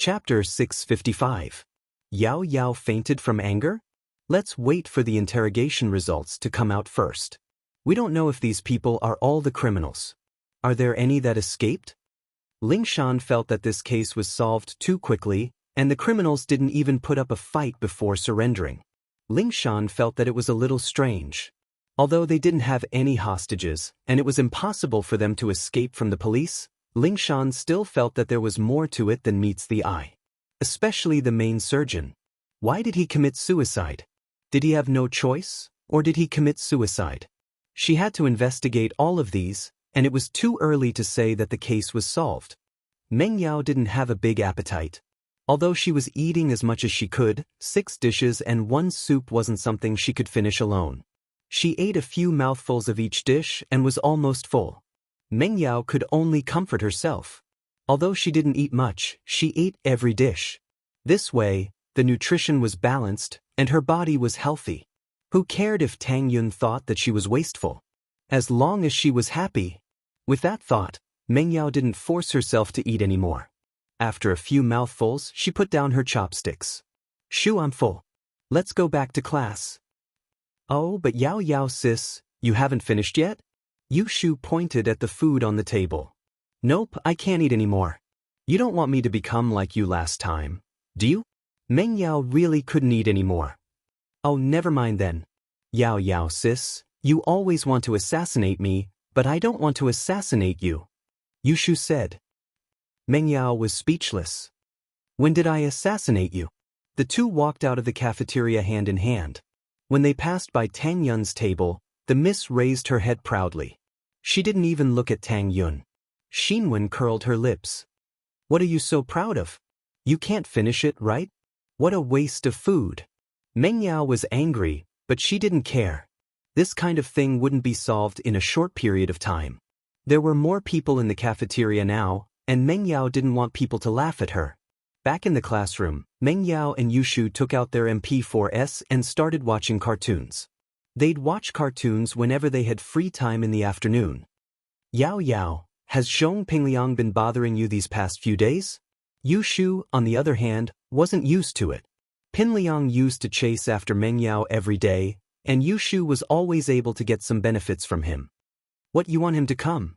Chapter 655. Yao Yao fainted from anger? Let's wait for the interrogation results to come out first. We don't know if these people are all the criminals. Are there any that escaped? Ling Shan felt that this case was solved too quickly, and the criminals didn't even put up a fight before surrendering. Ling Shan felt that it was a little strange. Although they didn't have any hostages, and it was impossible for them to escape from the police, Ling Shan still felt that there was more to it than meets the eye. Especially the main surgeon. Why did he commit suicide? Did he have no choice, or did he commit suicide? She had to investigate all of these, and it was too early to say that the case was solved. Meng Yao didn't have a big appetite. Although she was eating as much as she could, 6 dishes and 1 soup wasn't something she could finish alone. She ate a few mouthfuls of each dish and was almost full. Meng Yao could only comfort herself. Although she didn't eat much, she ate every dish. This way, the nutrition was balanced, and her body was healthy. Who cared if Tang Yun thought that she was wasteful? As long as she was happy. With that thought, Meng Yao didn't force herself to eat anymore. After a few mouthfuls, she put down her chopsticks. Shoo, I'm full. Let's go back to class. Oh, but Yao Yao sis, you haven't finished yet? Yu Shu pointed at the food on the table. Nope, I can't eat anymore. You don't want me to become like you last time, do you? Meng Yao really couldn't eat anymore. Oh, never mind then. Yao Yao sis, you always want to assassinate me, but I don't want to assassinate you. Yu Shu said. Meng Yao was speechless. When did I assassinate you? The two walked out of the cafeteria hand in hand. When they passed by Tang Yun's table, the miss raised her head proudly. She didn't even look at Tang Yun. Xinwen curled her lips. What are you so proud of? You can't finish it, right? What a waste of food. Meng Yao was angry, but she didn't care. This kind of thing wouldn't be solved in a short period of time. There were more people in the cafeteria now, and Meng Yao didn't want people to laugh at her. Back in the classroom, Meng Yao and Yu Shu took out their MP4s and started watching cartoons. They'd watch cartoons whenever they had free time in the afternoon. Yao Yao, has Zhong Pingliang been bothering you these past few days? Yu Shu, on the other hand, wasn't used to it. Pingliang used to chase after Meng Yao every day, and Yu Shu was always able to get some benefits from him. What, you want him to come?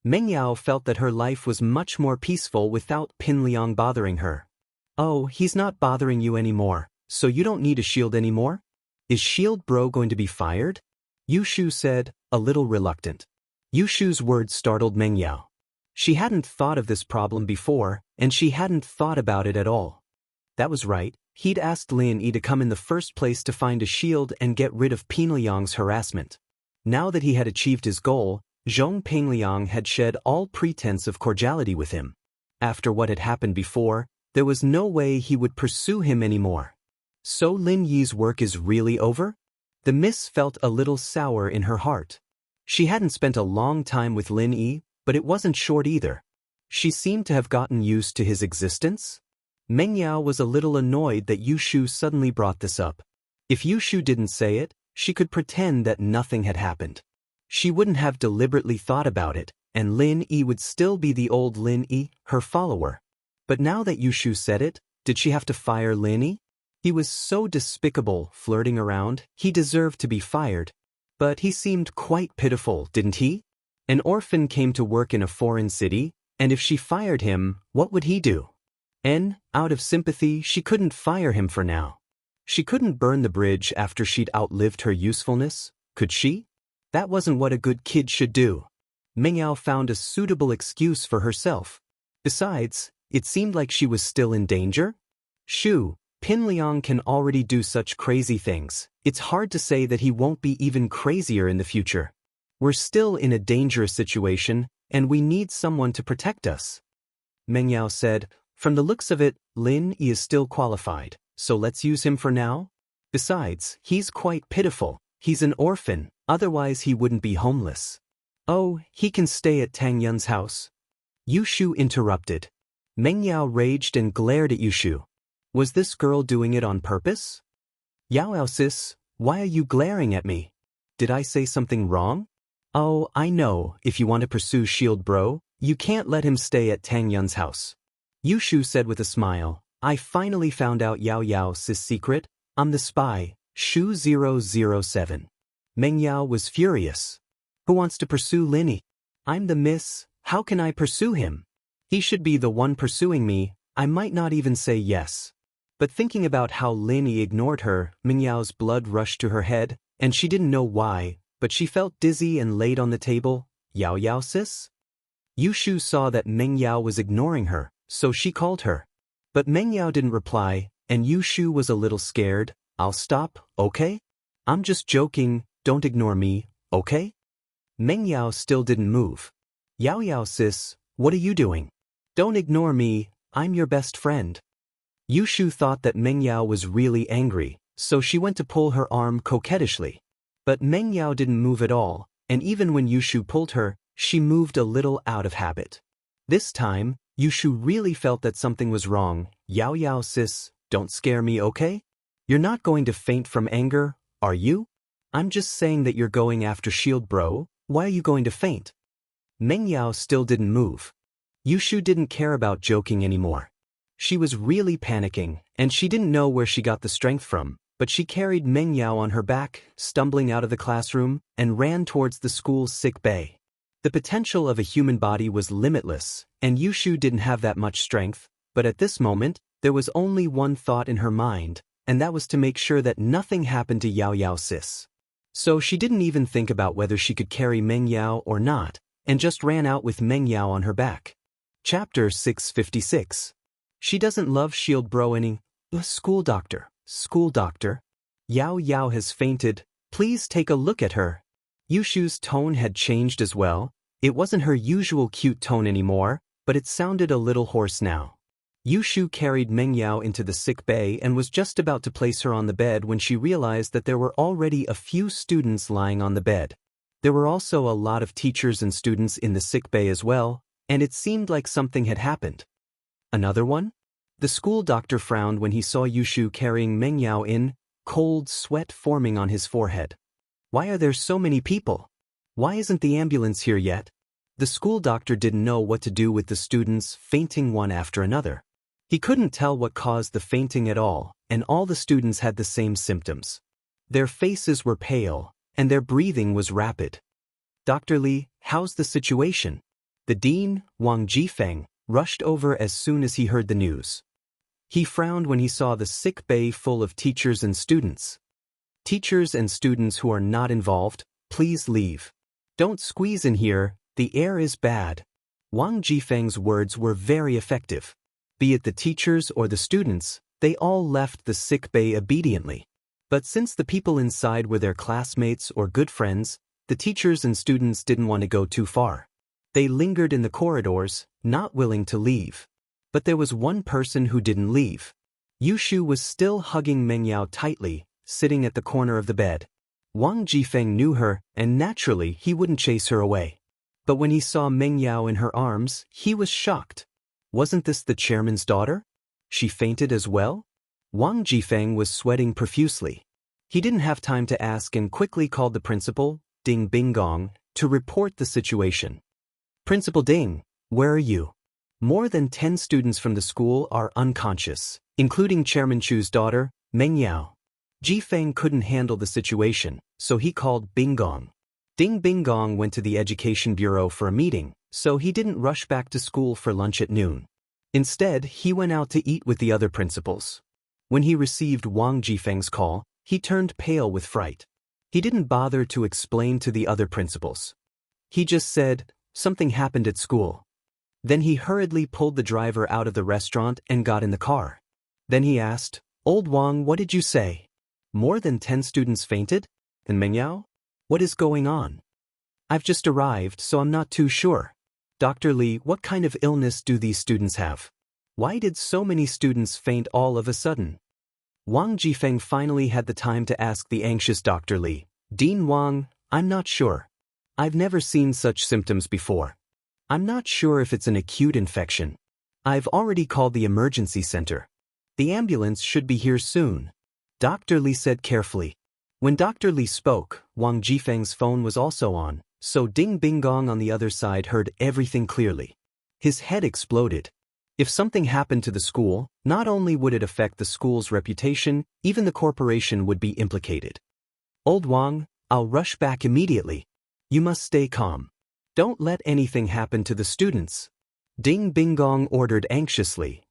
Meng Yao felt that her life was much more peaceful without Pingliang bothering her. Oh, he's not bothering you anymore, so you don't need a shield anymore? Is Shield Bro going to be fired? Yu Shu said, a little reluctant. Yu Shu's words startled Meng Yao. She hadn't thought of this problem before, and she hadn't thought about it at all. That was right, he'd asked Lin Yi to come in the first place to find a shield and get rid of Pingliang's harassment. Now that he had achieved his goal, Zhong Pingliang had shed all pretense of cordiality with him. After what had happened before, there was no way he would pursue him anymore. So Lin Yi's work is really over? The miss felt a little sour in her heart. She hadn't spent a long time with Lin Yi, but it wasn't short either. She seemed to have gotten used to his existence. Meng Yao was a little annoyed that Yu Shu suddenly brought this up. If Yu Shu didn't say it, she could pretend that nothing had happened. She wouldn't have deliberately thought about it, and Lin Yi would still be the old Lin Yi, her follower. But now that Yu Shu said it, did she have to fire Lin Yi? He was so despicable, flirting around, he deserved to be fired. But he seemed quite pitiful, didn't he? An orphan came to work in a foreign city, and if she fired him, what would he do? And, out of sympathy, she couldn't fire him for now. She couldn't burn the bridge after she'd outlived her usefulness, could she? That wasn't what a good kid should do. Meng Yao found a suitable excuse for herself. Besides, it seemed like she was still in danger. Shu, Pingliang can already do such crazy things. It's hard to say that he won't be even crazier in the future. We're still in a dangerous situation, and we need someone to protect us. Meng Yao said, from the looks of it, Lin Yi is still qualified, so let's use him for now. Besides, he's quite pitiful. He's an orphan, otherwise he wouldn't be homeless. Oh, he can stay at Tang Yun's house. Yu Shu interrupted. Meng Yao raged and glared at Yu Shu. Was this girl doing it on purpose? Yao Yao sis, why are you glaring at me? Did I say something wrong? Oh, I know, if you want to pursue Shield Bro, you can't let him stay at Tang Yun's house. Yushu said with a smile, I finally found out Yao Yao's secret. I'm the spy, Shu 007. Meng Yao was furious. Who wants to pursue Lin? I'm the miss, how can I pursue him? He should be the one pursuing me, I might not even say yes. But thinking about how Lin ignored her, Meng Yao's blood rushed to her head, and she didn't know why, but she felt dizzy and laid on the table. Yao Yao sis? Yushu saw that Meng Yao was ignoring her, so she called her. But Meng Yao didn't reply, and Yushu was a little scared. I'll stop, okay? I'm just joking, don't ignore me, okay? Meng Yao still didn't move. Yao Yao sis, what are you doing? Don't ignore me, I'm your best friend. Yushu thought that Meng Yao was really angry, so she went to pull her arm coquettishly. But Meng Yao didn't move at all, and even when Yushu pulled her, she moved a little out of habit. This time, Yushu really felt that something was wrong. Yao Yao sis, don't scare me, okay? You're not going to faint from anger, are you? I'm just saying that you're going after Shield bro, why are you going to faint? Meng Yao still didn't move. Yushu didn't care about joking anymore. She was really panicking, and she didn't know where she got the strength from, but she carried Meng Yao on her back, stumbling out of the classroom, and ran towards the school's sick bay. The potential of a human body was limitless, and Yushu didn't have that much strength, but at this moment, there was only one thought in her mind, and that was to make sure that nothing happened to Yao Yao sis. So she didn't even think about whether she could carry Meng Yao or not, and just ran out with Meng Yao on her back. Chapter 656. She doesn't love Shield bro any. School doctor, Yao Yao has fainted, please take a look at her. Yushu's tone had changed as well. It wasn't her usual cute tone anymore, but it sounded a little hoarse now. Yushu carried Meng Yao into the sick bay and was just about to place her on the bed when she realized that there were already a few students lying on the bed. There were also a lot of teachers and students in the sick bay as well, and it seemed like something had happened. Another one? The school doctor frowned when he saw Yushu carrying Meng Yao in, cold sweat forming on his forehead. Why are there so many people? Why isn't the ambulance here yet? The school doctor didn't know what to do with the students fainting one after another. He couldn't tell what caused the fainting at all, and all the students had the same symptoms. Their faces were pale, and their breathing was rapid. Dr. Li, how's the situation? The dean, Wang Jifeng, rushed over as soon as he heard the news. He frowned when he saw the sick bay full of teachers and students. Teachers and students who are not involved, please leave. Don't squeeze in here, the air is bad. Wang Jifeng's words were very effective. Be it the teachers or the students, they all left the sick bay obediently. But since the people inside were their classmates or good friends, the teachers and students didn't want to go too far. They lingered in the corridors, not willing to leave. But there was one person who didn't leave. Yushu was still hugging Meng Yao tightly, sitting at the corner of the bed. Wang Jifeng knew her, and naturally he wouldn't chase her away. But when he saw Meng Yao in her arms, he was shocked. Wasn't this the chairman's daughter? She fainted as well? Wang Jifeng was sweating profusely. He didn't have time to ask and quickly called the principal, Ding Binggong, to report the situation. Principal Ding, where are you? More than 10 students from the school are unconscious, including Chairman Chu's daughter, Meng Yao. Jifeng couldn't handle the situation, so he called Binggong. Ding Binggong went to the Education Bureau for a meeting, so he didn't rush back to school for lunch at noon. Instead, he went out to eat with the other principals. When he received Wang Jifeng's call, he turned pale with fright. He didn't bother to explain to the other principals. He just said, something happened at school. Then he hurriedly pulled the driver out of the restaurant and got in the car. Then he asked, Old Wang, what did you say? More than 10 students fainted? And Meng Yao? What is going on? I've just arrived, so I'm not too sure. Dr. Li, what kind of illness do these students have? Why did so many students faint all of a sudden? Wang Jifeng finally had the time to ask the anxious Dr. Li. Dean Wang, I'm not sure. I've never seen such symptoms before. I'm not sure if it's an acute infection. I've already called the emergency center. The ambulance should be here soon. Dr. Li said carefully. When Dr. Li spoke, Wang Jifeng's phone was also on, so Ding Binggong on the other side heard everything clearly. His head exploded. If something happened to the school, not only would it affect the school's reputation, even the corporation would be implicated. Old Wang, I'll rush back immediately. You must stay calm. Don't let anything happen to the students. Ding Binggong ordered anxiously.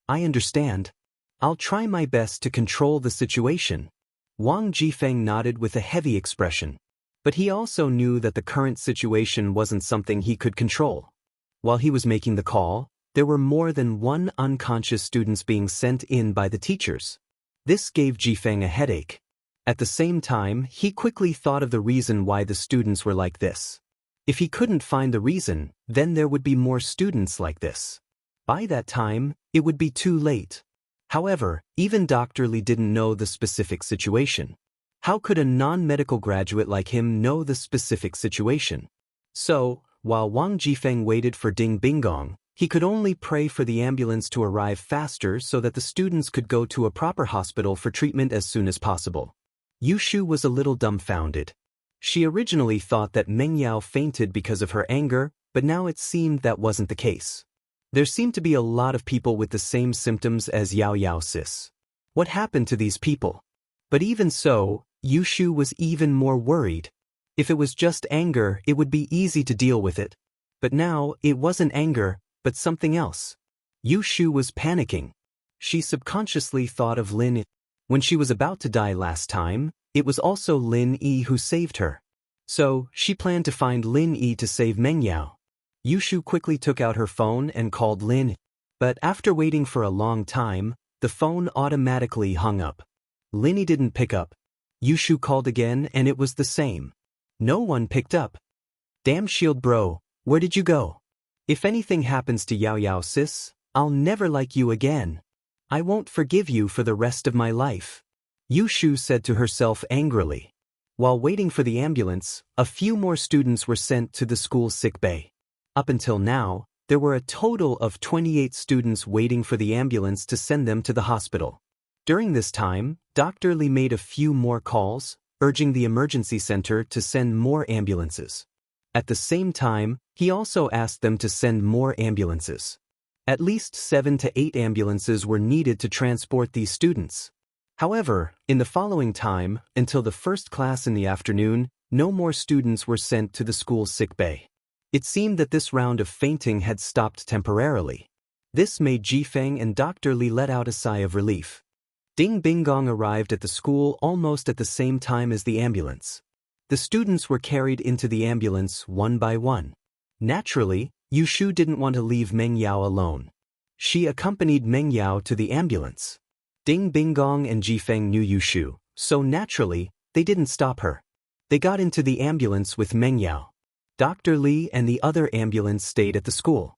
I understand. I'll try my best to control the situation. Wang Jifeng nodded with a heavy expression. But he also knew that the current situation wasn't something he could control. While he was making the call, there were more than one unconscious students being sent in by the teachers. This gave Jifeng a headache. At the same time, he quickly thought of the reason why the students were like this. If he couldn't find the reason, then there would be more students like this. By that time, it would be too late. However, even Dr. Li didn't know the specific situation. How could a non-medical graduate like him know the specific situation? So, while Wang Jifeng waited for Ding Binggong, he could only pray for the ambulance to arrive faster so that the students could go to a proper hospital for treatment as soon as possible. Yushu was a little dumbfounded. She originally thought that Meng Yao fainted because of her anger, but now it seemed that wasn't the case. There seemed to be a lot of people with the same symptoms as Yao Yao Sis. What happened to these people? But even so, Yushu was even more worried. If it was just anger, it would be easy to deal with it. But now, it wasn't anger, but something else. Yushu was panicking. She subconsciously thought of Lin. When she was about to die last time, it was also Lin Yi who saved her. So, she planned to find Lin Yi to save Meng Yao. Yushu quickly took out her phone and called Lin. But after waiting for a long time, the phone automatically hung up. Lin Yi didn't pick up. Yushu called again and it was the same. No one picked up. Damn shield bro, where did you go? If anything happens to Yao Yao Sis, I'll never like you again. I won't forgive you for the rest of my life. Yushu said to herself angrily. While waiting for the ambulance, a few more students were sent to the school sickbay. Up until now, there were a total of 28 students waiting for the ambulance to send them to the hospital. During this time, Dr. Li made a few more calls, urging the emergency center to send more ambulances. At the same time, he also asked them to send more ambulances. At least 7 to 8 ambulances were needed to transport these students. However, in the following time, until the first class in the afternoon, no more students were sent to the school sickbay. It seemed that this round of fainting had stopped temporarily. This made Jifeng and Dr. Li let out a sigh of relief. Ding Binggong arrived at the school almost at the same time as the ambulance. The students were carried into the ambulance one by one. Naturally, Yushu didn't want to leave Meng Yao alone. She accompanied Meng Yao to the ambulance. Ding Binggong and Jifeng knew Yushu, so naturally, they didn't stop her. They got into the ambulance with Meng Yao. Dr. Li and the other ambulance stayed at the school.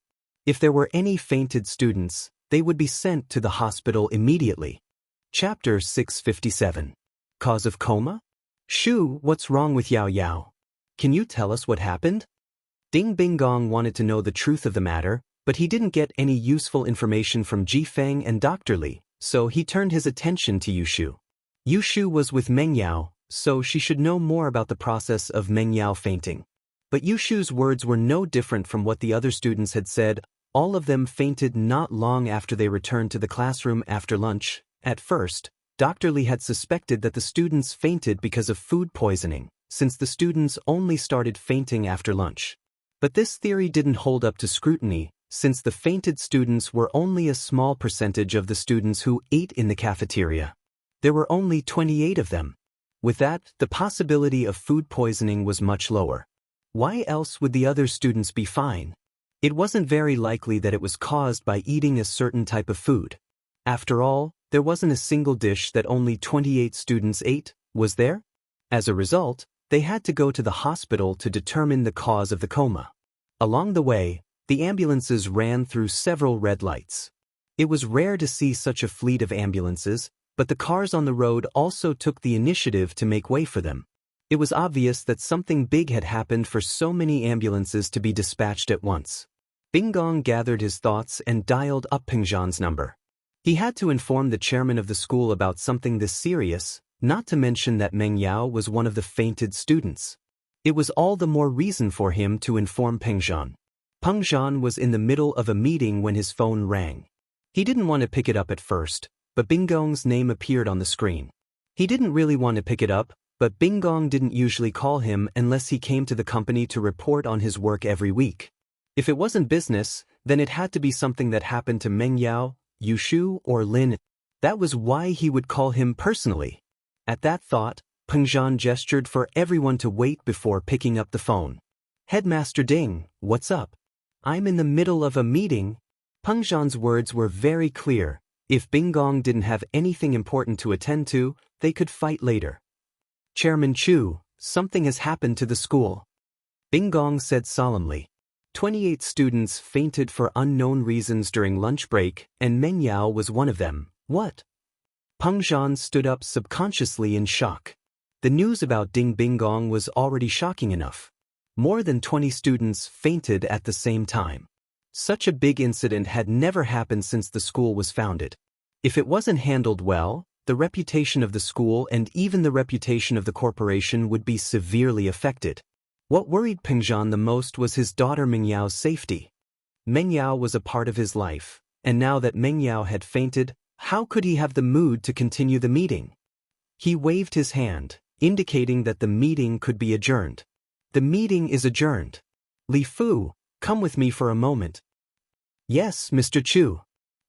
If there were any fainted students, they would be sent to the hospital immediately. Chapter 657. Cause of coma? Shu, what's wrong with Yao Yao? Can you tell us what happened? Ding Binggong wanted to know the truth of the matter, but he didn't get any useful information from Jifeng and Dr. Li, so he turned his attention to Yushu. Yushu was with Meng Yao, so she should know more about the process of Meng Yao fainting. But Yushu's words were no different from what the other students had said. All of them fainted not long after they returned to the classroom after lunch. At first, Dr. Li had suspected that the students fainted because of food poisoning, since the students only started fainting after lunch. But this theory didn't hold up to scrutiny, since the fainted students were only a small percentage of the students who ate in the cafeteria. There were only 28 of them. With that, the possibility of food poisoning was much lower. Why else would the other students be fine? It wasn't very likely that it was caused by eating a certain type of food. After all, there wasn't a single dish that only 28 students ate, was there? As a result, they had to go to the hospital to determine the cause of the coma. Along the way, the ambulances ran through several red lights. It was rare to see such a fleet of ambulances, but the cars on the road also took the initiative to make way for them. It was obvious that something big had happened for so many ambulances to be dispatched at once. Binggong gathered his thoughts and dialed up Pingzhan's number. He had to inform the chairman of the school about something this serious, not to mention that Meng Yao was one of the fainted students. It was all the more reason for him to inform Pingzhan. Peng Zhan was in the middle of a meeting when his phone rang. He didn't want to pick it up at first, but Bing Gong's name appeared on the screen. He didn't really want to pick it up, but Bing Gong didn't usually call him unless he came to the company to report on his work every week. If it wasn't business, then it had to be something that happened to Meng Yao, Yu Shu, or Lin. That was why he would call him personally. At that thought, Peng Zhan gestured for everyone to wait before picking up the phone. Headmaster Ding, what's up? I'm in the middle of a meeting. Peng Zhan's words were very clear. If Bing Gong didn't have anything important to attend to, they could fight later. Chairman Chu, something has happened to the school. Bing Gong said solemnly. 28 students fainted for unknown reasons during lunch break, and Meng Yao was one of them. What? Peng Zhan stood up subconsciously in shock. The news about Bing Gong was already shocking enough. More than 20 students fainted at the same time. Such a big incident had never happened since the school was founded. If it wasn't handled well, the reputation of the school and even the reputation of the corporation would be severely affected. What worried Peng Zhan the most was his daughter Meng Yao's safety. Meng Yao was a part of his life, and now that Meng Yao had fainted, how could he have the mood to continue the meeting? He waved his hand, indicating that the meeting could be adjourned. The meeting is adjourned. Li Fu, come with me for a moment. Yes, Mr. Chu.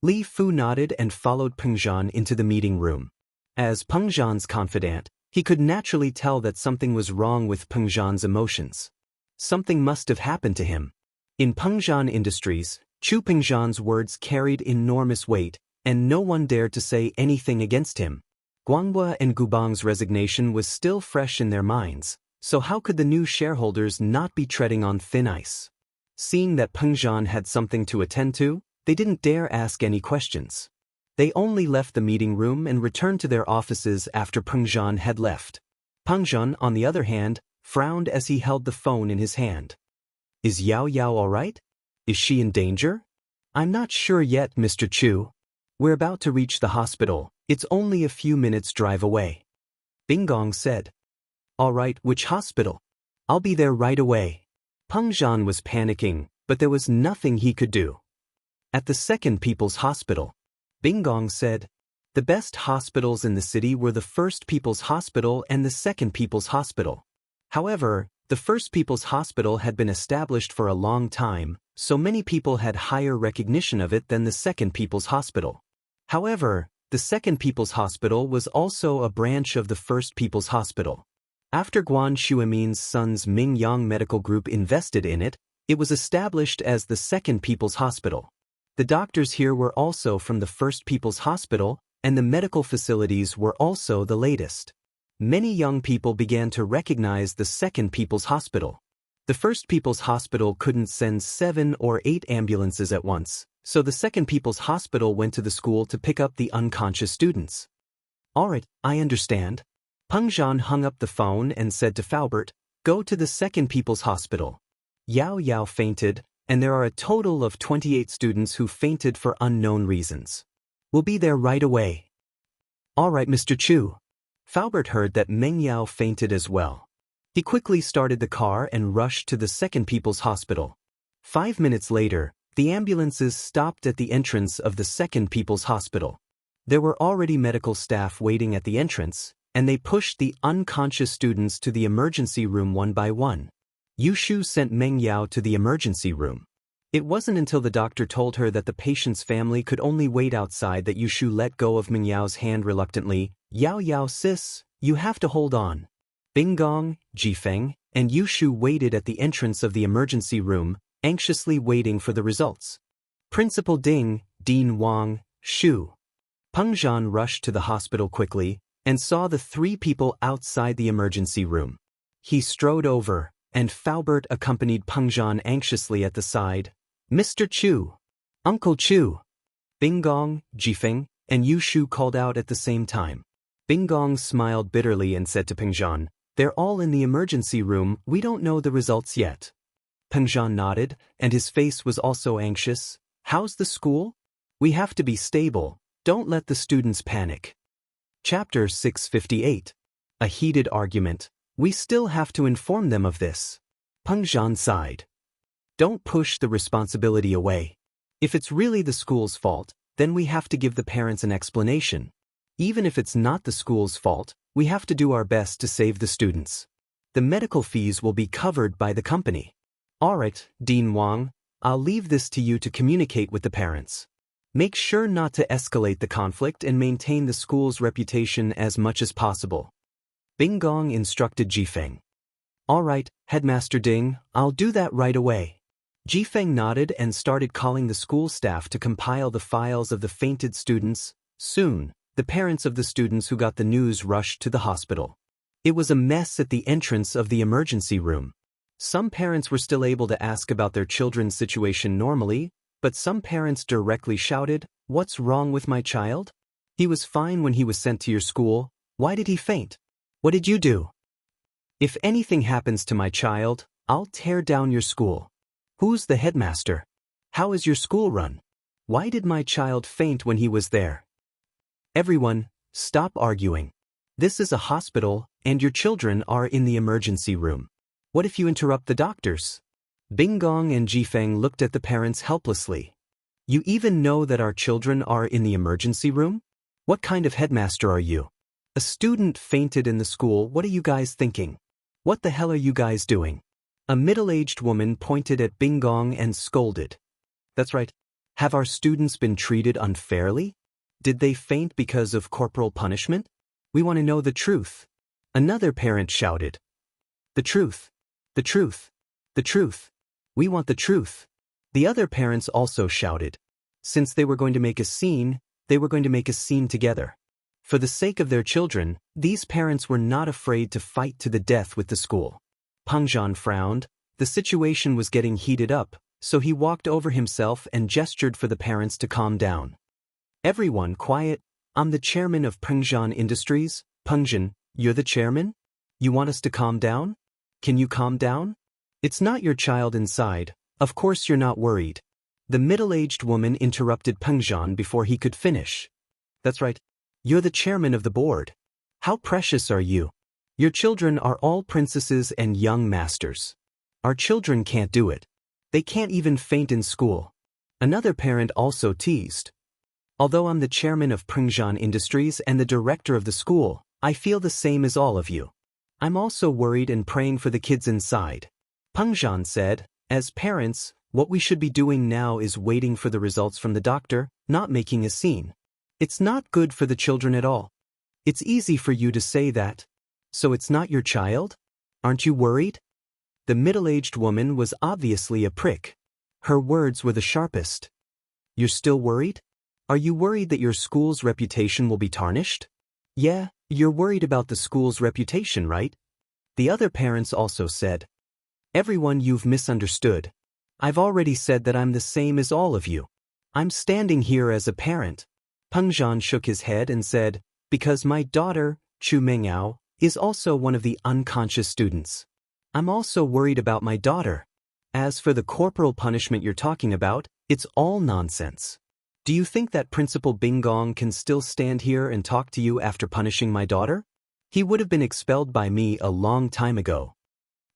Li Fu nodded and followed Peng Zhan into the meeting room. As Peng Zhan's confidant, he could naturally tell that something was wrong with Peng Zhan's emotions. Something must have happened to him. In Peng Zhan Industries, Chu Peng Zhan's words carried enormous weight, and no one dared to say anything against him. Guanghua and Gubang's resignation was still fresh in their minds, so how could the new shareholders not be treading on thin ice? Seeing that Peng Zhan had something to attend to, they didn't dare ask any questions. They only left the meeting room and returned to their offices after Peng Zhan had left. Peng Zhan, on the other hand, frowned as he held the phone in his hand. Is Yao Yao all right? Is she in danger? I'm not sure yet, Mr. Chu. We're about to reach the hospital. It's only a few minutes' drive away. Bing Gong said. All right, which hospital? I'll be there right away. Peng Zhan was panicking, but there was nothing he could do. At the Second People's Hospital. Bing Gong said. The best hospitals in the city were the First People's Hospital and the Second People's Hospital. However, the First People's Hospital had been established for a long time, so many people had higher recognition of it than the Second People's Hospital. However, the Second People's Hospital was also a branch of the First People's Hospital. After Guan Shuimin's son's Ming Yang Medical Group invested in it, it was established as the Second People's Hospital. The doctors here were also from the First People's Hospital, and the medical facilities were also the latest. Many young people began to recognize the Second People's Hospital. The First People's Hospital couldn't send 7 or 8 ambulances at once, so the Second People's Hospital went to the school to pick up the unconscious students. All right, I understand. Peng Zhan hung up the phone and said to Faubert, go to the Second People's Hospital. Yao Yao fainted, and there are a total of 28 students who fainted for unknown reasons. We'll be there right away. All right, Mr. Chu. Faubert heard that Meng Yao fainted as well. He quickly started the car and rushed to the Second People's Hospital. 5 minutes later, the ambulances stopped at the entrance of the Second People's Hospital. There were already medical staff waiting at the entrance, and they pushed the unconscious students to the emergency room one by one. Yu Shu sent Meng Yao to the emergency room. It wasn't until the doctor told her that the patient's family could only wait outside that Yu Shu let go of Meng Yao's hand reluctantly. Yao Yao sis, you have to hold on. Bing Gong, Jifeng, and Yu Shu waited at the entrance of the emergency room, anxiously waiting for the results. Principal Ding, Dean Wang, Shu. Peng Zhan rushed to the hospital quickly and saw the 3 people outside the emergency room. He strode over, and Faubert accompanied Peng Zhan anxiously at the side. Mr. Chu. Uncle Chu. Bing Gong, Jifeng, and Yu Shu called out at the same time. Bing Gong smiled bitterly and said to Peng Zhan, they're all in the emergency room, we don't know the results yet. Peng Zhan nodded, and his face was also anxious. How's the school? We have to be stable, don't let the students panic. Chapter 658. A heated argument. We still have to inform them of this. Peng Zhan sighed. Don't push the responsibility away. If it's really the school's fault, then we have to give the parents an explanation. Even if it's not the school's fault, we have to do our best to save the students. The medical fees will be covered by the company. Alright, Dean Wang, I'll leave this to you to communicate with the parents. Make sure not to escalate the conflict and maintain the school's reputation as much as possible. Bing Gong instructed Jifeng. Alright, Headmaster Ding, I'll do that right away. Jifeng nodded and started calling the school staff to compile the files of the fainted students. Soon, the parents of the students who got the news rushed to the hospital. It was a mess at the entrance of the emergency room. Some parents were still able to ask about their children's situation normally, but some parents directly shouted, "What's wrong with my child? He was fine when he was sent to your school. Why did he faint? What did you do? If anything happens to my child, I'll tear down your school. Who's the headmaster? How is your school run? Why did my child faint when he was there?" Everyone, stop arguing. This is a hospital, and your children are in the emergency room. What if you interrupt the doctors? Bing Gong and Jifeng looked at the parents helplessly. You even know that our children are in the emergency room? What kind of headmaster are you? A student fainted in the school. What are you guys thinking? What the hell are you guys doing? A middle-aged woman pointed at Bing Gong and scolded. That's right. Have our students been treated unfairly? Did they faint because of corporal punishment? We want to know the truth. Another parent shouted. The truth. The truth. The truth. We want the truth. The other parents also shouted. Since they were going to make a scene, they were going to make a scene together. For the sake of their children, these parents were not afraid to fight to the death with the school. Peng Zhan frowned. The situation was getting heated up, so he walked over himself and gestured for the parents to calm down. Everyone quiet. I'm the chairman of Peng Zhan Industries. Peng Zhan, you're the chairman? You want us to calm down? Can you calm down? It's not your child inside. Of course you're not worried. The middle-aged woman interrupted Peng Zhan before he could finish. That's right. You're the chairman of the board. How precious are you? Your children are all princesses and young masters. Our children can't do it. They can't even faint in school. Another parent also teased. Although I'm the chairman of Peng Zhan Industries and the director of the school, I feel the same as all of you. I'm also worried and praying for the kids inside. Peng Zhan said, as parents, what we should be doing now is waiting for the results from the doctor, not making a scene. It's not good for the children at all. It's easy for you to say that. So it's not your child? Aren't you worried? The middle-aged woman was obviously a prick. Her words were the sharpest. You're still worried? Are you worried that your school's reputation will be tarnished? Yeah, you're worried about the school's reputation, right? The other parents also said. Everyone, you've misunderstood. I've already said that I'm the same as all of you. I'm standing here as a parent. Peng Zhan shook his head and said, because my daughter, Chu Mengyao, is also one of the unconscious students. I'm also worried about my daughter. As for the corporal punishment you're talking about, it's all nonsense. Do you think that Principal Bing Gong can still stand here and talk to you after punishing my daughter? He would have been expelled by me a long time ago.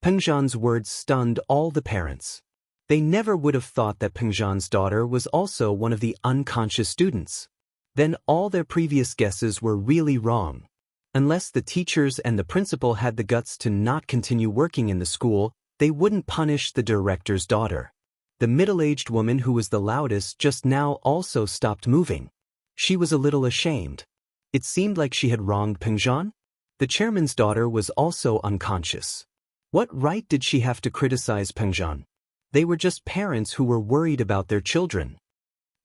Peng Zhan's words stunned all the parents. They never would have thought that Peng Zhan's daughter was also one of the unconscious students. Then all their previous guesses were really wrong. Unless the teachers and the principal had the guts to not continue working in the school, they wouldn't punish the director's daughter. The middle-aged woman who was the loudest just now also stopped moving. She was a little ashamed. It seemed like she had wronged Peng Zhan. The chairman's daughter was also unconscious. What right did she have to criticize Peng Zhan? They were just parents who were worried about their children.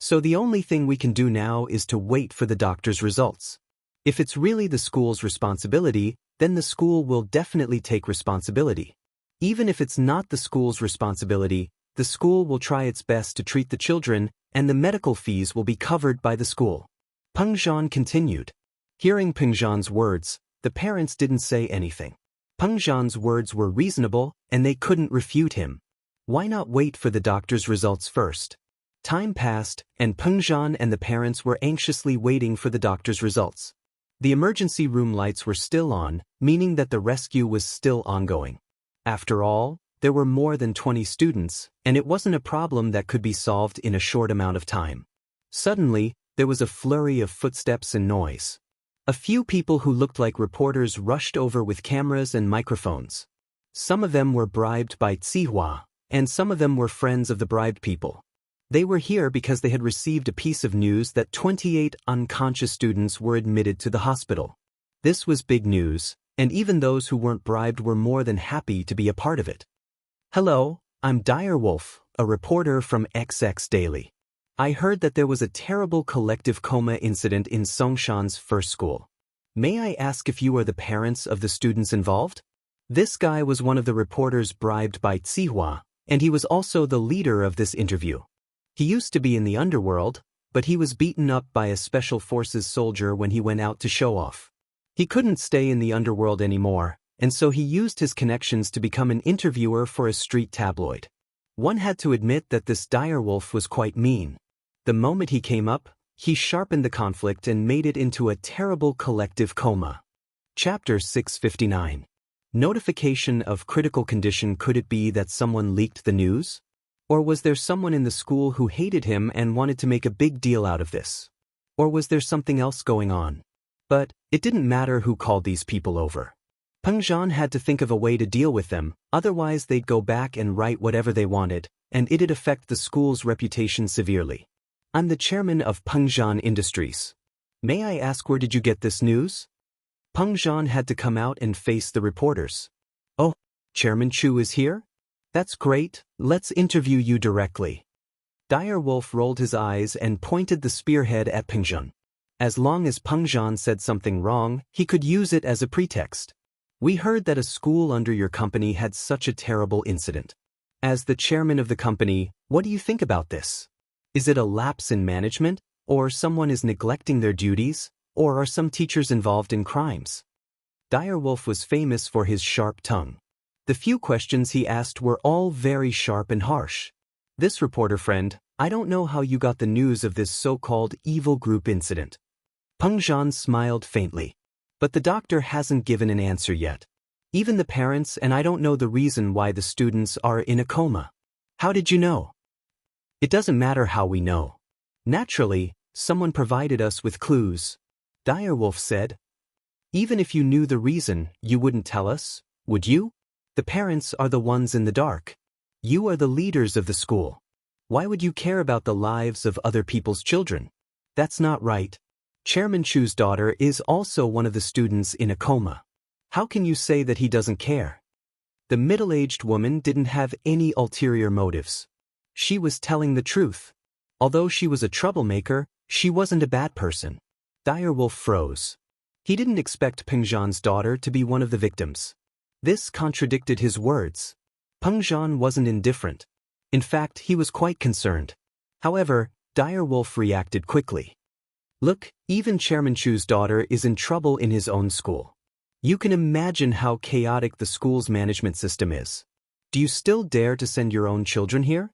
So the only thing we can do now is to wait for the doctor's results. If it's really the school's responsibility, then the school will definitely take responsibility. Even if it's not the school's responsibility, the school will try its best to treat the children, and the medical fees will be covered by the school. Peng Zhan continued. Hearing Peng Zhan's words, the parents didn't say anything. Peng Zhan's words were reasonable, and they couldn't refute him. Why not wait for the doctor's results first? Time passed, and Peng Zhan and the parents were anxiously waiting for the doctor's results. The emergency room lights were still on, meaning that the rescue was still ongoing. After all, there were more than 20 students, and it wasn't a problem that could be solved in a short amount of time. Suddenly, there was a flurry of footsteps and noise. A few people who looked like reporters rushed over with cameras and microphones. Some of them were bribed by Zihua, and some of them were friends of the bribed people. They were here because they had received a piece of news that 28 unconscious students were admitted to the hospital. This was big news, and even those who weren't bribed were more than happy to be a part of it. Hello, I'm Direwolf, a reporter from XX Daily. I heard that there was a terrible collective coma incident in Songshan's first school. May I ask if you are the parents of the students involved? This guy was one of the reporters bribed by Zihua, and he was also the leader of this interview. He used to be in the underworld, but he was beaten up by a special forces soldier when he went out to show off. He couldn't stay in the underworld anymore, and so he used his connections to become an interviewer for a street tabloid. One had to admit that this direwolf was quite mean. The moment he came up, he sharpened the conflict and made it into a terrible collective coma. Chapter 659. Notification of critical condition. Could it be that someone leaked the news? Or was there someone in the school who hated him and wanted to make a big deal out of this? Or was there something else going on? But it didn't matter who called these people over. Peng Zhan had to think of a way to deal with them, otherwise they'd go back and write whatever they wanted, and it'd affect the school's reputation severely. I'm the chairman of Peng Zhan Industries. May I ask, where did you get this news? Peng Zhan had to come out and face the reporters. Oh, Chairman Chu is here? That's great, let's interview you directly. Direwolf rolled his eyes and pointed the spearhead at Peng Zhan. As long as Peng Zhan said something wrong, he could use it as a pretext. We heard that a school under your company had such a terrible incident. As the chairman of the company, what do you think about this? Is it a lapse in management, or someone is neglecting their duties, or are some teachers involved in crimes? Direwolf was famous for his sharp tongue. The few questions he asked were all very sharp and harsh. This reporter friend, I don't know how you got the news of this so-called evil group incident. Peng Zhan smiled faintly. But the doctor hasn't given an answer yet. Even the parents, and I don't know the reason why the students are in a coma. How did you know? It doesn't matter how we know. Naturally, someone provided us with clues. Direwolf said. Even if you knew the reason, you wouldn't tell us, would you? The parents are the ones in the dark. You are the leaders of the school. Why would you care about the lives of other people's children? That's not right. Chairman Chu's daughter is also one of the students in a coma. How can you say that he doesn't care? The middle-aged woman didn't have any ulterior motives. She was telling the truth. Although she was a troublemaker, she wasn't a bad person. Direwolf froze. He didn't expect Peng Zhan's daughter to be one of the victims. This contradicted his words. Peng Zhan wasn't indifferent. In fact, he was quite concerned. However, Direwolf reacted quickly. Look, even Chairman Chu's daughter is in trouble in his own school. You can imagine how chaotic the school's management system is. Do you still dare to send your own children here?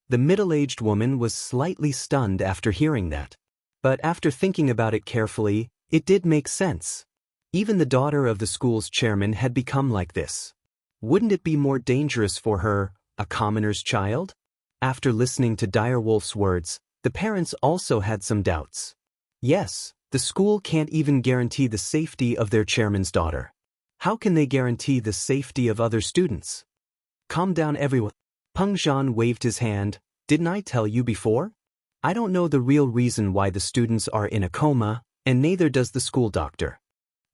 The middle-aged woman was slightly stunned after hearing that. But after thinking about it carefully, it did make sense. Even the daughter of the school's chairman had become like this. Wouldn't it be more dangerous for her, a commoner's child? After listening to Direwolf's words, the parents also had some doubts. Yes, the school can't even guarantee the safety of their chairman's daughter. How can they guarantee the safety of other students? Calm down, everyone. Peng Zhan waved his hand. Didn't I tell you before? I don't know the real reason why the students are in a coma, and neither does the school doctor.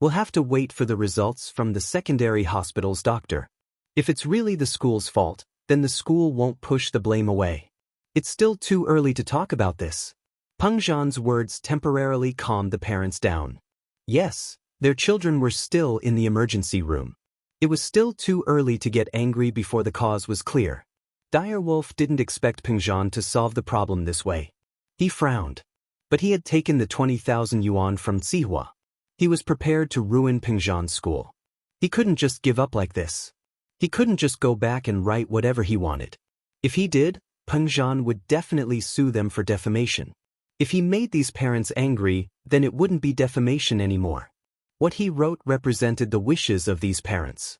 We'll have to wait for the results from the secondary hospital's doctor. If it's really the school's fault, then the school won't push the blame away. It's still too early to talk about this. Peng Zhan's words temporarily calmed the parents down. Yes, their children were still in the emergency room. It was still too early to get angry before the cause was clear. Direwolf didn't expect Peng Zhan to solve the problem this way. He frowned. But he had taken the 20,000 yuan from Zihua. He was prepared to ruin Peng Zhan's school. He couldn't just give up like this. He couldn't just go back and write whatever he wanted. If he did, Peng Zhan would definitely sue them for defamation. If he made these parents angry, then it wouldn't be defamation anymore. What he wrote represented the wishes of these parents.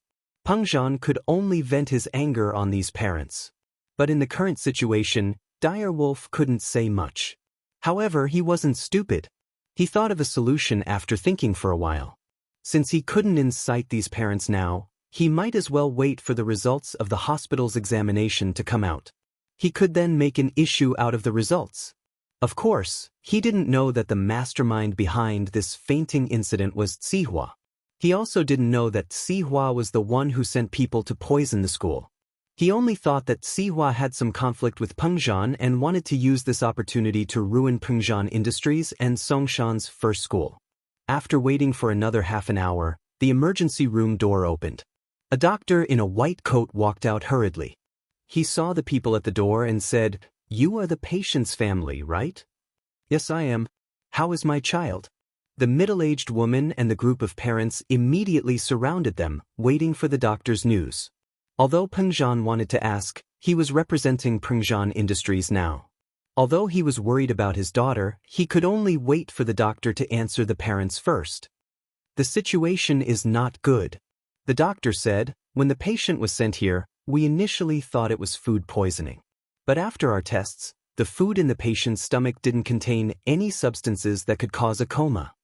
Peng Zhan could only vent his anger on these parents. But in the current situation, Direwolf couldn't say much. However, he wasn't stupid. He thought of a solution after thinking for a while. Since he couldn't incite these parents now, he might as well wait for the results of the hospital's examination to come out. He could then make an issue out of the results. Of course, he didn't know that the mastermind behind this fainting incident was Zihua. He also didn't know that Zihua was the one who sent people to poison the school. He only thought that Zihua had some conflict with Peng Zhan and wanted to use this opportunity to ruin Peng Zhan Industries and Songshan's first school. After waiting for another half an hour, the emergency room door opened. A doctor in a white coat walked out hurriedly. He saw the people at the door and said, "You are the patient's family, right?" "Yes, I am. How is my child?" The middle-aged woman and the group of parents immediately surrounded them, waiting for the doctor's news. Although Peng Zhan wanted to ask, he was representing Peng Zhan Industries now. Although he was worried about his daughter, he could only wait for the doctor to answer the parents first. "The situation is not good," the doctor said. "When the patient was sent here, we initially thought it was food poisoning. But after our tests, the food in the patient's stomach didn't contain any substances that could cause a coma."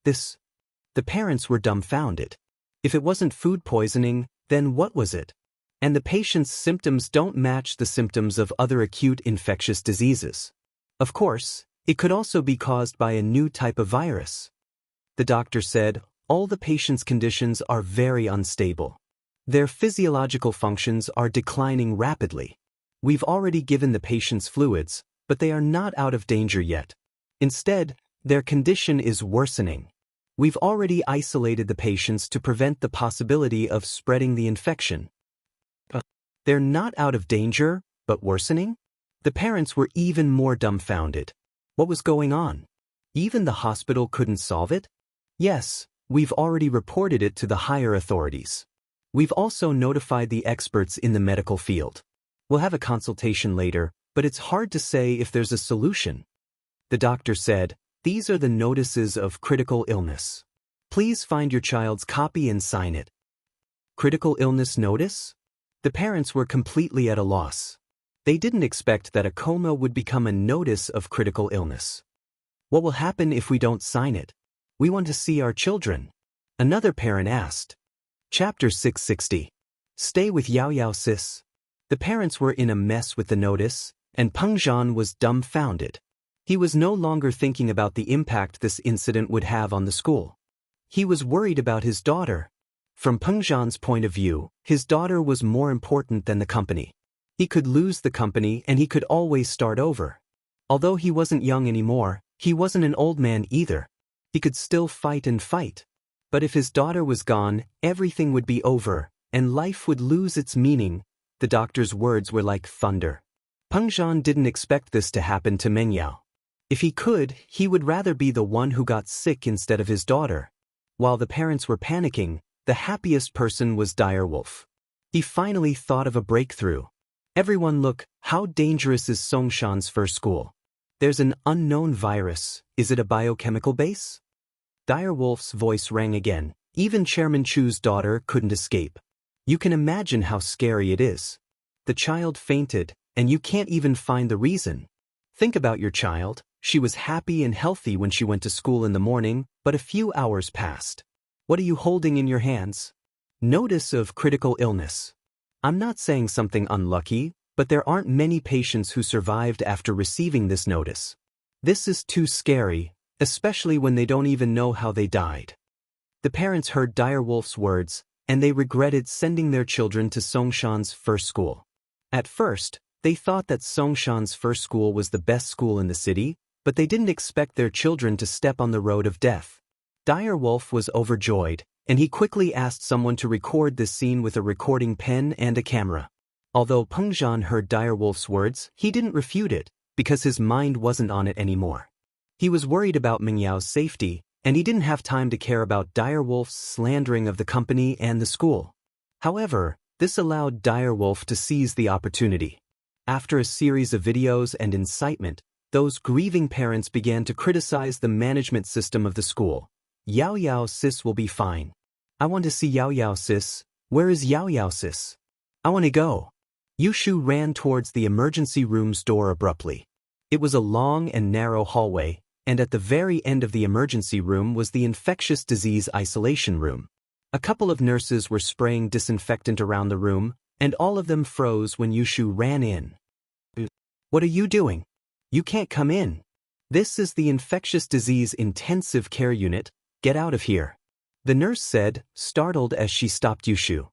The parents were dumbfounded. If it wasn't food poisoning, then what was it? And the patient's symptoms don't match the symptoms of other acute infectious diseases. Of course, it could also be caused by a new type of virus. The doctor said, "All the patient's conditions are very unstable. Their physiological functions are declining rapidly. We've already given the patients fluids, but they are not out of danger yet. Instead, their condition is worsening. We've already isolated the patients to prevent the possibility of spreading the infection." They're not out of danger, but worsening? The parents were even more dumbfounded. What was going on? Even the hospital couldn't solve it? "Yes, we've already reported it to the higher authorities. We've also notified the experts in the medical field. We'll have a consultation later, but it's hard to say if there's a solution." The doctor said, "These are the notices of critical illness. Please find your child's copy and sign it." Critical illness notice? The parents were completely at a loss. They didn't expect that a coma would become a notice of critical illness. "What will happen if we don't sign it? We want to see our children," another parent asked. Chapter 660. Stay with Yao Yao sis. The parents were in a mess with the notice, and Peng Zhan was dumbfounded. He was no longer thinking about the impact this incident would have on the school. He was worried about his daughter. From Peng Zhan's point of view, his daughter was more important than the company. He could lose the company and he could always start over. Although he wasn't young anymore, he wasn't an old man either. He could still fight and fight. But if his daughter was gone, everything would be over, and life would lose its meaning. The doctor's words were like thunder. Peng Zhan didn't expect this to happen to Meng Yao. If he could, he would rather be the one who got sick instead of his daughter. While the parents were panicking, the happiest person was Direwolf. He finally thought of a breakthrough. "Everyone look, how dangerous is Songshan's first school? There's an unknown virus. Is it a biochemical base?" Direwolf's voice rang again. Even Chairman Chu's daughter couldn't escape. "You can imagine how scary it is. The child fainted, and you can't even find the reason. Think about your child. She was happy and healthy when she went to school in the morning, but a few hours passed. What are you holding in your hands? Notice of critical illness. I'm not saying something unlucky, but there aren't many patients who survived after receiving this notice. This is too scary, especially when they don't even know how they died." The parents heard Direwolf's words, and they regretted sending their children to Songshan's first school. At first, they thought that Songshan's first school was the best school in the city, but they didn't expect their children to step on the road of death. Direwolf was overjoyed, and he quickly asked someone to record this scene with a recording pen and a camera. Although Peng Zhan heard Direwolf's words, he didn't refute it, because his mind wasn't on it anymore. He was worried about Meng Yao's safety, and he didn't have time to care about Direwolf's slandering of the company and the school. However, this allowed Direwolf to seize the opportunity. After a series of videos and incitement, those grieving parents began to criticize the management system of the school. "Yao Yao sis will be fine. I want to see Yao Yao sis. Where is Yao Yao, sis? I want to go. Yushu ran towards the emergency room's door abruptly. It was a long and narrow hallway, and at the very end of the emergency room was the infectious disease isolation room. A couple of nurses were spraying disinfectant around the room, and all of them froze when Yushu ran in. What are you doing? You can't come in. This is the infectious disease intensive care unit. Get out of here. The nurse said, startled as she stopped Yushu.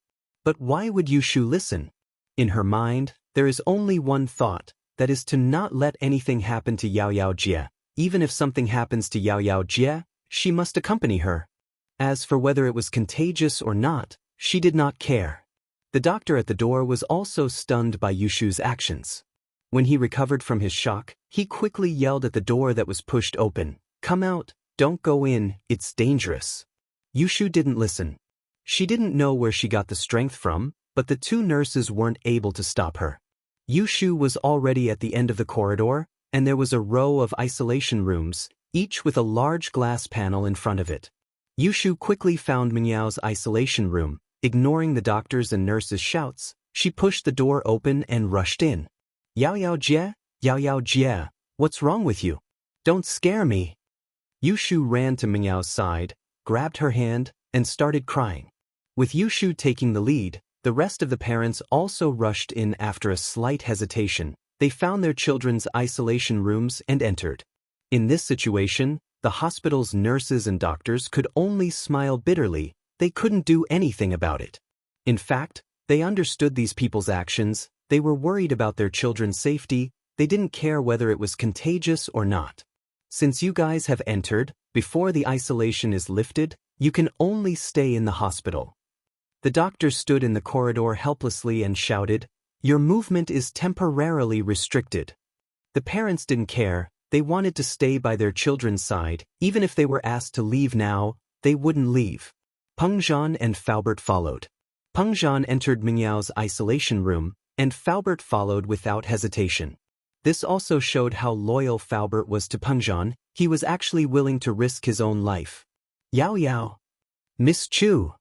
But why would Yushu listen? In her mind, there is only one thought, that is to not let anything happen to Yao Yao Jie. Even if something happens to Yao Yao Jie, she must accompany her. As for whether it was contagious or not, she did not care. The doctor at the door was also stunned by Yushu's actions. When he recovered from his shock, he quickly yelled at the door that was pushed open, "Come out, don't go in, it's dangerous." Yushu didn't listen. She didn't know where she got the strength from, but the two nurses weren't able to stop her. Yushu was already at the end of the corridor, and there was a row of isolation rooms, each with a large glass panel in front of it. Yushu quickly found Mingyao's isolation room. Ignoring the doctors' and nurses' shouts, she pushed the door open and rushed in. Yao Yao Jie, what's wrong with you? Don't scare me. Yushu ran to Mingyao's side, grabbed her hand, and started crying. With Yushu taking the lead, the rest of the parents also rushed in after a slight hesitation. They found their children's isolation rooms and entered. In this situation, the hospital's nurses and doctors could only smile bitterly. They couldn't do anything about it. In fact, they understood these people's actions. They were worried about their children's safety. They didn't care whether it was contagious or not. Since you guys have entered, before the isolation is lifted, you can only stay in the hospital. The doctor stood in the corridor helplessly and shouted, "Your movement is temporarily restricted." The parents didn't care. They wanted to stay by their children's side. Even if they were asked to leave now, they wouldn't leave. Pengzhan and Faubert followed. Pengzhan entered Mingyao's isolation room, and Faubert followed without hesitation. This also showed how loyal Faubert was to Pengzhan. He was actually willing to risk his own life. Yao Yao. Miss Chu.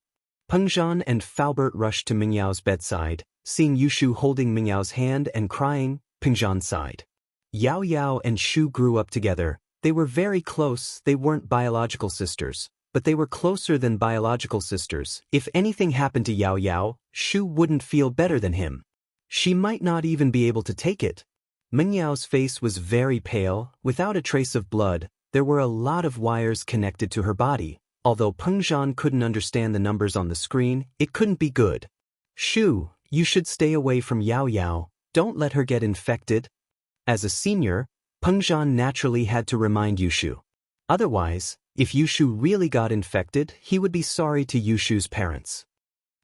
Pengzhan and Faubert rushed to Mingyao's bedside, seeing Yushu holding Mingyao's hand and crying. Pengzhan sighed. Yao Yao and Shu grew up together. They were very close. They weren't biological sisters, but they were closer than biological sisters. If anything happened to Yao Yao, Shu wouldn't feel better than him. She might not even be able to take it. Mingyao's face was very pale, without a trace of blood. There were a lot of wires connected to her body. Although Pengzhan couldn't understand the numbers on the screen, it couldn't be good. Shu, you should stay away from Yao Yao. Don't let her get infected. As a senior, Pengzhan naturally had to remind Yushu. Otherwise, if Yushu really got infected, he would be sorry to Yushu's parents.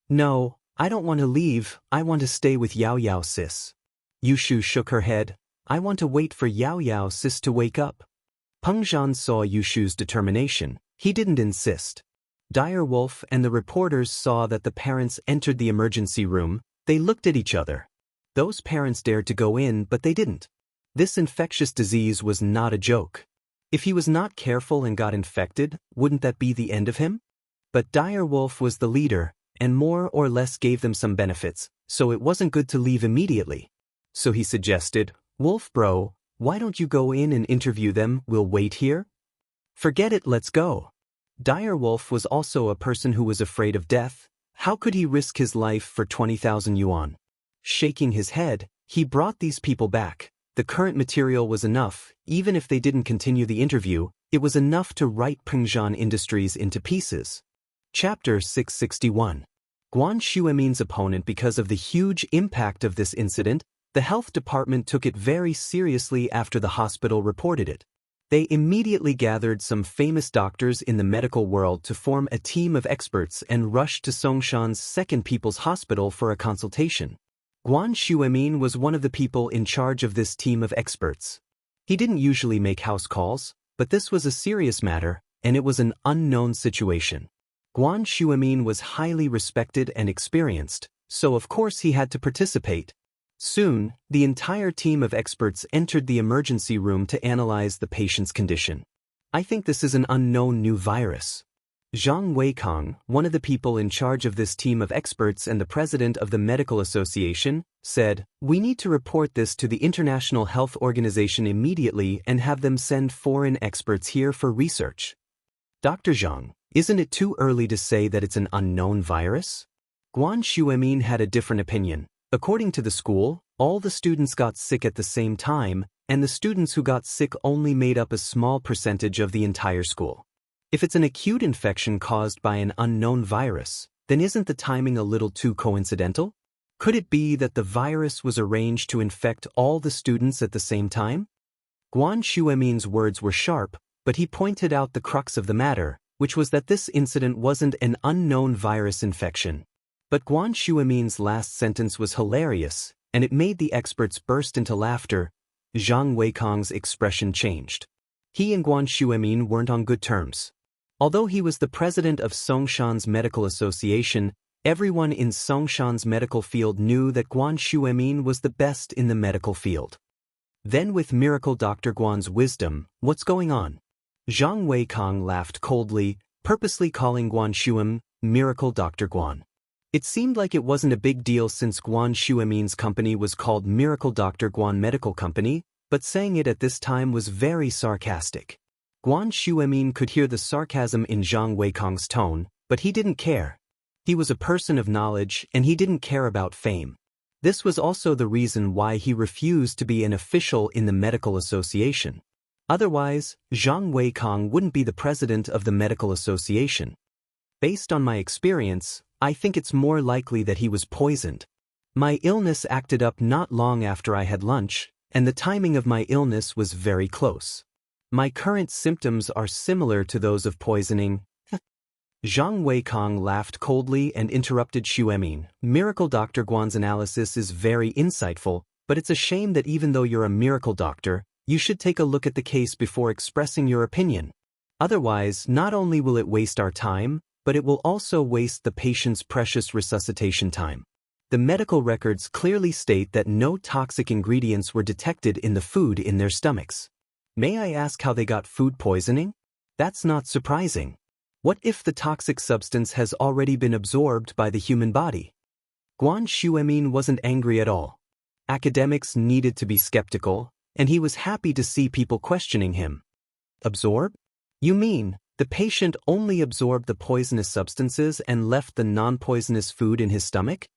No, I don't want to leave. I want to stay with Yao Yao, sis. Yushu shook her head. I want to wait for Yao Yao, sis, to wake up. Pengzhan saw Yushu's determination. He didn't insist. Dire Wolf and the reporters saw that the parents entered the emergency room. They looked at each other. Those parents dared to go in, but they didn't. This infectious disease was not a joke. If he was not careful and got infected, wouldn't that be the end of him? But Dire Wolf was the leader, and more or less gave them some benefits, so it wasn't good to leave immediately. So he suggested, Wolf bro, why don't you go in and interview them? We'll wait here? Forget it, let's go. Dire Wolf was also a person who was afraid of death. How could he risk his life for 20,000 yuan? Shaking his head, he brought these people back. The current material was enough. Even if they didn't continue the interview, it was enough to write Pengzhan Industries into pieces. Chapter 661. Guan Shuemin's opponent. Because of the huge impact of this incident, the health department took it very seriously after the hospital reported it. They immediately gathered some famous doctors in the medical world to form a team of experts and rushed to Songshan's Second People's Hospital for a consultation. Guan Shuemin was one of the people in charge of this team of experts. He didn't usually make house calls, but this was a serious matter, and it was an unknown situation. Guan Shuemin was highly respected and experienced, so of course he had to participate. Soon, the entire team of experts entered the emergency room to analyze the patient's condition. I think this is an unknown new virus. Zhang Weikong, one of the people in charge of this team of experts and the president of the Medical Association, said, "We need to report this to the International Health Organization immediately and have them send foreign experts here for research." Dr. Zhang, isn't it too early to say that it's an unknown virus? Guan Xuemin had a different opinion. According to the school, all the students got sick at the same time, and the students who got sick only made up a small percentage of the entire school. If it's an acute infection caused by an unknown virus, then isn't the timing a little too coincidental? Could it be that the virus was arranged to infect all the students at the same time? Guan Xuemin's words were sharp, but he pointed out the crux of the matter, which was that this incident wasn't an unknown virus infection. But Guan Xuemin's last sentence was hilarious, and it made the experts burst into laughter. Zhang Weikong's expression changed. He and Guan Xuemin weren't on good terms. Although he was the president of Songshan's Medical Association, everyone in Songshan's medical field knew that Guan Xuemin was the best in the medical field. Then with Miracle Dr. Guan's wisdom, what's going on? Zhang Weikong laughed coldly, purposely calling Guan Xuemin Miracle Dr. Guan. It seemed like it wasn't a big deal since Guan Xuemin's company was called Miracle Dr. Guan Medical Company, but saying it at this time was very sarcastic. Guan Xuemin could hear the sarcasm in Zhang Weikong's tone, but he didn't care. He was a person of knowledge, and he didn't care about fame. This was also the reason why he refused to be an official in the Medical Association. Otherwise, Zhang Weikong wouldn't be the president of the Medical Association. Based on my experience, I think it's more likely that he was poisoned. My illness acted up not long after I had lunch, and the timing of my illness was very close. My current symptoms are similar to those of poisoning. Zhang Weikong laughed coldly and interrupted Xuemin. Miracle Dr. Guan's analysis is very insightful, but it's a shame that even though you're a miracle doctor, you should take a look at the case before expressing your opinion. Otherwise, not only will it waste our time, but it will also waste the patient's precious resuscitation time. The medical records clearly state that no toxic ingredients were detected in the food in their stomachs. May I ask how they got food poisoning? That's not surprising. What if the toxic substance has already been absorbed by the human body? Guan Xuemin wasn't angry at all. Academics needed to be skeptical, and he was happy to see people questioning him. Absorb? You mean, the patient only absorbed the poisonous substances and left the non-poisonous food in his stomach?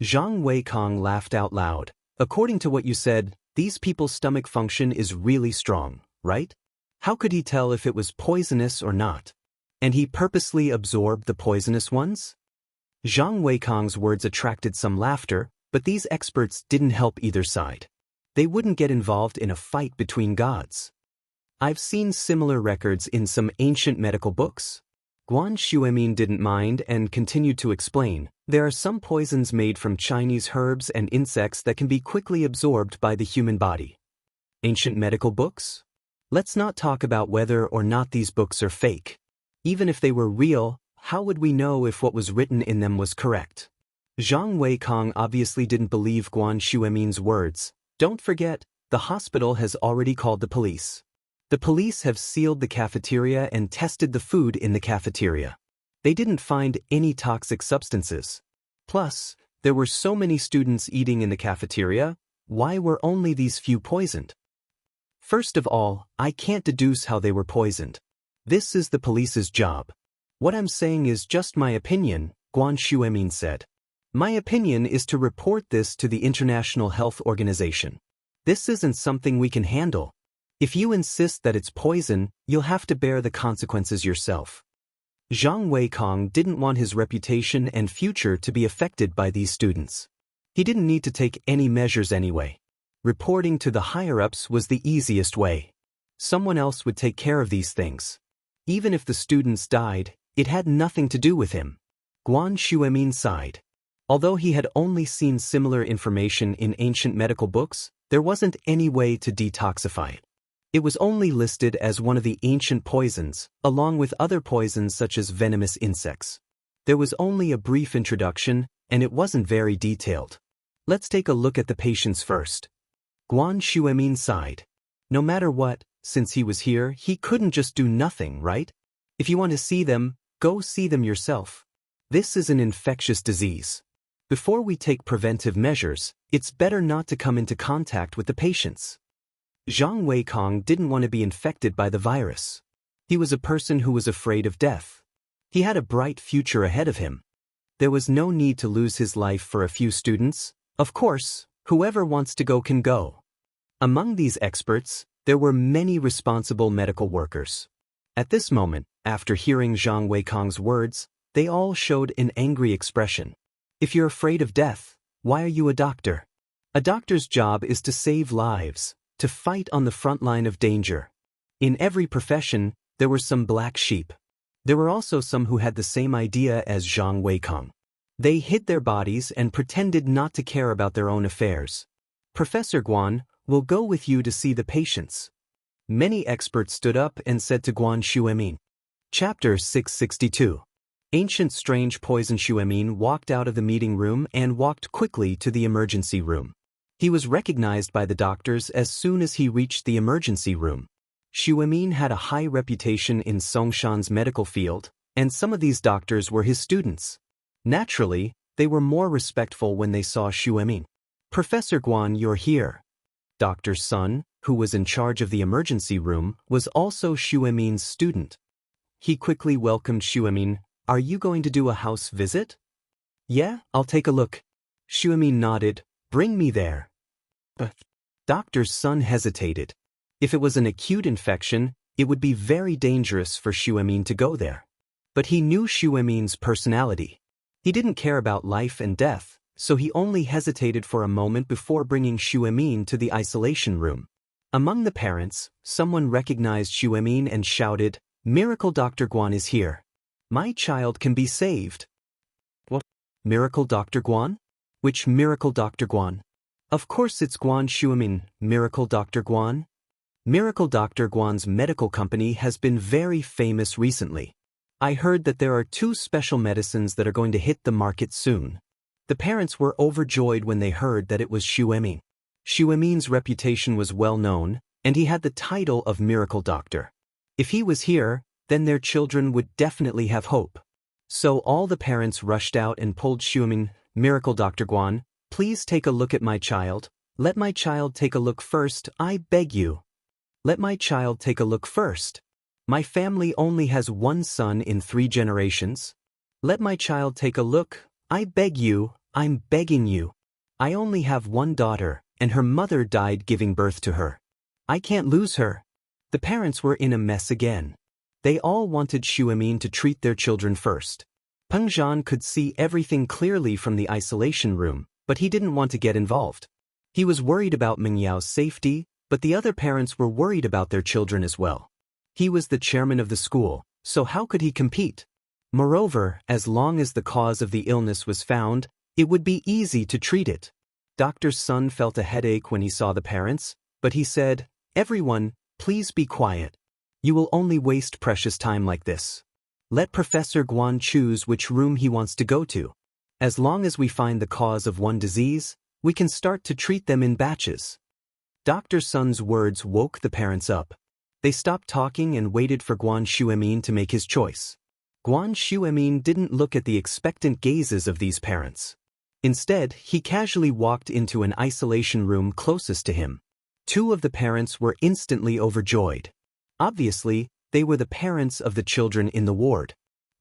Zhang Weikong laughed out loud. According to what you said, these people's stomach function is really strong, right? How could he tell if it was poisonous or not? And he purposely absorbed the poisonous ones? Zhang Weikong's words attracted some laughter, but these experts didn't help either side. They wouldn't get involved in a fight between gods. I've seen similar records in some ancient medical books. Guan Xuemin didn't mind and continued to explain. There are some poisons made from Chinese herbs and insects that can be quickly absorbed by the human body. Ancient medical books? Let's not talk about whether or not these books are fake. Even if they were real, how would we know if what was written in them was correct? Zhang Weikong obviously didn't believe Guan Xuemin's words. Don't forget, the hospital has already called the police. The police have sealed the cafeteria and tested the food in the cafeteria. They didn't find any toxic substances. Plus, there were so many students eating in the cafeteria, why were only these few poisoned? First of all, I can't deduce how they were poisoned. This is the police's job. What I'm saying is just my opinion, Guan Xuemin said. My opinion is to report this to the International Health Organization. This isn't something we can handle. If you insist that it's poison, you'll have to bear the consequences yourself. Zhang Weikong didn't want his reputation and future to be affected by these students. He didn't need to take any measures anyway. Reporting to the higher-ups was the easiest way. Someone else would take care of these things. Even if the students died, it had nothing to do with him. Guan Xuemin sighed. Although he had only seen similar information in ancient medical books, there wasn't any way to detoxify it. It was only listed as one of the ancient poisons, along with other poisons such as venomous insects. There was only a brief introduction, and it wasn't very detailed. Let's take a look at the patients first. Guan Xuemin sighed. No matter what, since he was here, he couldn't just do nothing, right? If you want to see them, Go see them yourself. This is an infectious disease. Before we take preventive measures, it's better not to come into contact with the patients. Zhang Weikong didn't want to be infected by the virus. He was a person who was afraid of death. He had a bright future ahead of him. There was no need to lose his life for a few students. Of course, whoever wants to go can go. Among these experts, there were many responsible medical workers. At this moment, after hearing Zhang Weikong's words, they all showed an angry expression. If you're afraid of death, why are you a doctor? A doctor's job is to save lives, to fight on the front line of danger. In every profession, there were some black sheep. There were also some who had the same idea as Zhang Weikong. They hid their bodies and pretended not to care about their own affairs. Professor Guan will go with you to see the patients. Many experts stood up and said to Guan Xuemin. Chapter 662. Ancient strange poison. Xuemin walked out of the meeting room and walked quickly to the emergency room. He was recognized by the doctors as soon as he reached the emergency room. Xuemin had a high reputation in Songshan's medical field, and some of these doctors were his students. Naturally, they were more respectful when they saw Xuemin. Professor Guan, you're here. Dr. Sun, who was in charge of the emergency room, was also Xuemin's student. He quickly welcomed Xuemin. Are you going to do a house visit? Yeah, I'll take a look. Xuemin nodded. Bring me there. But Dr. Sun hesitated. If it was an acute infection, it would be very dangerous for Xuemin to go there. But he knew Xuemin's personality. He didn't care about life and death, so he only hesitated for a moment before bringing Xuemin to the isolation room. Among the parents, someone recognized Xuemin and shouted, Miracle Dr. Guan is here. My child can be saved. What? Miracle Dr. Guan? Which Miracle Dr. Guan? Of course it's Guan Xuemin, Miracle Dr. Guan. Miracle Dr. Guan's medical company has been very famous recently. I heard that there are 2 special medicines that are going to hit the market soon. The parents were overjoyed when they heard that it was Xuemin. Xuemin's reputation was well known, and he had the title of Miracle Doctor. If he was here, then their children would definitely have hope. So all the parents rushed out and pulled Xuemin. Miracle Dr. Guan, please take a look at my child. Let my child take a look first, I beg you. Let my child take a look first. My family only has 1 son in 3 generations. Let my child take a look, I beg you, I'm begging you. I only have 1 daughter, and her mother died giving birth to her. I can't lose her. The parents were in a mess again. They all wanted Xuemin to treat their children first. Peng Zhan could see everything clearly from the isolation room, but he didn't want to get involved. He was worried about Meng Yao's safety, but the other parents were worried about their children as well. He was the chairman of the school, so how could he compete? Moreover, as long as the cause of the illness was found, it would be easy to treat it. Dr. Sun felt a headache when he saw the parents, but he said, Everyone, please be quiet. You will only waste precious time like this. Let Professor Guan choose which room he wants to go to. As long as we find the cause of one disease, we can start to treat them in batches. Dr. Sun's words woke the parents up. They stopped talking and waited for Guan Xuemin to make his choice. Guan Xuemin didn't look at the expectant gazes of these parents. Instead, he casually walked into an isolation room closest to him. 2 of the parents were instantly overjoyed. Obviously, they were the parents of the children in the ward.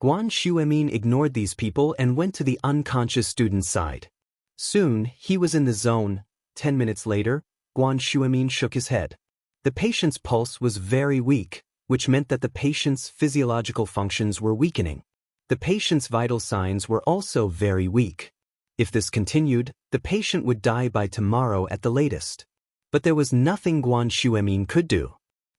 Guan Xuemin ignored these people and went to the unconscious student's side. Soon, he was in the zone. 10 minutes later, Guan Xuemin shook his head. The patient's pulse was very weak, which meant that the patient's physiological functions were weakening. The patient's vital signs were also very weak. If this continued, the patient would die by tomorrow at the latest. But there was nothing Guan Xuemin could do.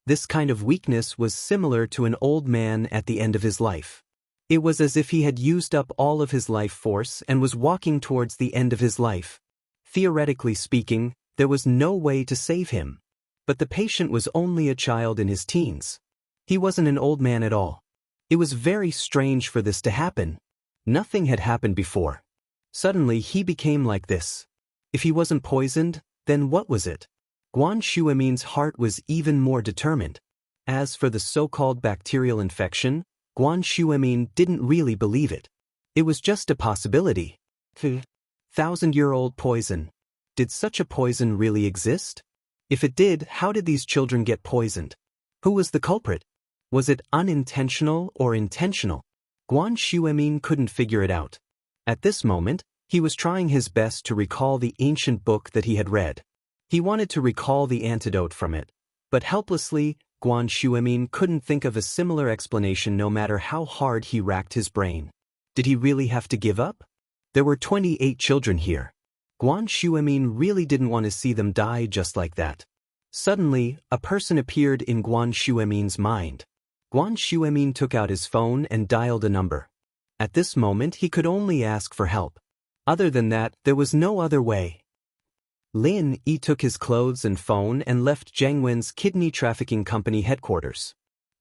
This kind of weakness was similar to an old man at the end of his life. It was as if he had used up all of his life force and was walking towards the end of his life. Theoretically speaking, there was no way to save him. But the patient was only a child in his teens. He wasn't an old man at all. It was very strange for this to happen. Nothing had happened before. Suddenly he became like this. If he wasn't poisoned, then what was it? Guan Xuemin's heart was even more determined. As for the so-called bacterial infection, Guan Shuemin didn't really believe it. It was just a possibility. 1,000-year-old poison. Did such a poison really exist? If it did, how did these children get poisoned? Who was the culprit? Was it unintentional or intentional? Guan Shuemin couldn't figure it out. At this moment, he was trying his best to recall the ancient book that he had read. He wanted to recall the antidote from it, but helplessly, Guan Shuemin couldn't think of a similar explanation no matter how hard he racked his brain. Did he really have to give up? There were 28 children here. Guan Shuemin really didn't want to see them die just like that. Suddenly, a person appeared in Guan Shuemin's mind. Guan Shuemin took out his phone and dialed a number. At this moment, he could only ask for help. Other than that, there was no other way. Lin Yi took his clothes and phone and left Zhang Wen's kidney trafficking company headquarters.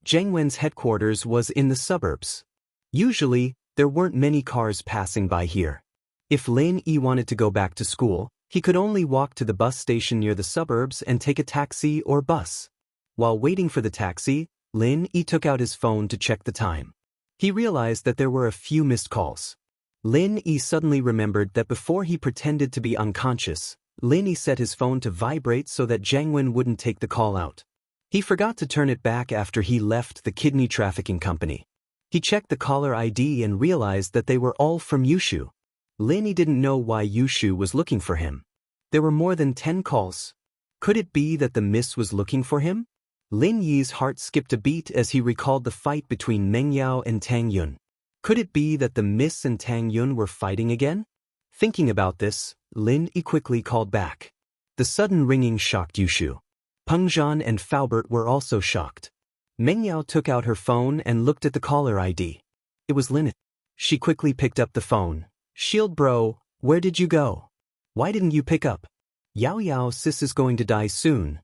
Zhang Wen's headquarters was in the suburbs. Usually, there weren't many cars passing by here. If Lin Yi wanted to go back to school, he could only walk to the bus station near the suburbs and take a taxi or bus. While waiting for the taxi, Lin Yi took out his phone to check the time. He realized that there were a few missed calls. Lin Yi suddenly remembered that before he pretended to be unconscious, Lin Yi set his phone to vibrate so that Zhang Wen wouldn't take the call out. He forgot to turn it back after he left the kidney trafficking company. He checked the caller ID and realized that they were all from Yushu. Lin Yi didn't know why Yushu was looking for him. There were more than 10 calls. Could it be that the miss was looking for him? Lin Yi's heart skipped a beat as he recalled the fight between Meng Yao and Tang Yun. Could it be that the miss and Tang Yun were fighting again? Thinking about this, Lin Yi quickly called back. The sudden ringing shocked Yushu. Peng Zhan and Faubert were also shocked. Meng Yao took out her phone and looked at the caller ID. It was Lin. She quickly picked up the phone. "Shield bro, where did you go? Why didn't you pick up? Yao Yao sis is going to die soon."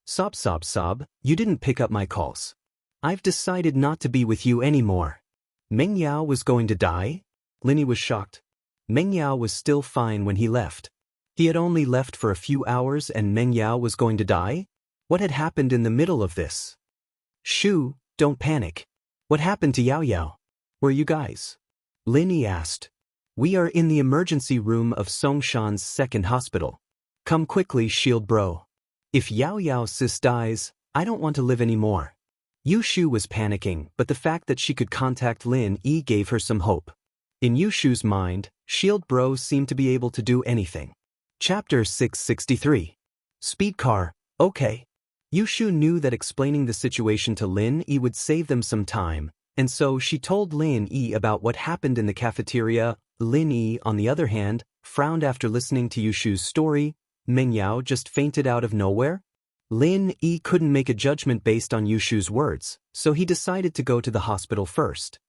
Sob, you didn't pick up my calls. I've decided not to be with you anymore." Meng Yao was going to die? Lin Yi was shocked. Meng Yao was still fine when he left. He had only left for a few hours and Meng Yao was going to die? What had happened in the middle of this? "Shu, don't panic. What happened to Yao Yao? Where are you guys?" Lin Yi asked. "We are in the emergency room of Songshan's second hospital. Come quickly, Shield bro. If Yao Yao sis dies, I don't want to live anymore." Yushu was panicking, but the fact that she could contact Lin Yi gave her some hope. In Yushu's mind, Shield bro seemed to be able to do anything. Chapter 663. Speed car, okay. Yushu knew that explaining the situation to Lin Yi would save them some time, and so she told Lin Yi about what happened in the cafeteria. Lin Yi, on the other hand, frowned after listening to Yushu's story. Meng Yao just fainted out of nowhere? Lin Yi couldn't make a judgment based on Yushu's words, so he decided to go to the hospital first.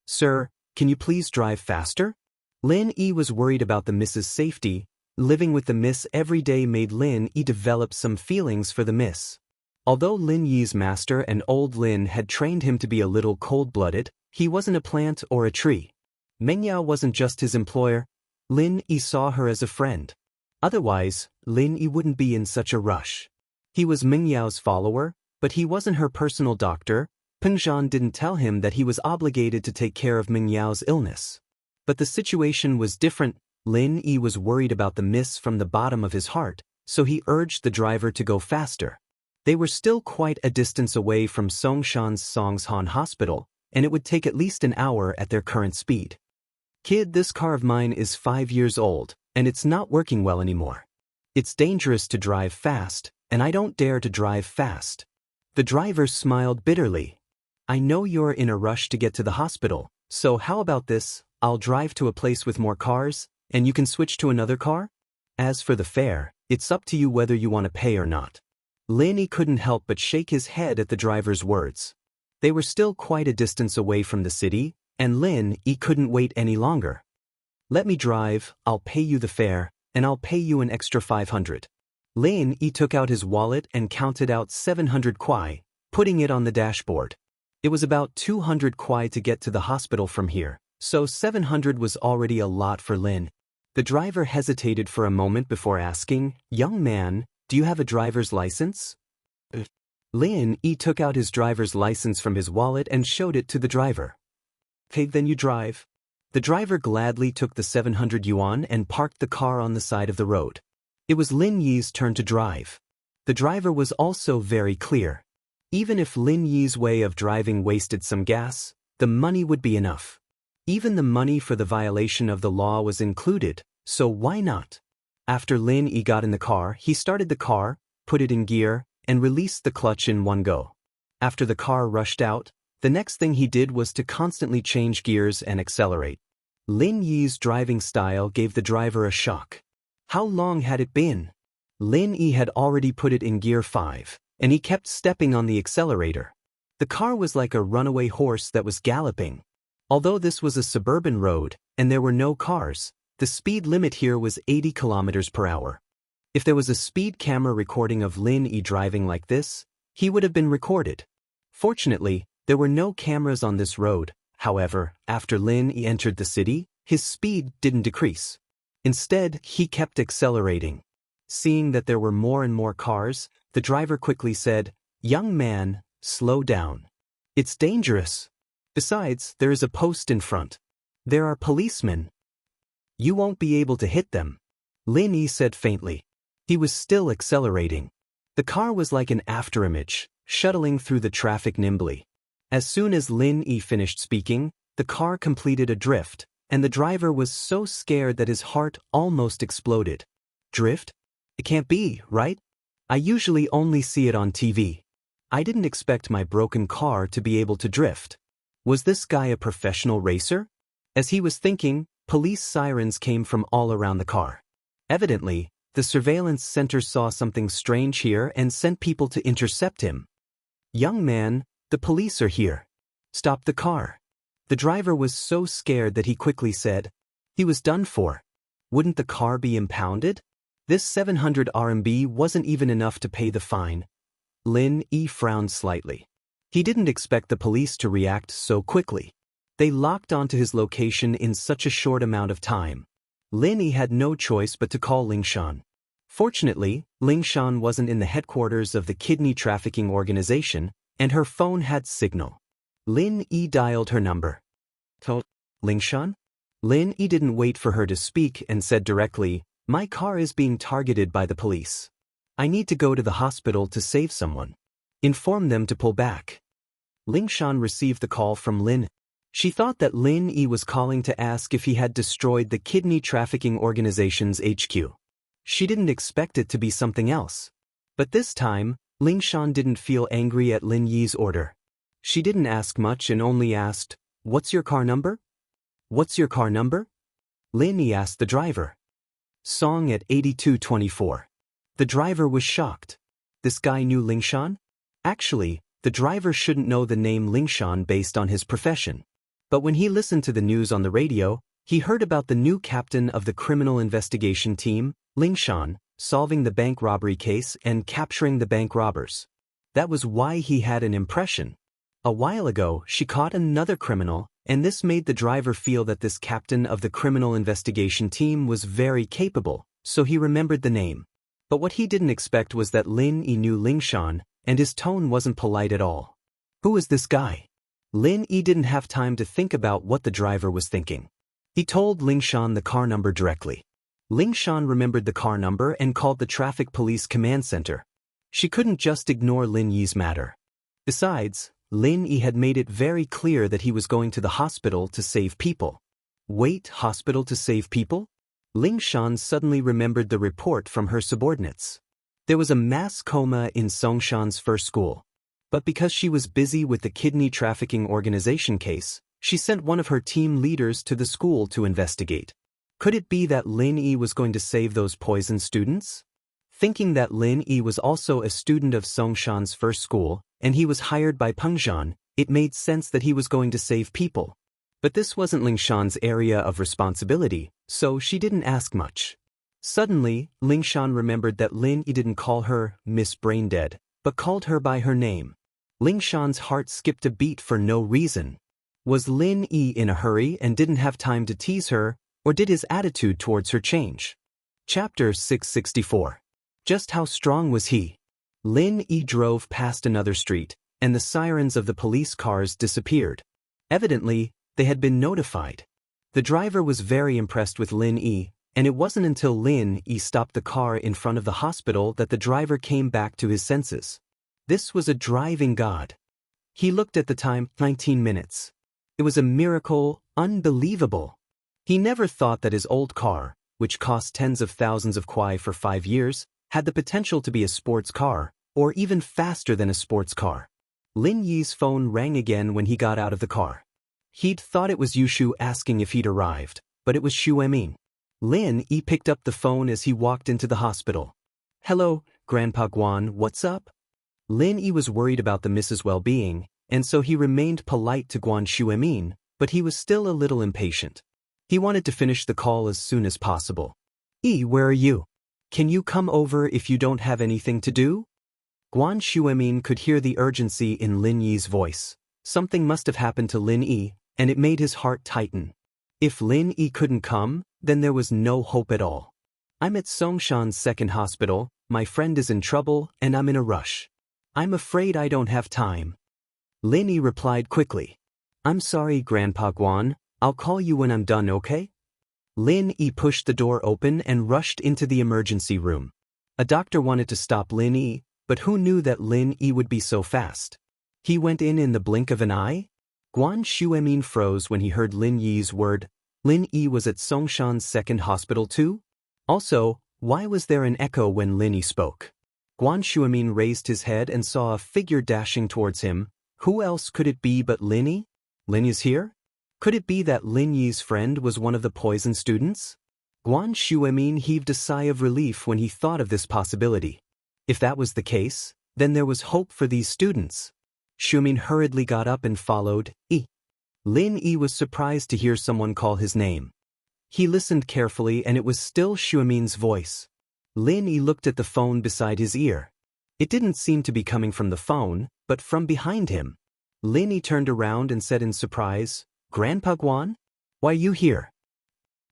"Sir, can you please drive faster?" Lin Yi was worried about the miss's safety. Living with the miss every day made Lin Yi develop some feelings for the miss. Although Lin Yi's master and old Lin had trained him to be a little cold-blooded, he wasn't a plant or a tree. Meng Yao wasn't just his employer. Lin Yi saw her as a friend. Otherwise, Lin Yi wouldn't be in such a rush. He was Meng Yao's follower, but he wasn't her personal doctor. Peng Zhan didn't tell him that he was obligated to take care of Meng Yao's illness. But the situation was different. Lin Yi was worried about the miss from the bottom of his heart, so he urged the driver to go faster. They were still quite a distance away from Songshan's Songshan Hospital, and it would take at least an hour at their current speed. "Kid, this car of mine is 5 years old, and it's not working well anymore. It's dangerous to drive fast, and I don't dare to drive fast." The driver smiled bitterly. "I know you're in a rush to get to the hospital, so how about this? I'll drive to a place with more cars, and you can switch to another car? As for the fare, it's up to you whether you want to pay or not." Lin Yi couldn't help but shake his head at the driver's words. They were still quite a distance away from the city, and Lin Yi couldn't wait any longer. "Let me drive, I'll pay you the fare, and I'll pay you an extra 500. Lin Yi took out his wallet and counted out 700 kuai, putting it on the dashboard. It was about 200 kuai to get to the hospital from here, so 700 was already a lot for Lin. The driver hesitated for a moment before asking, "Young man, do you have a driver's license?" Lin Yi took out his driver's license from his wallet and showed it to the driver. "Okay, then you drive." The driver gladly took the 700 yuan and parked the car on the side of the road. It was Lin Yi's turn to drive. The driver was also very clear. Even if Lin Yi's way of driving wasted some gas, the money would be enough. Even the money for the violation of the law was included, so why not? After Lin Yi got in the car, he started the car, put it in gear, and released the clutch in one go. After the car rushed out, the next thing he did was to constantly change gears and accelerate. Lin Yi's driving style gave the driver a shock. How long had it been? Lin Yi had already put it in gear 5, and he kept stepping on the accelerator. The car was like a runaway horse that was galloping. Although this was a suburban road, and there were no cars, the speed limit here was 80 kilometers per hour. If there was a speed camera recording of Lin Yi driving like this, he would have been recorded. Fortunately, there were no cameras on this road. However, after Lin Yi entered the city, his speed didn't decrease. Instead, he kept accelerating. Seeing that there were more and more cars, the driver quickly said, "Young man, slow down. It's dangerous. Besides, there is a post in front. There are policemen. You won't be able to hit them," Lin Yi said faintly. He was still accelerating. The car was like an afterimage, shuttling through the traffic nimbly. As soon as Lin Yi finished speaking, the car completed a drift, and the driver was so scared that his heart almost exploded. Drift? It can't be, right? I usually only see it on TV. I didn't expect my broken car to be able to drift. Was this guy a professional racer? As he was thinking, police sirens came from all around the car. Evidently, the surveillance center saw something strange here and sent people to intercept him. "Young man, the police are here. Stop the car." The driver was so scared that he quickly said, he was done for. Wouldn't the car be impounded? This 700 RMB wasn't even enough to pay the fine. Lin Yi frowned slightly. He didn't expect the police to react so quickly. They locked onto his location in such a short amount of time. Lin Yi had no choice but to call Lingshan. Fortunately, Lingshan wasn't in the headquarters of the kidney trafficking organization, and her phone had signal. Lin Yi dialed her number. "Told Lingshan?" Lin Yi didn't wait for her to speak and said directly, "My car is being targeted by the police. I need to go to the hospital to save someone. Inform them to pull back." Lingshan received the call from Lin. She thought that Lin Yi was calling to ask if he had destroyed the kidney trafficking organization's HQ. She didn't expect it to be something else. But this time, Lingshan didn't feel angry at Lin Yi's order. She didn't ask much and only asked, "What's your car number?" "What's your car number?" Lin Yi asked the driver. "Song at 8224. The driver was shocked. This guy knew Lingshan? Actually, the driver shouldn't know the name Lingshan based on his profession. But when he listened to the news on the radio, he heard about the new captain of the criminal investigation team, Lingshan, solving the bank robbery case and capturing the bank robbers. That was why he had an impression. A while ago, she caught another criminal, and this made the driver feel that this captain of the criminal investigation team was very capable, so he remembered the name. But what he didn't expect was that Lin Yi knew Lingshan, and his tone wasn't polite at all. Who is this guy? Lin Yi didn't have time to think about what the driver was thinking. He told Lingshan the car number directly. Lingshan remembered the car number and called the traffic police command center. She couldn't just ignore Lin Yi's matter. Besides, Lin Yi had made it very clear that he was going to the hospital to save people. Wait, hospital to save people? Lingshan suddenly remembered the report from her subordinates. There was a mass coma in Songshan's first school. But because she was busy with the kidney trafficking organization case, she sent one of her team leaders to the school to investigate. Could it be that Lin Yi was going to save those poisoned students? Thinking that Lin Yi was also a student of Songshan's first school, and he was hired by Pengzhan, it made sense that he was going to save people. But this wasn't Lingshan's area of responsibility, so she didn't ask much. Suddenly, Lingshan remembered that Lin Yi didn't call her Miss Braindead, but called her by her name. Lingshan's heart skipped a beat for no reason. Was Lin Yi in a hurry and didn't have time to tease her, or did his attitude towards her change? Chapter 664. Just how strong was he? Lin Yi drove past another street, and the sirens of the police cars disappeared. Evidently, they had been notified. The driver was very impressed with Lin Yi, and it wasn't until Lin Yi stopped the car in front of the hospital that the driver came back to his senses. This was a driving god. He looked at the time, 19 minutes. It was a miracle, unbelievable. He never thought that his old car, which cost tens of thousands of kuai for 5 years, had the potential to be a sports car, or even faster than a sports car. Lin Yi's phone rang again when he got out of the car. He'd thought it was Yushu asking if he'd arrived, but it was Xu Emin. Lin Yi picked up the phone as he walked into the hospital. "Hello, Grandpa Guan, what's up?" Lin Yi was worried about the Mrs. well-being, and so he remained polite to Guan Xu Emin, but he was still a little impatient. He wanted to finish the call as soon as possible. "Yi, where are you? Can you come over if you don't have anything to do?" Guan Xu Emin could hear the urgency in Lin Yi's voice. Something must have happened to Lin Yi, and it made his heart tighten. If Lin Yi couldn't come, then there was no hope at all. "I'm at Songshan's second hospital, my friend is in trouble, and I'm in a rush. I'm afraid I don't have time." Lin Yi replied quickly. "I'm sorry, Grandpa Guan, I'll call you when I'm done, okay?" Lin Yi pushed the door open and rushed into the emergency room. A doctor wanted to stop Lin Yi, but who knew that Lin Yi would be so fast? He went in the blink of an eye? Guan Xu Emin froze when he heard Lin Yi's word. Lin Yi was at Songshan's second hospital too? Also, why was there an echo when Lin Yi spoke? Guan Xu Emin raised his head and saw a figure dashing towards him. Who else could it be but Lin Yi? Lin Yi's here? Could it be that Lin Yi's friend was one of the poison students? Guan Xu Emin heaved a sigh of relief when he thought of this possibility. If that was the case, then there was hope for these students. Xu Emin hurriedly got up and followed. Lin Yi was surprised to hear someone call his name. He listened carefully and it was still Xu Emin's voice. Lin Yi looked at the phone beside his ear. It didn't seem to be coming from the phone, but from behind him. Lin Yi turned around and said in surprise, "Grandpa Guan? Why are you here?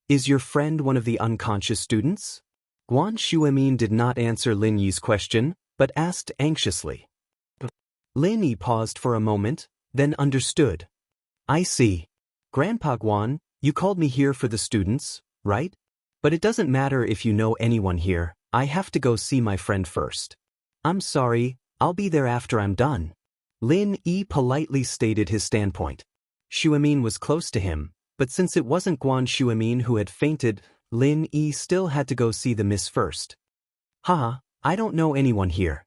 Is your friend one of the unconscious students?" Guan Xu Emin did not answer Lin Yi's question, but asked anxiously. Lin Yi paused for a moment, then understood. "I see. Grandpa Guan, you called me here for the students, right? But it doesn't matter if you know anyone here, I have to go see my friend first. I'm sorry, I'll be there after I'm done." Lin Yi politely stated his standpoint. Xu Emin was close to him, but since it wasn't Guan Xu Emin who had fainted, Lin Yi still had to go see the miss first. "Haha, I don't know anyone here.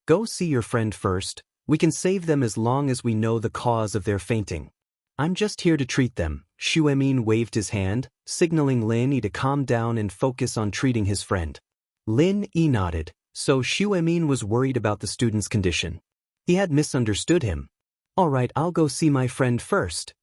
Go see your friend first, we can save them as long as we know the cause of their fainting. I'm just here to treat them." Xu Emin waved his hand, signaling Lin Yi to calm down and focus on treating his friend. Lin Yi nodded, so Xu Emin was worried about the student's condition. He had misunderstood him. "All right, I'll go see my friend first."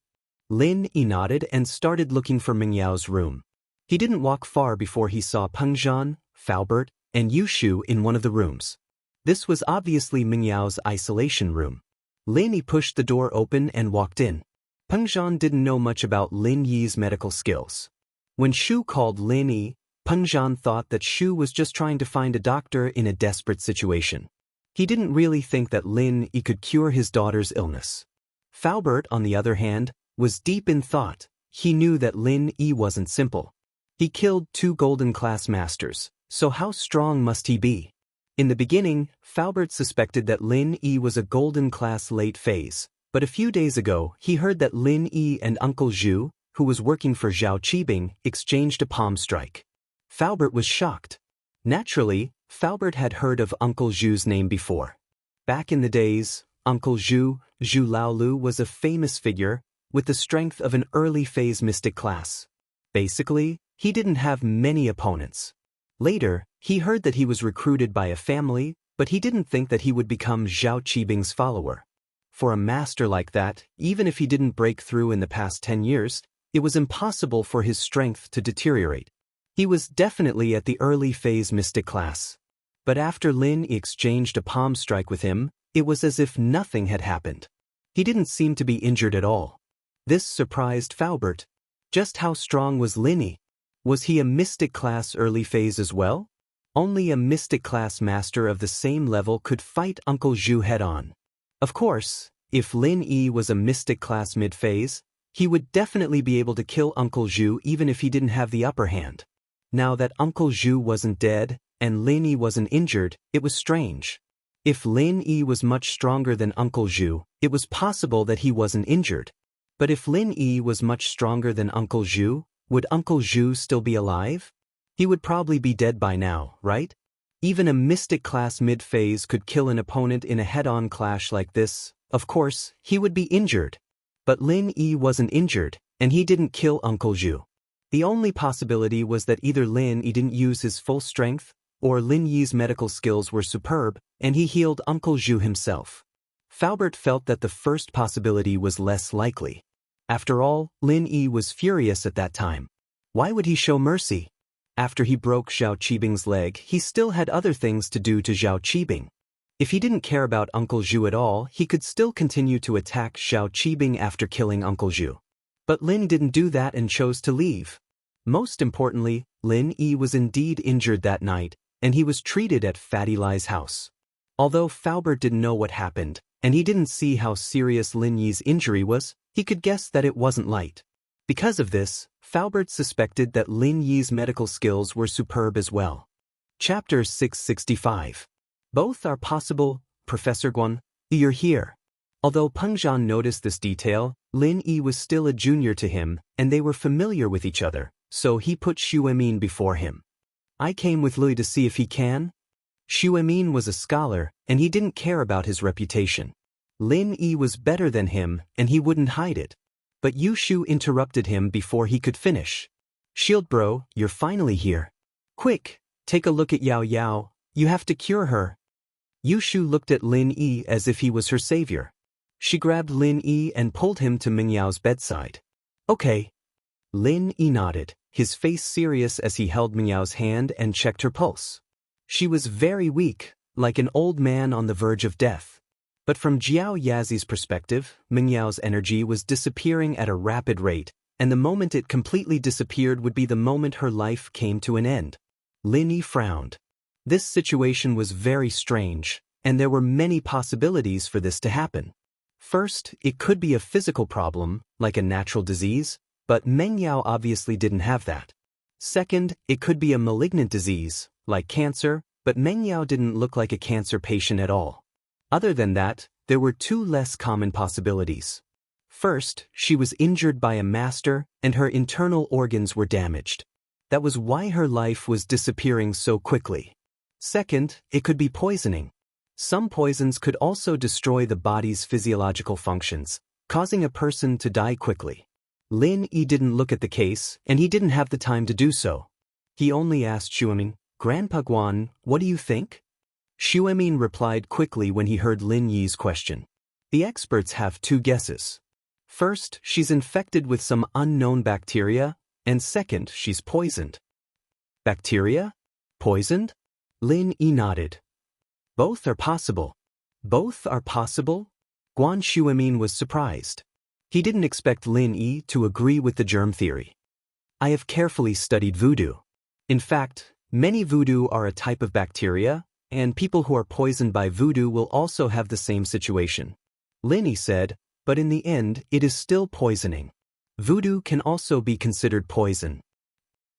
Lin Yi nodded and started looking for Mingyao's room. He didn't walk far before he saw Pengzhan, Faubert, and Yushu in one of the rooms. This was obviously Mingyao's isolation room. Lin Yi pushed the door open and walked in. Pengzhan didn't know much about Lin Yi's medical skills. When Xu called Lin Yi, Pengzhan thought that Xu was just trying to find a doctor in a desperate situation. He didn't really think that Lin Yi could cure his daughter's illness. Faubert, on the other hand, was deep in thought. He knew that Lin Yi wasn't simple. He killed 2 golden class masters, so how strong must he be? In the beginning, Faubert suspected that Lin Yi was a golden class late phase, but a few days ago he heard that Lin Yi and Uncle Zhu, who was working for Zhao Qibing, exchanged a palm strike. Faubert was shocked. Naturally, Faubert had heard of Uncle Zhu's name before. Back in the days, Uncle Zhu, Zhu Laolu, was a famous figure with the strength of an early phase mystic class. Basically, he didn't have many opponents. Later, he heard that he was recruited by a family, but he didn't think that he would become Zhao Qibing's follower. For a master like that, even if he didn't break through in the past 10 years, it was impossible for his strength to deteriorate. He was definitely at the early phase mystic class. But after Lin Yi exchanged a palm strike with him, it was as if nothing had happened. He didn't seem to be injured at all. This surprised Faubert. Just how strong was Lin Yi? Was he a mystic class early phase as well? Only a mystic class master of the same level could fight Uncle Zhu head-on. Of course, if Lin Yi was a mystic class mid-phase, he would definitely be able to kill Uncle Zhu even if he didn't have the upper hand. Now that Uncle Zhu wasn't dead, and Lin Yi wasn't injured, it was strange. If Lin Yi was much stronger than Uncle Zhu, it was possible that he wasn't injured. But if Lin Yi was much stronger than Uncle Zhu, would Uncle Zhu still be alive? He would probably be dead by now, right? Even a mystic class mid-phase could kill an opponent in a head-on clash like this. Of course, he would be injured. But Lin Yi wasn't injured, and he didn't kill Uncle Zhu. The only possibility was that either Lin Yi didn't use his full strength, or Lin Yi's medical skills were superb, and he healed Uncle Zhu himself. Faubert felt that the first possibility was less likely. After all, Lin Yi was furious at that time. Why would he show mercy? After he broke Zhao Qibing's leg, he still had other things to do to Zhao Qibing. If he didn't care about Uncle Zhu at all, he could still continue to attack Zhao Qibing after killing Uncle Zhu. But Lin didn't do that and chose to leave. Most importantly, Lin Yi was indeed injured that night, and he was treated at Fatty Lai's house. Although Faubert didn't know what happened, and he didn't see how serious Lin Yi's injury was, he could guess that it wasn't light. Because of this, Faubert suspected that Lin Yi's medical skills were superb as well. Chapter 665. Both are possible, Professor Guan, you're here. Although Peng Zhan noticed this detail, Lin Yi was still a junior to him, and they were familiar with each other, so he put Xu Emin before him. I came with Lui to see if he can. Xu Emin was a scholar, and he didn't care about his reputation. Lin Yi was better than him, and he wouldn't hide it. But Yu Shu interrupted him before he could finish. Shield bro, you're finally here. Quick, take a look at Yao Yao, you have to cure her. Yu Shu looked at Lin Yi as if he was her savior. She grabbed Lin Yi and pulled him to Ming Yao's bedside. Okay. Lin Yi nodded, his face serious as he held Ming Yao's hand and checked her pulse. She was very weak, like an old man on the verge of death. But from Jiao Yazi's perspective, Ming Yao's energy was disappearing at a rapid rate, and the moment it completely disappeared would be the moment her life came to an end. Lin Yi frowned. This situation was very strange, and there were many possibilities for this to happen. First, it could be a physical problem, like a natural disease, but Meng Yao obviously didn't have that. Second, it could be a malignant disease, like cancer, but Meng Yao didn't look like a cancer patient at all. Other than that, there were two less common possibilities. First, she was injured by a master, and her internal organs were damaged. That was why her life was disappearing so quickly. Second, it could be poisoning. Some poisons could also destroy the body's physiological functions, causing a person to die quickly. Lin Yi didn't look at the case, and he didn't have the time to do so. He only asked Xu Emin, Grandpa Guan, what do you think? Xu Emin replied quickly when he heard Lin Yi's question. The experts have two guesses. First, she's infected with some unknown bacteria, and second, she's poisoned. Bacteria? Poisoned? Lin Yi nodded. Both are possible. Both are possible? Guan Xu Emin was surprised. He didn't expect Lin Yi to agree with the germ theory. I have carefully studied voodoo. In fact, many voodoo are a type of bacteria, and people who are poisoned by voodoo will also have the same situation. Lin Yi said, but in the end, it is still poisoning. Voodoo can also be considered poison.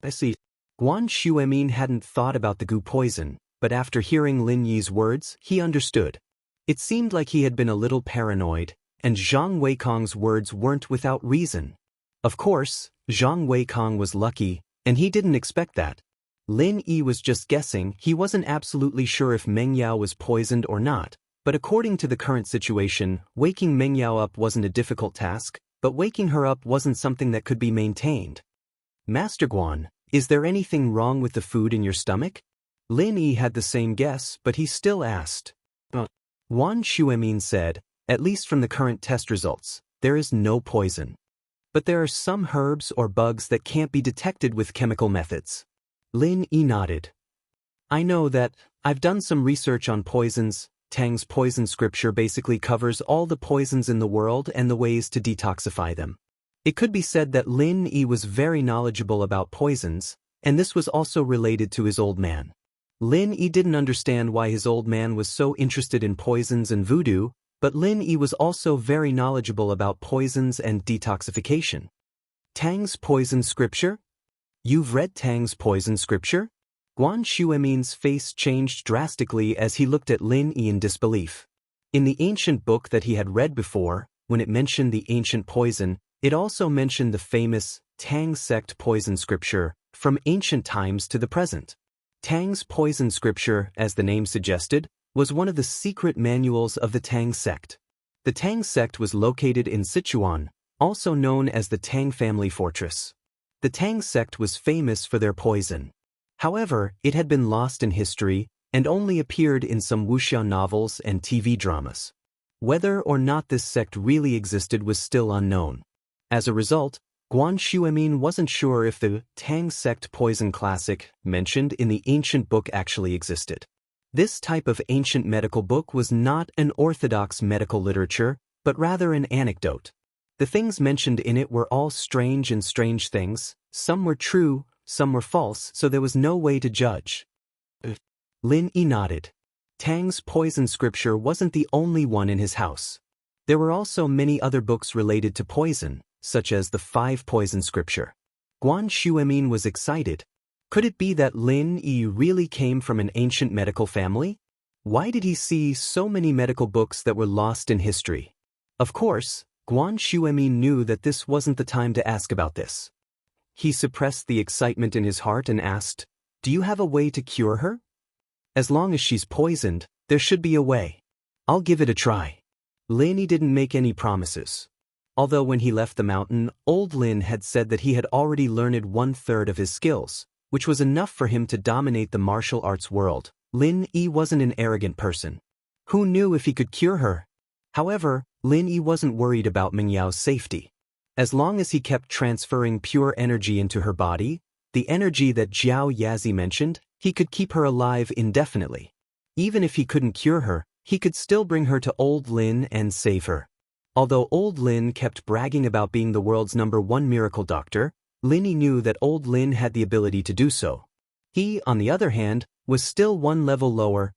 I see. Guan Xu Emin hadn't thought about the goo poison, but after hearing Lin Yi's words, he understood. It seemed like he had been a little paranoid, and Zhang Weikong's words weren't without reason. Of course, Zhang Weikong was lucky, and he didn't expect that. Lin Yi was just guessing. He wasn't absolutely sure if Meng Yao was poisoned or not, but according to the current situation, waking Meng Yao up wasn't a difficult task, but waking her up wasn't something that could be maintained. Master Guan, is there anything wrong with the food in your stomach? Lin Yi had the same guess, but he still asked. Guan Xu Emin said, at least from the current test results, there is no poison. But there are some herbs or bugs that can't be detected with chemical methods. Lin Yi nodded. I know that. I've done some research on poisons. Tang's poison scripture basically covers all the poisons in the world and the ways to detoxify them. It could be said that Lin Yi was very knowledgeable about poisons, and this was also related to his old man. Lin Yi didn't understand why his old man was so interested in poisons and voodoo, but Lin Yi was also very knowledgeable about poisons and detoxification. Tang's poison scripture? You've read Tang's poison scripture? Guan Xuemin's face changed drastically as he looked at Lin Yi in disbelief. In the ancient book that he had read before, when it mentioned the ancient poison, it also mentioned the famous Tang sect poison scripture from ancient times to the present. Tang's poison scripture, as the name suggested, was one of the secret manuals of the Tang sect. The Tang sect was located in Sichuan, also known as the Tang family fortress. The Tang sect was famous for their poison. However, it had been lost in history and only appeared in some wuxia novels and TV dramas. Whether or not this sect really existed was still unknown. As a result, Guan Xuemin wasn't sure if the Tang sect poison classic mentioned in the ancient book actually existed. This type of ancient medical book was not an orthodox medical literature, but rather an anecdote. The things mentioned in it were all strange things, some were true, some were false, so there was no way to judge. Lin Yi nodded. Tang's poison scripture wasn't the only one in his house. There were also many other books related to poison, such as the 5 poison scripture. Guan Xuemin was excited. Could it be that Lin Yi really came from an ancient medical family? Why did he see so many medical books that were lost in history? Of course, Guan Xuemin knew that this wasn't the time to ask about this. He suppressed the excitement in his heart and asked, "Do you have a way to cure her?" "As long as she's poisoned, there should be a way. I'll give it a try." Lin Yi didn't make any promises. Although when he left the mountain, old Lin had said that he had already learned 1/3 of his skills, which was enough for him to dominate the martial arts world. Lin Yi wasn't an arrogant person. Who knew if he could cure her? However, Lin Yi wasn't worried about Mingyao's safety. As long as he kept transferring pure energy into her body, the energy that Jiao Yazi mentioned, he could keep her alive indefinitely. Even if he couldn't cure her, he could still bring her to old Lin and save her. Although old Lin kept bragging about being the world's #1 miracle doctor, Lin Yi knew that old Lin had the ability to do so. He, on the other hand, was still 1 level lower.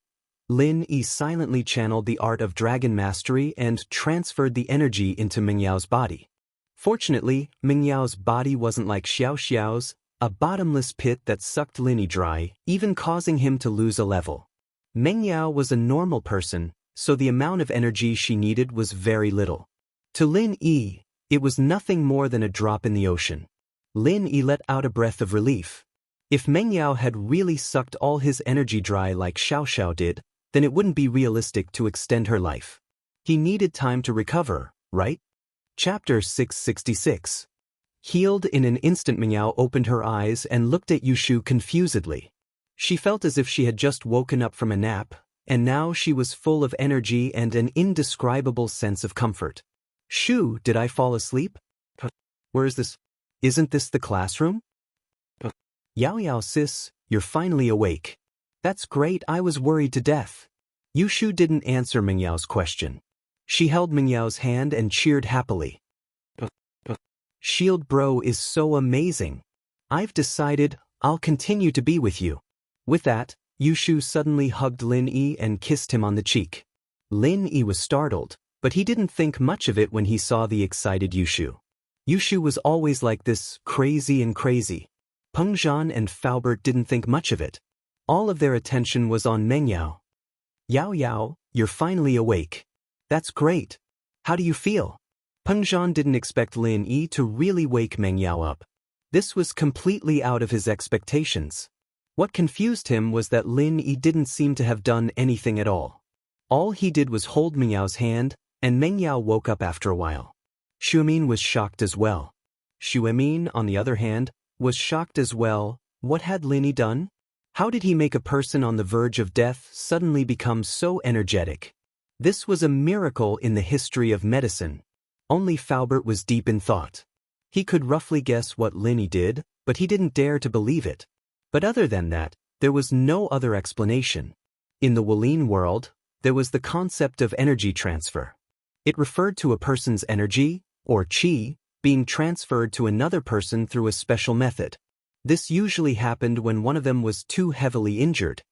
Lin Yi silently channeled the art of dragon mastery and transferred the energy into Mingyao's body. Fortunately, Mingyao's body wasn't like Xiaoxiao's, a bottomless pit that sucked Lin Yi dry, even causing him to lose a level. Mingyao was a normal person, so the amount of energy she needed was very little. To Lin Yi, it was nothing more than a drop in the ocean. Lin Yi let out a breath of relief. If Mingyao had really sucked all his energy dry like Xiaoxiao did, then it wouldn't be realistic to extend her life. He needed time to recover, right? Chapter 666. Healed in an instant, Mingyao opened her eyes and looked at Yushu confusedly. She felt as if she had just woken up from a nap, and now she was full of energy and an indescribable sense of comfort. "Shu, did I fall asleep? Where is this? Isn't this the classroom?" "Yao Yao sis, you're finally awake. That's great, I was worried to death." Yushu didn't answer Mingyao's question. She held Mingyao's hand and cheered happily. "Shield bro is so amazing. I've decided I'll continue to be with you." With that, Yushu suddenly hugged Lin Yi and kissed him on the cheek. Lin Yi was startled, but he didn't think much of it when he saw the excited Yushu. Yushu was always like this, crazy. Peng Zhan and Faubert didn't think much of it. All of their attention was on Mengyao. "Yao Yao, you're finally awake. That's great. How do you feel?" Peng Zhan didn't expect Lin Yi to really wake Mengyao up. This was completely out of his expectations. What confused him was that Lin Yi didn't seem to have done anything at all. All he did was hold Mengyao's hand, and Mengyao woke up after a while. Xuemin was shocked as well. Xuemin, on the other hand, was shocked as well. What had Lin Yi done? How did he make a person on the verge of death suddenly become so energetic? This was a miracle in the history of medicine. Only Faubert was deep in thought. He could roughly guess what Lin Yi did, but he didn't dare to believe it. But other than that, there was no other explanation. In the Wulin world, there was the concept of energy transfer. It referred to a person's energy, or qi, being transferred to another person through a special method. This usually happened when one of them was too heavily injured.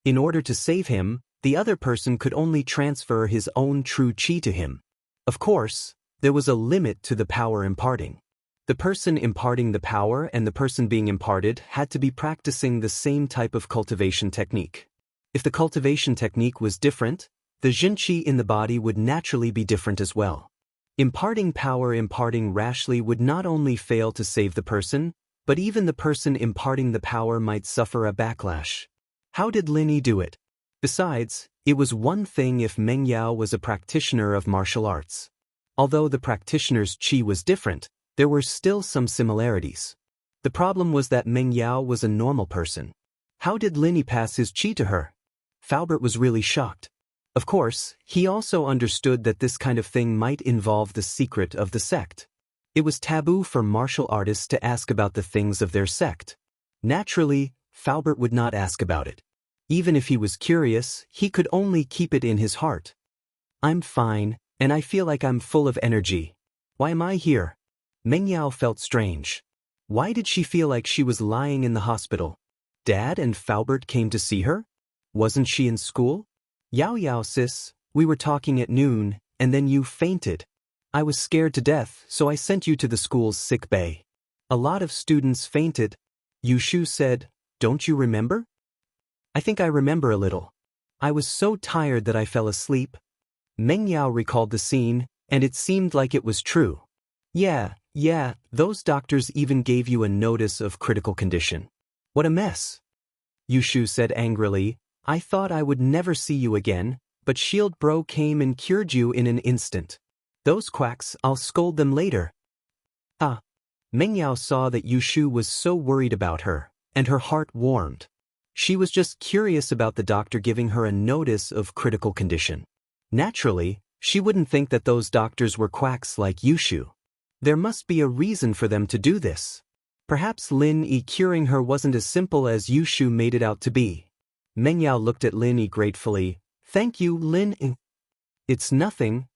In order to save him, the other person could only transfer his own true qi to him. Of course, there was a limit to the power imparting. The person imparting the power and the person being imparted had to be practicing the same type of cultivation technique. If the cultivation technique was different, the Jinqi in the body would naturally be different as well. Imparting power imparting rashly would not only fail to save the person, but even the person imparting the power might suffer a backlash. How did Lin Yi do it? Besides, it was one thing if Meng Yao was a practitioner of martial arts. Although the practitioner's qi was different, there were still some similarities. The problem was that Meng Yao was a normal person. How did Lin Yi pass his qi to her? Faubert was really shocked. Of course, he also understood that this kind of thing might involve the secret of the sect. It was taboo for martial artists to ask about the things of their sect. Naturally, Faubert would not ask about it. Even if he was curious, he could only keep it in his heart. I'm fine, and I feel like I'm full of energy. Why am I here? Meng Yao felt strange. Why did she feel like she was lying in the hospital? Dad and Faubert came to see her? Wasn't she in school? Yao sis, we were talking at noon, and then you fainted. I was scared to death, so I sent you to the school's sick bay. A lot of students fainted. Yushu said, don't you remember? I think I remember a little. I was so tired that I fell asleep. Meng Yao recalled the scene, and it seemed like it was true. Yeah, those doctors even gave you a notice of critical condition. What a mess. Yushu said angrily, I thought I would never see you again, but Shield Bro came and cured you in an instant. Those quacks, I'll scold them later. Ah. Meng Yao saw that Yushu was so worried about her, and her heart warmed. She was just curious about the doctor giving her a notice of critical condition. Naturally, she wouldn't think that those doctors were quacks like Yushu. There must be a reason for them to do this. Perhaps Lin Yi curing her wasn't as simple as Yushu made it out to be. Meng Yao looked at Lin Yi gratefully. Thank you, Lin Yi. It's nothing.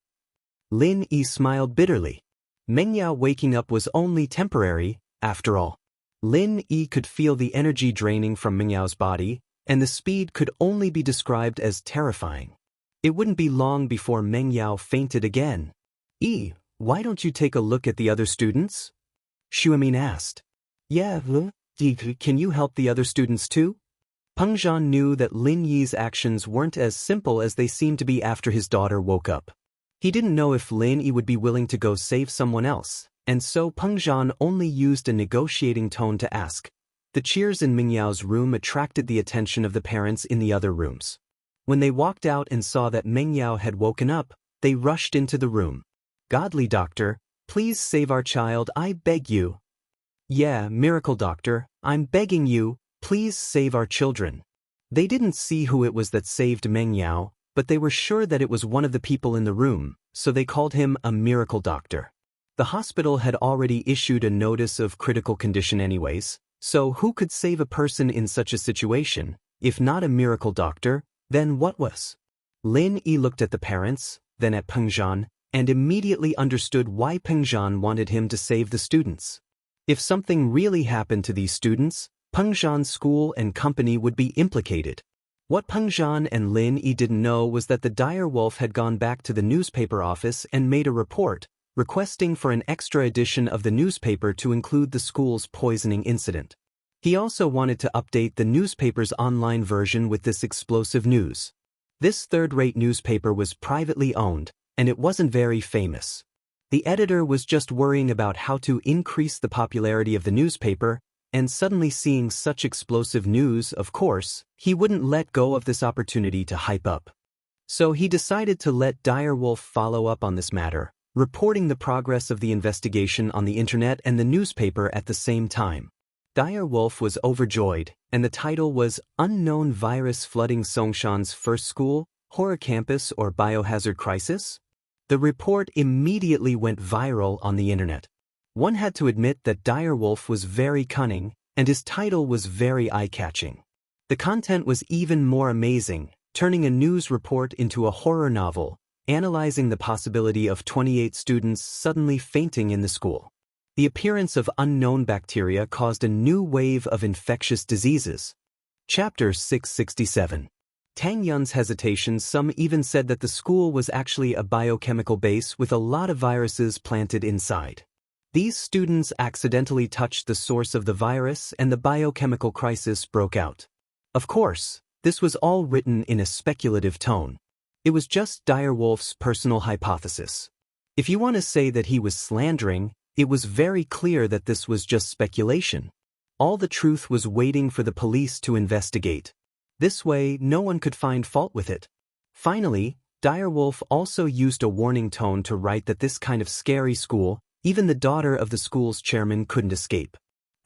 Lin Yi smiled bitterly. Meng Yao waking up was only temporary, after all. Lin Yi could feel the energy draining from Meng Yao's body, and the speed could only be described as terrifying. It wouldn't be long before Meng Yao fainted again. Yi, why don't you take a look at the other students? Xuemin asked. Yeah, can you help the other students too? Peng Zhan knew that Lin Yi's actions weren't as simple as they seemed to be after his daughter woke up. He didn't know if Lin Yi would be willing to go save someone else, and so Peng Zhan only used a negotiating tone to ask. The cheers in Meng Yao's room attracted the attention of the parents in the other rooms. When they walked out and saw that Meng Yao had woken up, they rushed into the room. Godly doctor, please save our child, I beg you. Yeah, miracle doctor, I'm begging you, please save our children. They didn't see who it was that saved Meng Yao, but they were sure that it was one of the people in the room, so they called him a miracle doctor. The hospital had already issued a notice of critical condition anyways, so who could save a person in such a situation? If not a miracle doctor, then what was? Lin Yi looked at the parents, then at Peng Zhan, and immediately understood why Peng Zhan wanted him to save the students. If something really happened to these students, Peng Zhan's school and company would be implicated. What Peng Zhan and Lin Yi didn't know was that the dire wolf had gone back to the newspaper office and made a report, requesting for an extra edition of the newspaper to include the school's poisoning incident. He also wanted to update the newspaper's online version with this explosive news. This third-rate newspaper was privately owned, and it wasn't very famous. The editor was just worrying about how to increase the popularity of the newspaper, and suddenly seeing such explosive news, of course, he wouldn't let go of this opportunity to hype up. So he decided to let Direwolf follow up on this matter, reporting the progress of the investigation on the internet and the newspaper at the same time. Direwolf was overjoyed, and the title was Unknown Virus Flooding Songshan's First School, Horror Campus or Biohazard Crisis? The report immediately went viral on the internet. One had to admit that Direwolf was very cunning, and his title was very eye-catching. The content was even more amazing, turning a news report into a horror novel, analyzing the possibility of 28 students suddenly fainting in the school. The appearance of unknown bacteria caused a new wave of infectious diseases. Chapter 667. Tang Yun's hesitation, some even said that the school was actually a biochemical base with a lot of viruses planted inside. These students accidentally touched the source of the virus and the biochemical crisis broke out. Of course, this was all written in a speculative tone. It was just Direwolf's personal hypothesis. If you want to say that he was slandering, it was very clear that this was just speculation. All the truth was waiting for the police to investigate. This way, no one could find fault with it. Finally, Direwolf also used a warning tone to write that this kind of scary school, even the daughter of the school's chairman couldn't escape.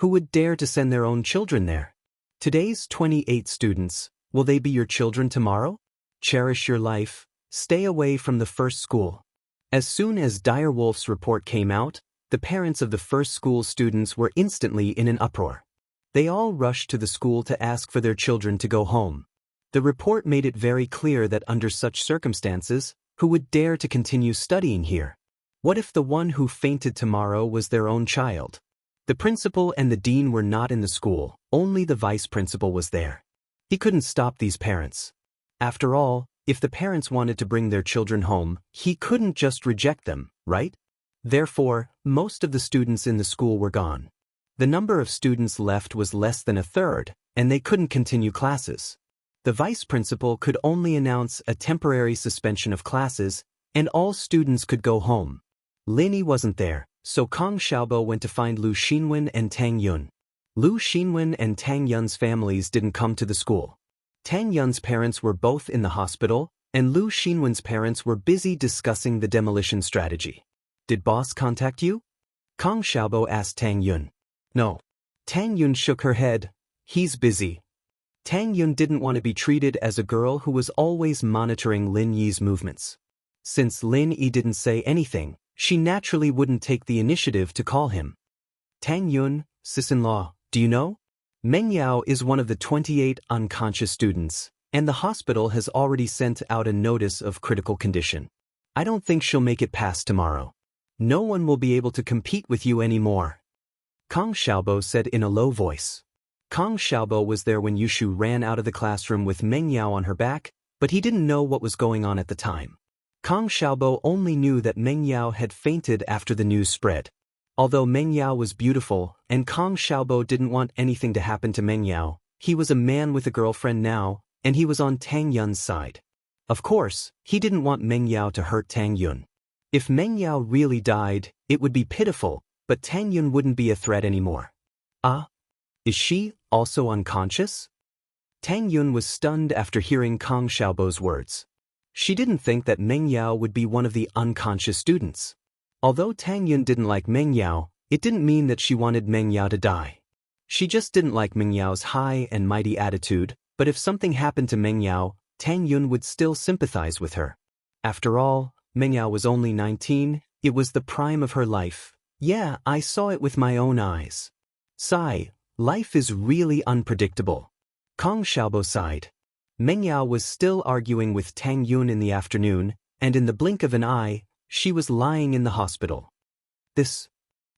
Who would dare to send their own children there? Today's 28 students, will they be your children tomorrow? Cherish your life, stay away from the first school. As soon as Direwolf's report came out, the parents of the first school students were instantly in an uproar. They all rushed to the school to ask for their children to go home. The report made it very clear that under such circumstances, who would dare to continue studying here? What if the one who fainted tomorrow was their own child? The principal and the dean were not in the school, only the vice principal was there. He couldn't stop these parents. After all, if the parents wanted to bring their children home, he couldn't just reject them, right? Therefore, most of the students in the school were gone. The number of students left was less than a third, and they couldn't continue classes. The vice principal could only announce a temporary suspension of classes, and all students could go home. Lin wasn't there, so Kong Xiaobo went to find Lu Xinwen and Tang Yun. Lu Xinwen and Tang Yun's families didn't come to the school. Tang Yun's parents were both in the hospital, and Lu Xinwen's parents were busy discussing the demolition strategy. Did boss contact you? Kong Xiaobo asked Tang Yun. No. Tang Yun shook her head. He's busy. Tang Yun didn't want to be treated as a girl who was always monitoring Lin Yi's movements. Since Lin Yi didn't say anything, she naturally wouldn't take the initiative to call him. Tang Yun, sis-in-law, do you know? Meng Yao is one of the 28 unconscious students, and the hospital has already sent out a notice of critical condition. I don't think she'll make it past tomorrow. No one will be able to compete with you anymore. Kong Xiaobo said in a low voice. Kong Xiaobo was there when Yushu ran out of the classroom with Meng Yao on her back, but he didn't know what was going on at the time. Kong Xiaobo only knew that Meng Yao had fainted after the news spread. Although Meng Yao was beautiful, and Kong Xiaobo didn't want anything to happen to Meng Yao, he was a man with a girlfriend now, and he was on Tang Yun's side. Of course, he didn't want Meng Yao to hurt Tang Yun. If Meng Yao really died, it would be pitiful, but Tang Yun wouldn't be a threat anymore. Is she also unconscious? Tang Yun was stunned after hearing Kong Xiaobo's words. She didn't think that Meng Yao would be one of the unconscious students. Although Tang Yun didn't like Meng Yao, it didn't mean that she wanted Meng Yao to die. She just didn't like Meng Yao's high and mighty attitude, but if something happened to Meng Yao, Tang Yun would still sympathize with her. After all, Meng Yao was only 19, it was the prime of her life. Yeah, I saw it with my own eyes. Sigh, life is really unpredictable. Kong Xiaobo sighed. Meng Yao was still arguing with Tang Yun in the afternoon, and in the blink of an eye, she was lying in the hospital.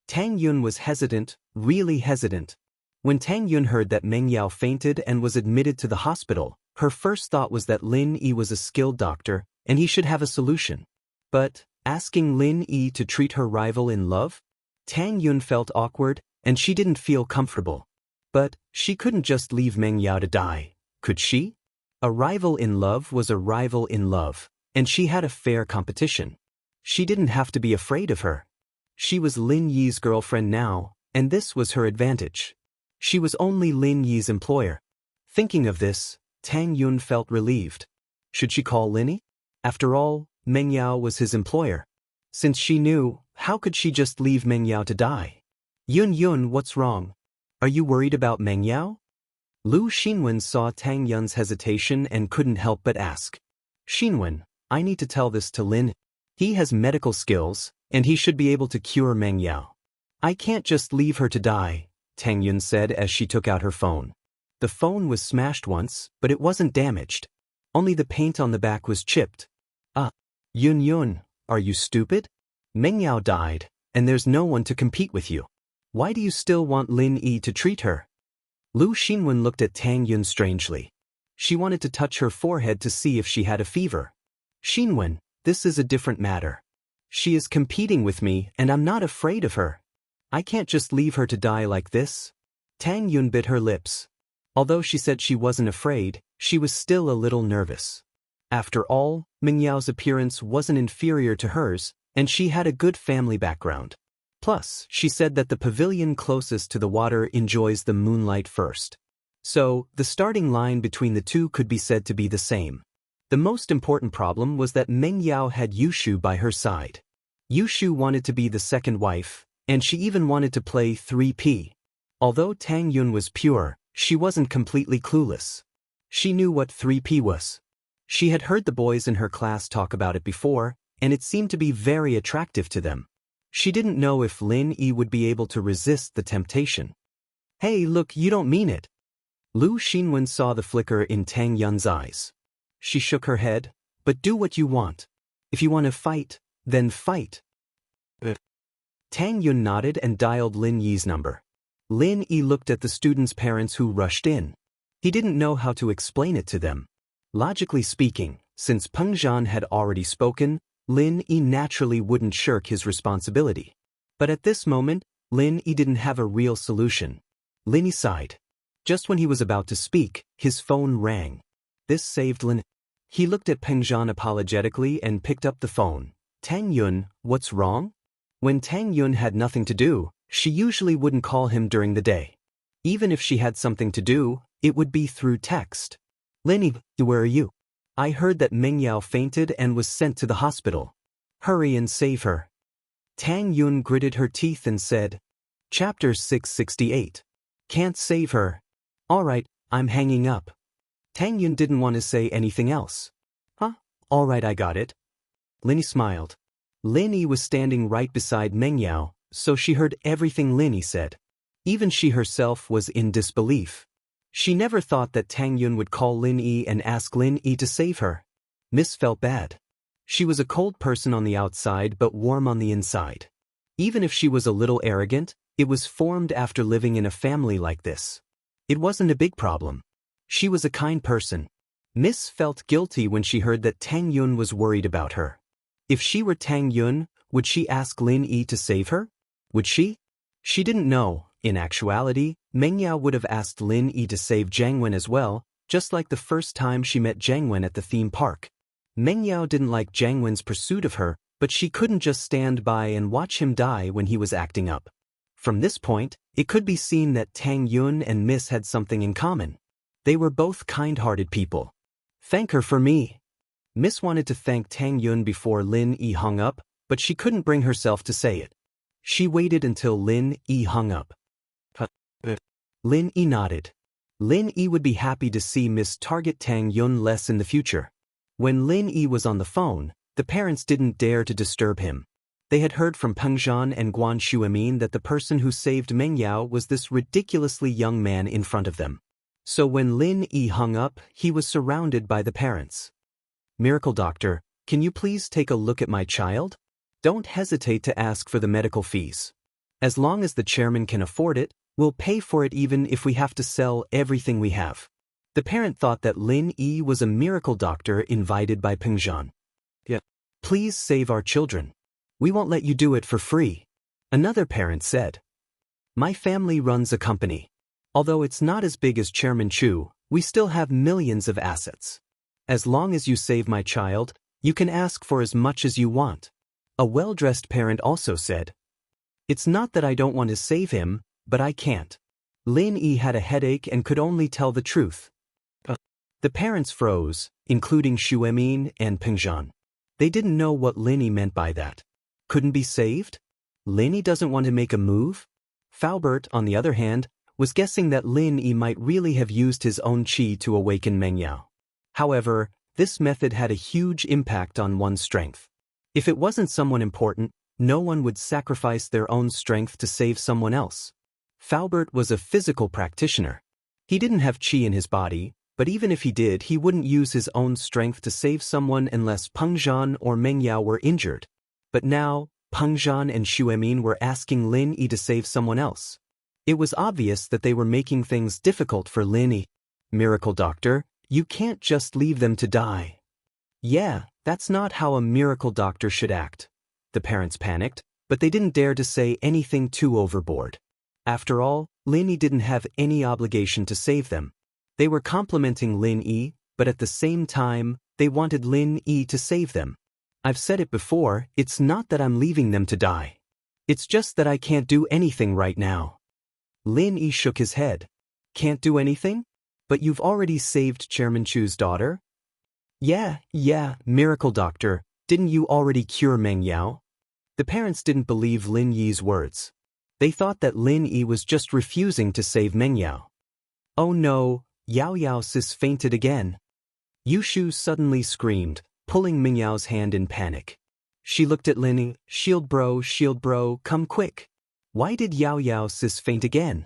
Tang Yun was hesitant, really hesitant. When Tang Yun heard that Meng Yao fainted and was admitted to the hospital, her first thought was that Lin Yi was a skilled doctor, and he should have a solution. But, asking Lin Yi to treat her rival in love? Tang Yun felt awkward, and she didn't feel comfortable. But, she couldn't just leave Meng Yao to die, could she? A rival in love was a rival in love, and she had a fair competition. She didn't have to be afraid of her. She was Lin Yi's girlfriend now, and this was her advantage. She was only Lin Yi's employer. Thinking of this, Tang Yun felt relieved. Should she call Lin Yi? After all, Meng Yao was his employer. Since she knew, how could she just leave Meng Yao to die? Yun, what's wrong? Are you worried about Meng Yao? Lu Xinwen saw Tang Yun's hesitation and couldn't help but ask. Xinwen, I need to tell this to Lin. He has medical skills, and he should be able to cure Meng Yao. I can't just leave her to die, Tang Yun said as she took out her phone. The phone was smashed once, but it wasn't damaged. Only the paint on the back was chipped. Yun, are you stupid? Meng Yao died, and there's no one to compete with you. Why do you still want Lin Yi to treat her? Lu Xinwen looked at Tang Yun strangely. She wanted to touch her forehead to see if she had a fever. Xinwen, this is a different matter. She is competing with me and I'm not afraid of her. I can't just leave her to die like this. Tang Yun bit her lips. Although she said she wasn't afraid, she was still a little nervous. After all, Meng Yao's appearance wasn't inferior to hers, and she had a good family background. Plus, she said that the pavilion closest to the water enjoys the moonlight first. So, the starting line between the two could be said to be the same. The most important problem was that Meng Yao had Yushu by her side. Yushu wanted to be the second wife, and she even wanted to play 3P. Although Tang Yun was pure, she wasn't completely clueless. She knew what 3P was. She had heard the boys in her class talk about it before, and it seemed to be very attractive to them. She didn't know if Lin Yi would be able to resist the temptation. Hey, look, you don't mean it. Lu Xinwen saw the flicker in Tang Yun's eyes. She shook her head, but do what you want. If you want to fight, then fight. Tang Yun nodded and dialed Lin Yi's number. Lin Yi looked at the students' parents who rushed in. He didn't know how to explain it to them. Logically speaking, since Peng Zhan had already spoken, Lin Yi naturally wouldn't shirk his responsibility. But at this moment, Lin Yi didn't have a real solution. Lin Yi sighed. Just when he was about to speak, his phone rang. This saved Lin. He looked at Peng Zhan apologetically and picked up the phone. Tang Yun, what's wrong? When Tang Yun had nothing to do, she usually wouldn't call him during the day. Even if she had something to do, it would be through text. Lin Yi, where are you? I heard that Meng Yao fainted and was sent to the hospital. Hurry and save her. Tang Yun gritted her teeth and said, Chapter 668. Can't save her. All right, I'm hanging up. Tang Yun didn't want to say anything else. Huh? All right, I got it. Lin Yi smiled. Lin Yi was standing right beside Meng Yao, so she heard everything Lin Yi said. Even she herself was in disbelief. She never thought that Tang Yun would call Lin Yi and ask Lin Yi to save her. Miss felt bad. She was a cold person on the outside but warm on the inside. Even if she was a little arrogant, it was formed after living in a family like this. It wasn't a big problem. She was a kind person. Miss felt guilty when she heard that Tang Yun was worried about her. If she were Tang Yun, would she ask Lin Yi to save her? Would she? She didn't know. In actuality, Meng Yao would have asked Lin Yi to save Jiang Wen as well, just like the first time she met Jiang Wen at the theme park. Meng Yao didn't like Jiang Wen's pursuit of her, but she couldn't just stand by and watch him die when he was acting up. From this point, it could be seen that Tang Yun and Miss had something in common. They were both kind-hearted people. Thank her for me. Miss wanted to thank Tang Yun before Lin Yi hung up, but she couldn't bring herself to say it. She waited until Lin Yi hung up. Lin Yi nodded. Lin Yi would be happy to see Miss target Tang Yun less in the future. When Lin Yi was on the phone, the parents didn't dare to disturb him. They had heard from Peng Zhan and Guan Shuamin that the person who saved Meng Yao was this ridiculously young man in front of them. So when Lin Yi hung up, he was surrounded by the parents. Miracle Doctor, can you please take a look at my child? Don't hesitate to ask for the medical fees. As long as the chairman can afford it, we'll pay for it even if we have to sell everything we have. The parent thought that Lin Yi was a miracle doctor invited by Peng Zhan. Yeah. Please save our children. We won't let you do it for free. Another parent said. My family runs a company. Although it's not as big as Chairman Chu, we still have millions of assets. As long as you save my child, you can ask for as much as you want. A well-dressed parent also said. It's not that I don't want to save him, but I can't. Lin Yi had a headache and could only tell the truth. The parents froze, including Xu Emin and Peng Zhan. They didn't know what Lin Yi meant by that. Couldn't be saved? Lin Yi doesn't want to make a move? Faubert, on the other hand, was guessing that Lin Yi might really have used his own qi to awaken Meng Yao. However, this method had a huge impact on one's strength. If it wasn't someone important, no one would sacrifice their own strength to save someone else. Faubert was a physical practitioner. He didn't have qi in his body, but even if he did, he wouldn't use his own strength to save someone unless Peng Zhan or Meng Yao were injured. But now, Peng Zhan and Xu Emin were asking Lin Yi to save someone else. It was obvious that they were making things difficult for Lin Yi. Miracle Doctor, You can't just leave them to die. Yeah, that's not how a miracle doctor should act. The parents panicked, but they didn't dare to say anything too overboard. After all, Lin Yi didn't have any obligation to save them. They were complimenting Lin Yi, but at the same time, they wanted Lin Yi to save them. I've said it before, it's not that I'm leaving them to die. It's just that I can't do anything right now. Lin Yi shook his head. Can't do anything? But you've already saved Chairman Chu's daughter? Yeah, miracle doctor, didn't you already cure Meng Yao? The parents didn't believe Lin Yi's words. They thought that Lin Yi was just refusing to save Meng Yao. Oh no, Yao Yao sis fainted again. Yu Shu suddenly screamed, pulling Meng Yao's hand in panic. She looked at Lin Yi, shield bro, come quick. Why did Yao Yao sis faint again?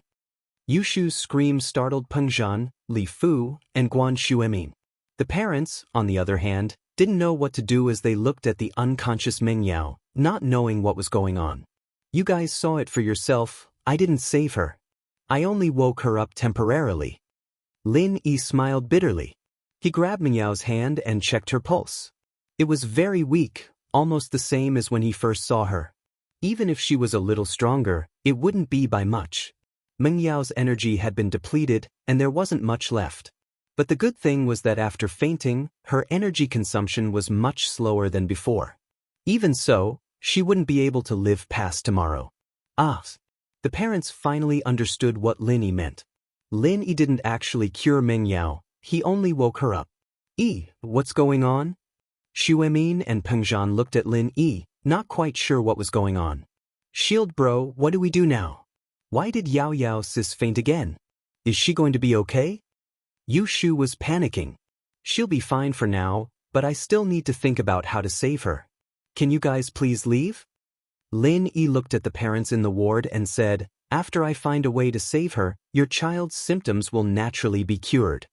Yu Shu's scream startled Peng Zhan, Li Fu, and Guan Xuemin. The parents, on the other hand, didn't know what to do as they looked at the unconscious Meng Yao, not knowing what was going on. You guys saw it for yourself, I didn't save her. I only woke her up temporarily. Lin Yi smiled bitterly. He grabbed Meng Yao's hand and checked her pulse. It was very weak, almost the same as when he first saw her. Even if she was a little stronger, it wouldn't be by much. Meng Yao's energy had been depleted, and there wasn't much left. But the good thing was that after fainting, her energy consumption was much slower than before. Even so, she wouldn't be able to live past tomorrow. The parents finally understood what Lin Yi meant. Lin Yi didn't actually cure Meng Yao, he only woke her up. What's going on? Xuemin and Peng Zhan looked at Lin Yi, not quite sure what was going on. Shield bro, what do we do now? Why did Yao Yao sis faint again? Is she going to be okay? Yu Shu was panicking. She'll be fine for now, but I still need to think about how to save her. Can you guys please leave? Lin Yi looked at the parents in the ward and said, after I find a way to save her, your child's symptoms will naturally be cured.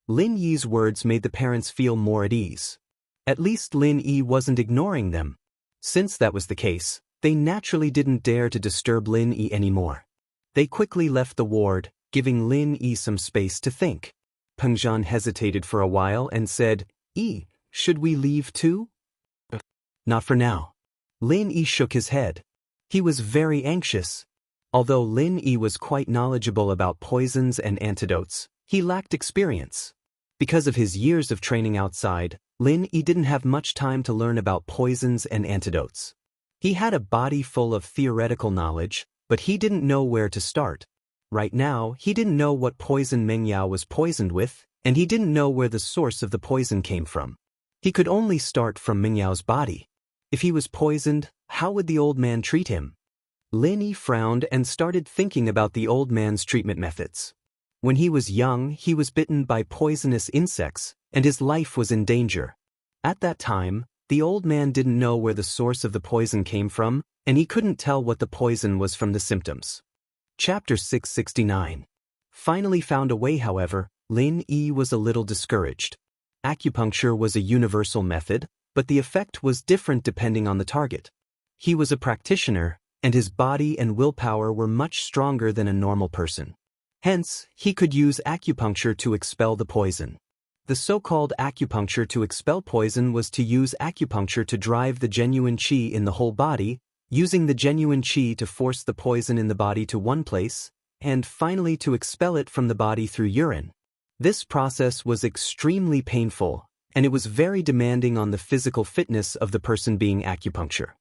Lin Yi's words made the parents feel more at ease. At least Lin Yi wasn't ignoring them. Since that was the case, they naturally didn't dare to disturb Lin Yi anymore. They quickly left the ward, giving Lin Yi some space to think. Peng Zhan hesitated for a while and said, should we leave too? Not for now. Lin Yi shook his head. He was very anxious. Although Lin Yi was quite knowledgeable about poisons and antidotes, he lacked experience. Because of his years of training outside, Lin Yi didn't have much time to learn about poisons and antidotes. He had a body full of theoretical knowledge, but he didn't know where to start. Right now, he didn't know what poison Meng Yao was poisoned with, and he didn't know where the source of the poison came from. He could only start from Meng Yao's body. If he was poisoned, how would the old man treat him? Lin Yi frowned and started thinking about the old man's treatment methods. When he was young, he was bitten by poisonous insects, and his life was in danger. At that time, the old man didn't know where the source of the poison came from, and he couldn't tell what the poison was from the symptoms. Chapter 669. Finally found a way, however, Lin Yi was a little discouraged. Acupuncture was a universal method, but the effect was different depending on the target. He was a practitioner, and his body and willpower were much stronger than a normal person. Hence, he could use acupuncture to expel the poison. The so-called acupuncture to expel poison was to use acupuncture to drive the genuine qi in the whole body, using the genuine qi to force the poison in the body to one place, and finally to expel it from the body through urine. This process was extremely painful, and it was very demanding on the physical fitness of the person being acupuncture.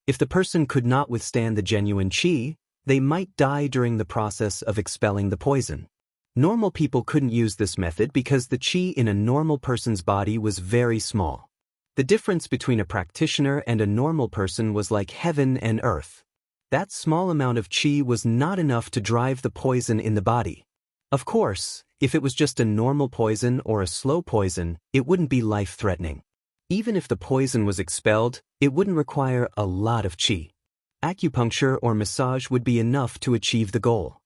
If the person could not withstand the genuine qi, they might die during the process of expelling the poison. Normal people couldn't use this method because the qi in a normal person's body was very small. The difference between a practitioner and a normal person was like heaven and earth. That small amount of qi was not enough to drive the poison in the body. Of course, if it was just a normal poison or a slow poison, it wouldn't be life-threatening. Even if the poison was expelled, it wouldn't require a lot of qi. Acupuncture or massage would be enough to achieve the goal.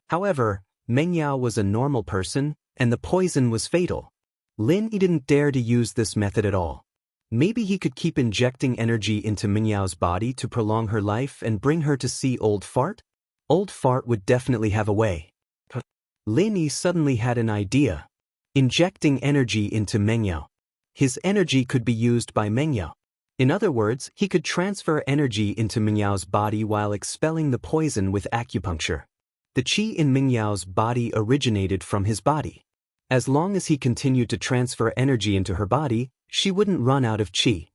However, Meng Yao was a normal person, and the poison was fatal. Lin Yi didn't dare to use this method at all. Maybe he could keep injecting energy into Meng Yao's body to prolong her life and bring her to see Old Fart? Old Fart would definitely have a way. Lin Yi suddenly had an idea. injecting energy into Mengyao. His energy could be used by Mengyao. In other words, he could transfer energy into Mingyao's body while expelling the poison with acupuncture. The qi in Mingyao's body originated from his body. As long as he continued to transfer energy into her body, she wouldn't run out of qi.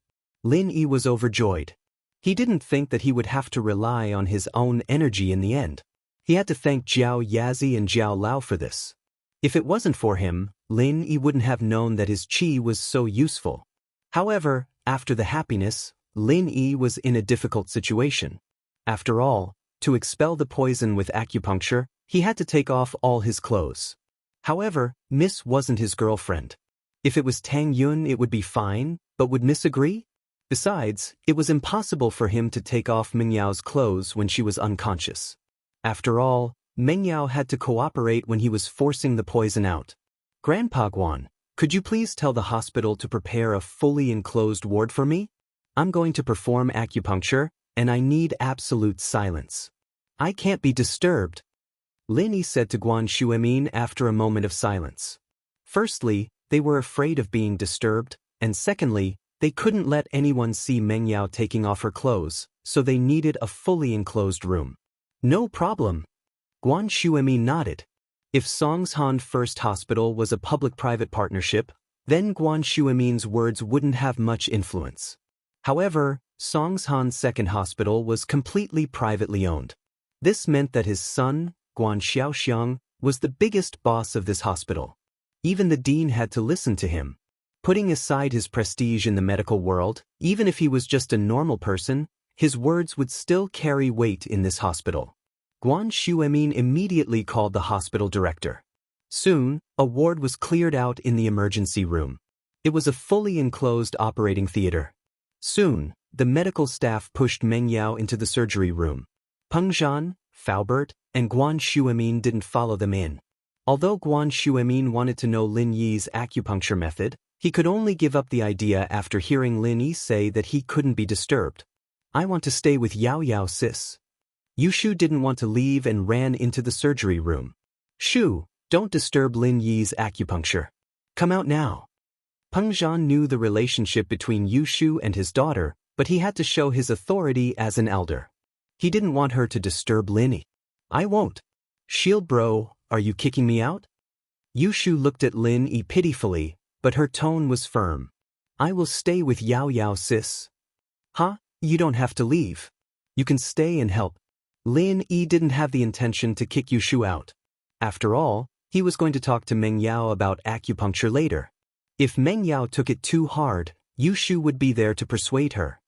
Lin Yi was overjoyed. He didn't think that he would have to rely on his own energy in the end. He had to thank Jiao Yazi and Jiao Lao for this. If it wasn't for him, Lin Yi wouldn't have known that his qi was so useful. However, after the happiness, Lin Yi was in a difficult situation. After all, to expel the poison with acupuncture, he had to take off all his clothes. However, Miss wasn't his girlfriend. If it was Tang Yun, it would be fine, but would Miss agree? Besides, it was impossible for him to take off Mingyao's clothes when she was unconscious. After all, Mengyao had to cooperate when he was forcing the poison out. Grandpa Guan, could you please tell the hospital to prepare a fully enclosed ward for me? I'm going to perform acupuncture, and I need absolute silence. I can't be disturbed. Lin Yi said to Guan Shuemin after a moment of silence. Firstly, they were afraid of being disturbed, and secondly, they couldn't let anyone see Mengyao taking off her clothes, so they needed a fully enclosed room. No problem. Guan Shuemin nodded. If Songshan First Hospital was a public-private partnership, then Guan Shuemin's words wouldn't have much influence. However, Songshan Second Hospital was completely privately owned. This meant that his son, Guan Xiaoxiang, was the biggest boss of this hospital. Even the dean had to listen to him. Putting aside his prestige in the medical world, even if he was just a normal person, his words would still carry weight in this hospital. Guan Shuemin immediately called the hospital director. Soon, a ward was cleared out in the emergency room. It was a fully enclosed operating theater. Soon, the medical staff pushed Mengyao into the surgery room. Peng Zhan, Faubert, and Guan Shuemin didn't follow them in. Although Guan Shuemin wanted to know Lin Yi's acupuncture method, he could only give up the idea after hearing Lin Yi say that he couldn't be disturbed. I want to stay with Yao Yao sis. Yushu didn't want to leave and ran into the surgery room. Shu, don't disturb Lin Yi's acupuncture. Come out now. Peng Zhan knew the relationship between Yushu and his daughter, but he had to show his authority as an elder. He didn't want her to disturb Lin Yi. I won't. Shield bro, are you kicking me out? Yushu looked at Lin Yi pitifully, but her tone was firm. I will stay with Yao Yao sis. Huh? You don't have to leave. You can stay and help. Lin Yi didn't have the intention to kick Yushu out. After all, he was going to talk to Mengyao about acupuncture later. If Mengyao took it too hard, Yushu would be there to persuade her.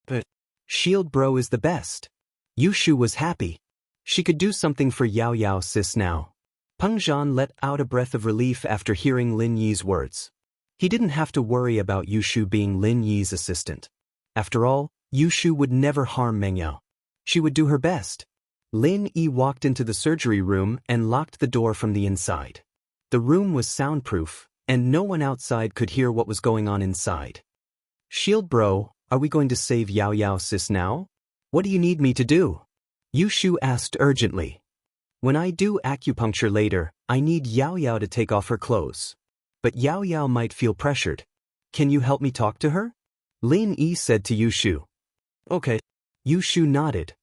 But Shield bro is the best. Yushu was happy. She could do something for Yao Yao sis now. Peng Zhan let out a breath of relief after hearing Lin Yi's words. He didn't have to worry about Yushu being Lin Yi's assistant. After all, Yushu would never harm Mengyao. She would do her best. Lin Yi walked into the surgery room and locked the door from the inside. The room was soundproof, and no one outside could hear what was going on inside. Shield bro, are we going to save Yao Yao sis now? What do you need me to do? Yushu asked urgently. When I do acupuncture later, I need Yao Yao to take off her clothes. But Yao Yao might feel pressured. Can you help me talk to her? Lin Yi said to Yushu. Okay. Yushu nodded.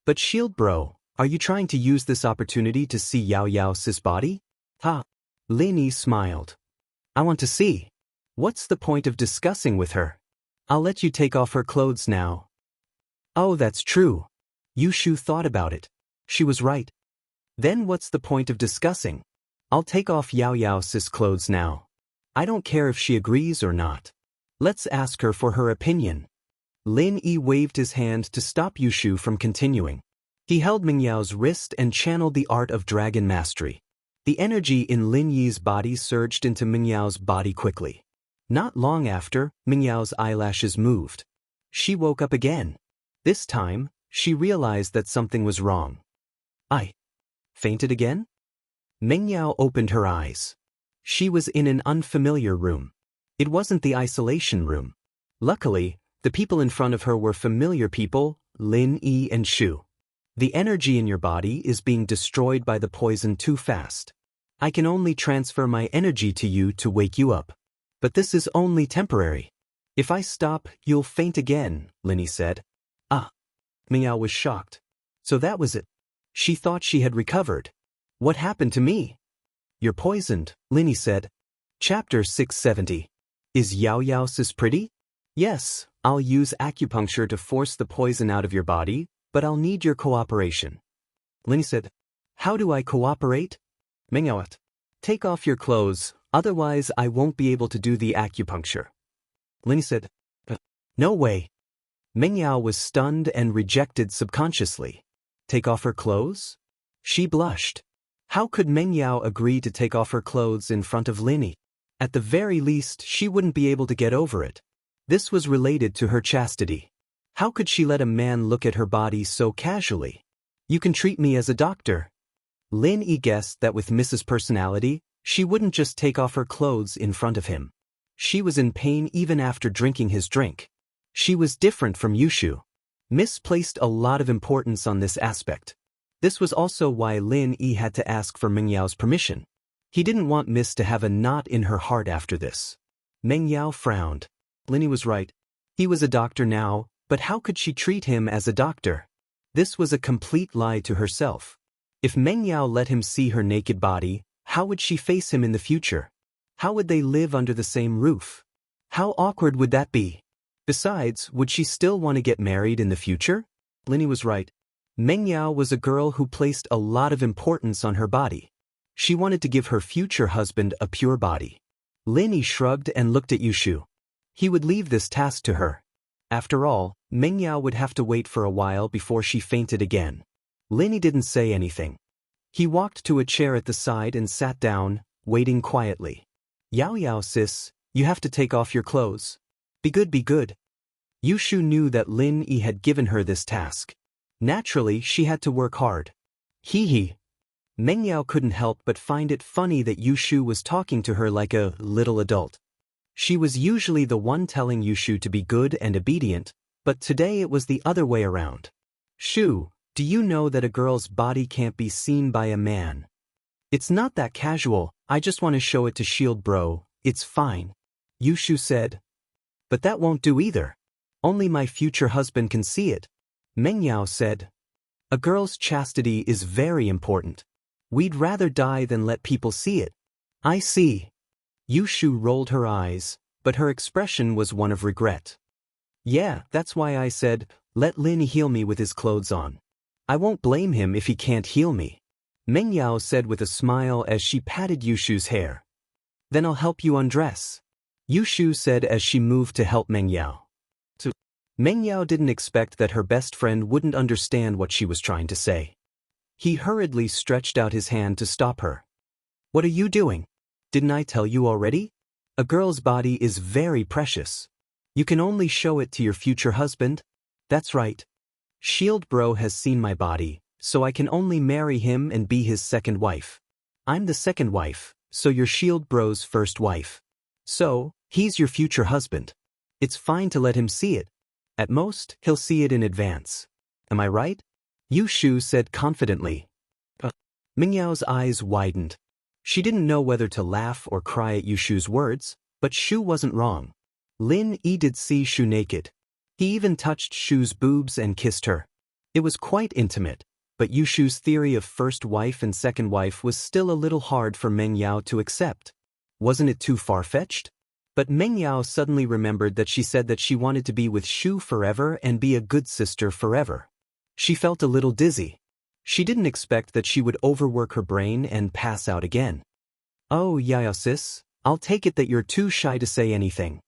But Shield bro, are you trying to use this opportunity to see Yao Yao sis body? Ha. Lin Yi smiled. I want to see. What's the point of discussing with her? I'll let you take off her clothes now. Oh, that's true. Yushu thought about it. She was right. Then what's the point of discussing? I'll take off Yao Yao sis' clothes now. I don't care if she agrees or not. Let's ask her for her opinion. Lin Yi waved his hand to stop Yushu from continuing. He held Mingyao's wrist and channeled the art of dragon mastery. The energy in Lin Yi's body surged into Mingyao's body quickly. Not long after, Mingyao's eyelashes moved. She woke up again. This time, she realized that something was wrong. I fainted again? Mengyao opened her eyes. She was in an unfamiliar room. It wasn't the isolation room. Luckily, the people in front of her were familiar people, Lin Yi and Shu. The energy in your body is being destroyed by the poison too fast. I can only transfer my energy to you to wake you up. But this is only temporary. If I stop, you'll faint again, Lin said. Ah. Mengyao was shocked. So that was it. She thought she had recovered. What happened to me? You're poisoned, Lin said. Chapter 670. Is Yao sis pretty? Yes, I'll use acupuncture to force the poison out of your body, but I'll need your cooperation. Lin said. How do I cooperate? Mengyao. Take off your clothes, otherwise I won't be able to do the acupuncture. Lin said. No way. Mengyao was stunned and rejected subconsciously. Take off her clothes? She blushed. How could Mengyao agree to take off her clothes in front of Lin? At the very least, she wouldn't be able to get over it. This was related to her chastity. How could she let a man look at her body so casually? You can treat me as a doctor. Lin guessed that with Mrs. Personality, she wouldn't just take off her clothes in front of him. She was in pain even after drinking his drink. She was different from Yushu. Miss placed a lot of importance on this aspect. This was also why Lin had to ask for Mengyao's permission. He didn't want Miss to have a knot in her heart after this. Mengyao frowned. Lin was right. He was a doctor now, but how could she treat him as a doctor? This was a complete lie to herself. If Mengyao let him see her naked body, how would she face him in the future? How would they live under the same roof? How awkward would that be? Besides, would she still want to get married in the future? Lin was right. Mengyao was a girl who placed a lot of importance on her body. She wanted to give her future husband a pure body. Lin shrugged and looked at Yushu. He would leave this task to her. After all, Mengyao would have to wait for a while before she fainted again. Lin didn't say anything. He walked to a chair at the side and sat down, waiting quietly. Yao sis, you have to take off your clothes. Be good, be good. Yushu knew that Lin had given her this task. Naturally, she had to work hard. Hee. Mengyao couldn't help but find it funny that Yushu was talking to her like a little adult. She was usually the one telling Yushu to be good and obedient, but today it was the other way around. Shu, do you know that a girl's body can't be seen by a man? It's not that casual, I just want to show it to Shield bro, it's fine. Yushu said. But that won't do either. Only my future husband can see it. Mengyao said. A girl's chastity is very important. We'd rather die than let people see it. I see. Yushu rolled her eyes, but her expression was one of regret. Yeah, that's why I said, let Lin heal me with his clothes on. I won't blame him if he can't heal me. Mengyao said with a smile as she patted Yushu's hair. Then I'll help you undress. Yushu said as she moved to help Mengyao. Mengyao didn't expect that her best friend wouldn't understand what she was trying to say. He hurriedly stretched out his hand to stop her. What are you doing? Didn't I tell you already? A girl's body is very precious. You can only show it to your future husband. That's right. Shield bro has seen my body, so I can only marry him and be his second wife. I'm the second wife, so you're Shield bro's first wife. So, he's your future husband. It's fine to let him see it. At most, he'll see it in advance. Am I right? Yushu said confidently. Mingyao's eyes widened. She didn't know whether to laugh or cry at Yushu's words, but Shu wasn't wrong. Lin did see Shu naked. He even touched Shu's boobs and kissed her. It was quite intimate, but Yushu's theory of first wife and second wife was still a little hard for Mengyao to accept. Wasn't it too far-fetched? But Mengyao suddenly remembered that she said that she wanted to be with Shu forever and be a good sister forever. She felt a little dizzy. She didn't expect that she would overwork her brain and pass out again. Oh, Yao sis, I'll take it that you're too shy to say anything.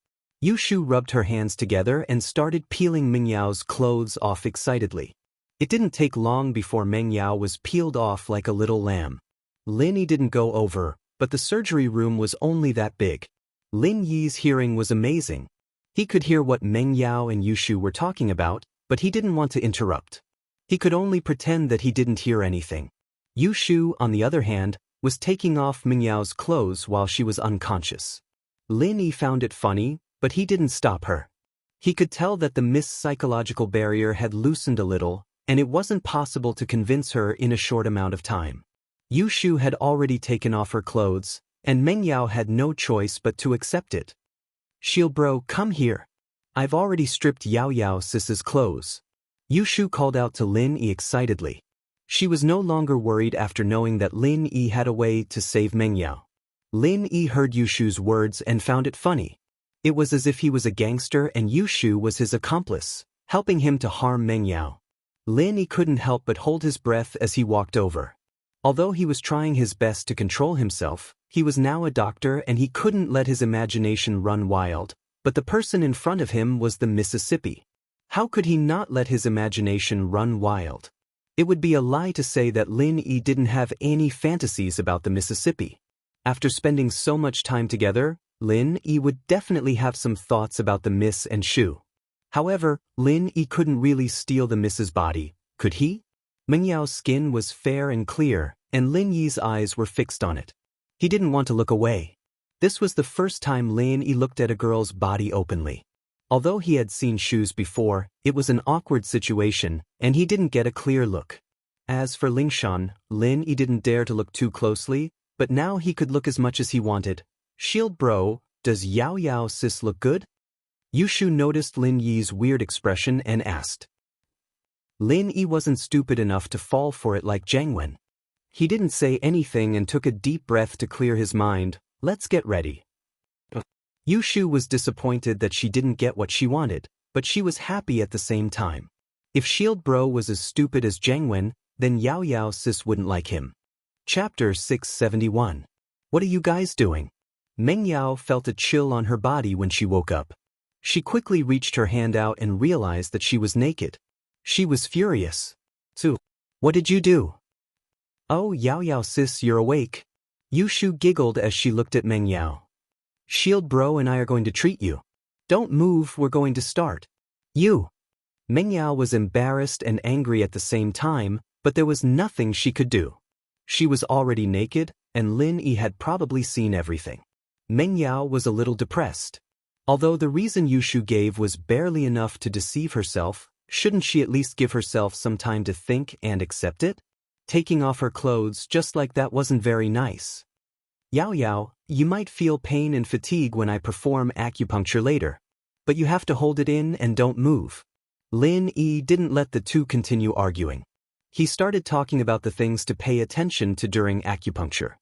Yushu rubbed her hands together and started peeling Mengyao's clothes off excitedly. It didn't take long before Mengyao was peeled off like a little lamb. Lin didn't go over, but the surgery room was only that big. Lin Yi's hearing was amazing. He could hear what Mengyao and Yushu were talking about, but he didn't want to interrupt. He could only pretend that he didn't hear anything. Yushu, on the other hand, was taking off Mengyao's clothes while she was unconscious. Lin Yi found it funny, but he didn't stop her. He could tell that the Miss psychological barrier had loosened a little, and it wasn't possible to convince her in a short amount of time. Yu Shu had already taken off her clothes, and Meng Yao had no choice but to accept it. "Shield bro, come here. I've already stripped Yao Yao Sis's clothes." Yu Shu called out to Lin Yi excitedly. She was no longer worried after knowing that Lin Yi had a way to save Meng Yao. Lin Yi heard Yu Shu's words and found it funny. It was as if he was a gangster and Yu Shu was his accomplice, helping him to harm Meng Yao. Lin Yi couldn't help but hold his breath as he walked over. Although he was trying his best to control himself, he was now a doctor and he couldn't let his imagination run wild, but the person in front of him was the Mississippi. How could he not let his imagination run wild? It would be a lie to say that Lin Yi didn't have any fantasies about the Mississippi. After spending so much time together, Lin Yi would definitely have some thoughts about the Miss and Shu. However, Lin Yi couldn't really steal the Miss's body, could he? Meng Yao's skin was fair and clear, and Lin Yi's eyes were fixed on it. He didn't want to look away. This was the first time Lin Yi looked at a girl's body openly. Although he had seen Shu's before, it was an awkward situation, and he didn't get a clear look. As for Lingshan, Lin Yi didn't dare to look too closely, but now he could look as much as he wanted. "Shield bro, does Yao Yao Sis look good?" Yu Shu noticed Lin Yi's weird expression and asked. Lin Yi wasn't stupid enough to fall for it like Zhang Wen. He didn't say anything and took a deep breath to clear his mind. "Let's get ready." Yu Shu was disappointed that she didn't get what she wanted, but she was happy at the same time. If Shield Bro was as stupid as Zhang Wen, then Yao Yao Sis wouldn't like him. Chapter 671. What are you guys doing? Meng Yao felt a chill on her body when she woke up. She quickly reached her hand out and realized that she was naked. She was furious. "Su, what did you do?" "Oh, Yao Yao Sis, you're awake." Yu Shu giggled as she looked at Meng Yao. "Shield Bro and I are going to treat you. Don't move, we're going to start." "You." Meng Yao was embarrassed and angry at the same time, but there was nothing she could do. She was already naked, and Lin Yi had probably seen everything. Meng Yao was a little depressed. Although the reason Yu Shu gave was barely enough to deceive herself, shouldn't she at least give herself some time to think and accept it? Taking off her clothes just like that wasn't very nice. "Yao Yao, you might feel pain and fatigue when I perform acupuncture later. But you have to hold it in and don't move." Lin Yi didn't let the two continue arguing. He started talking about the things to pay attention to during acupuncture.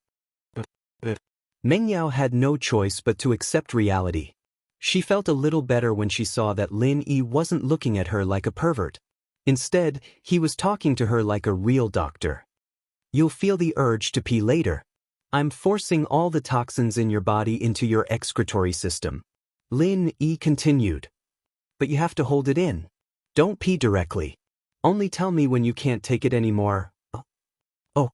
Meng Yao had no choice but to accept reality. She felt a little better when she saw that Lin Yi wasn't looking at her like a pervert. Instead, he was talking to her like a real doctor. "You'll feel the urge to pee later. I'm forcing all the toxins in your body into your excretory system." Lin Yi continued. "But you have to hold it in. Don't pee directly. Only tell me when you can't take it anymore." "Oh."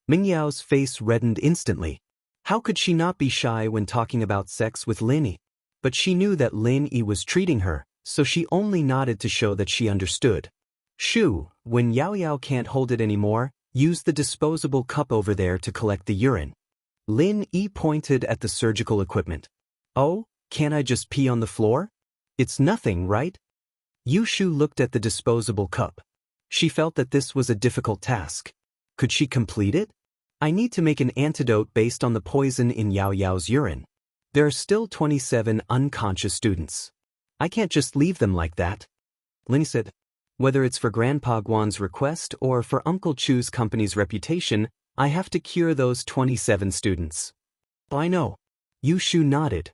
Meng Yao's face reddened instantly. How could she not be shy when talking about sex with Lin Yi? But she knew that Lin Yi was treating her, so she only nodded to show that she understood. "Shu, when Yao Yao can't hold it anymore, use the disposable cup over there to collect the urine." Lin Yi pointed at the surgical equipment. "Oh, can't I just pee on the floor? It's nothing, right?" Yu Shu looked at the disposable cup. She felt that this was a difficult task. Could she complete it? "I need to make an antidote based on the poison in Yao Yao's urine. There are still 27 unconscious students. I can't just leave them like that." Lin said. "Whether it's for Grandpa Guan's request or for Uncle Chu's company's reputation, I have to cure those 27 students." "I know." Yu Shu nodded.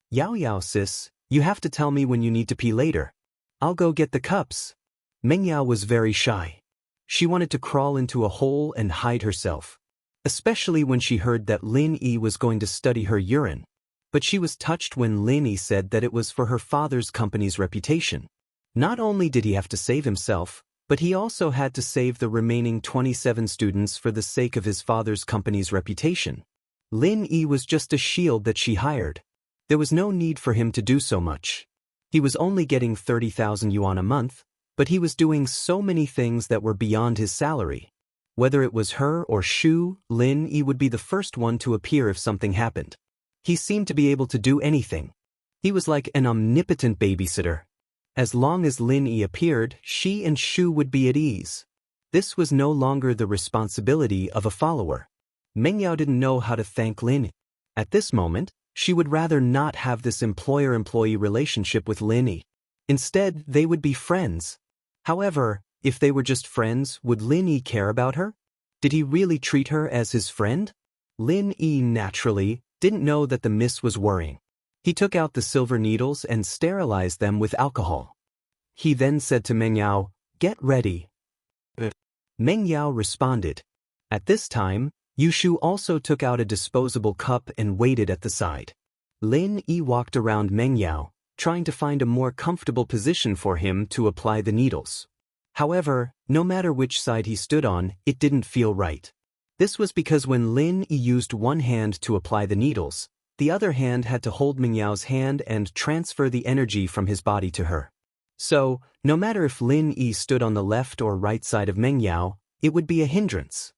"Yao Yao Sis, you have to tell me when you need to pee later. I'll go get the cups." Meng Yao was very shy. She wanted to crawl into a hole and hide herself, especially when she heard that Lin Yi was going to study her urine. But she was touched when Lin Yi said that it was for her father's company's reputation. Not only did he have to save himself, but he also had to save the remaining 27 students for the sake of his father's company's reputation. Lin Yi was just a shield that she hired. There was no need for him to do so much. He was only getting 30,000 yuan a month, but he was doing so many things that were beyond his salary. Whether it was her or Shu, Lin Yi would be the first one to appear if something happened. He seemed to be able to do anything. He was like an omnipotent babysitter. As long as Lin Yi appeared, she and Shu would be at ease. This was no longer the responsibility of a follower. Meng Yao didn't know how to thank Lin. At this moment, she would rather not have this employer-employee relationship with Lin Yi. Instead, they would be friends. However, if they were just friends, would Lin Yi care about her? Did he really treat her as his friend? Lin Yi naturally didn't know that the miss was worrying. He took out the silver needles and sterilized them with alcohol. He then said to Meng Yao, "Get ready." Meng Yao responded. At this time, Yushu also took out a disposable cup and waited at the side. Lin Yi walked around Meng Yao, trying to find a more comfortable position for him to apply the needles. However, no matter which side he stood on, it didn't feel right. This was because when Lin Yi used one hand to apply the needles, the other hand had to hold Meng Yao's hand and transfer the energy from his body to her. So, no matter if Lin Yi stood on the left or right side of Meng Yao, it would be a hindrance.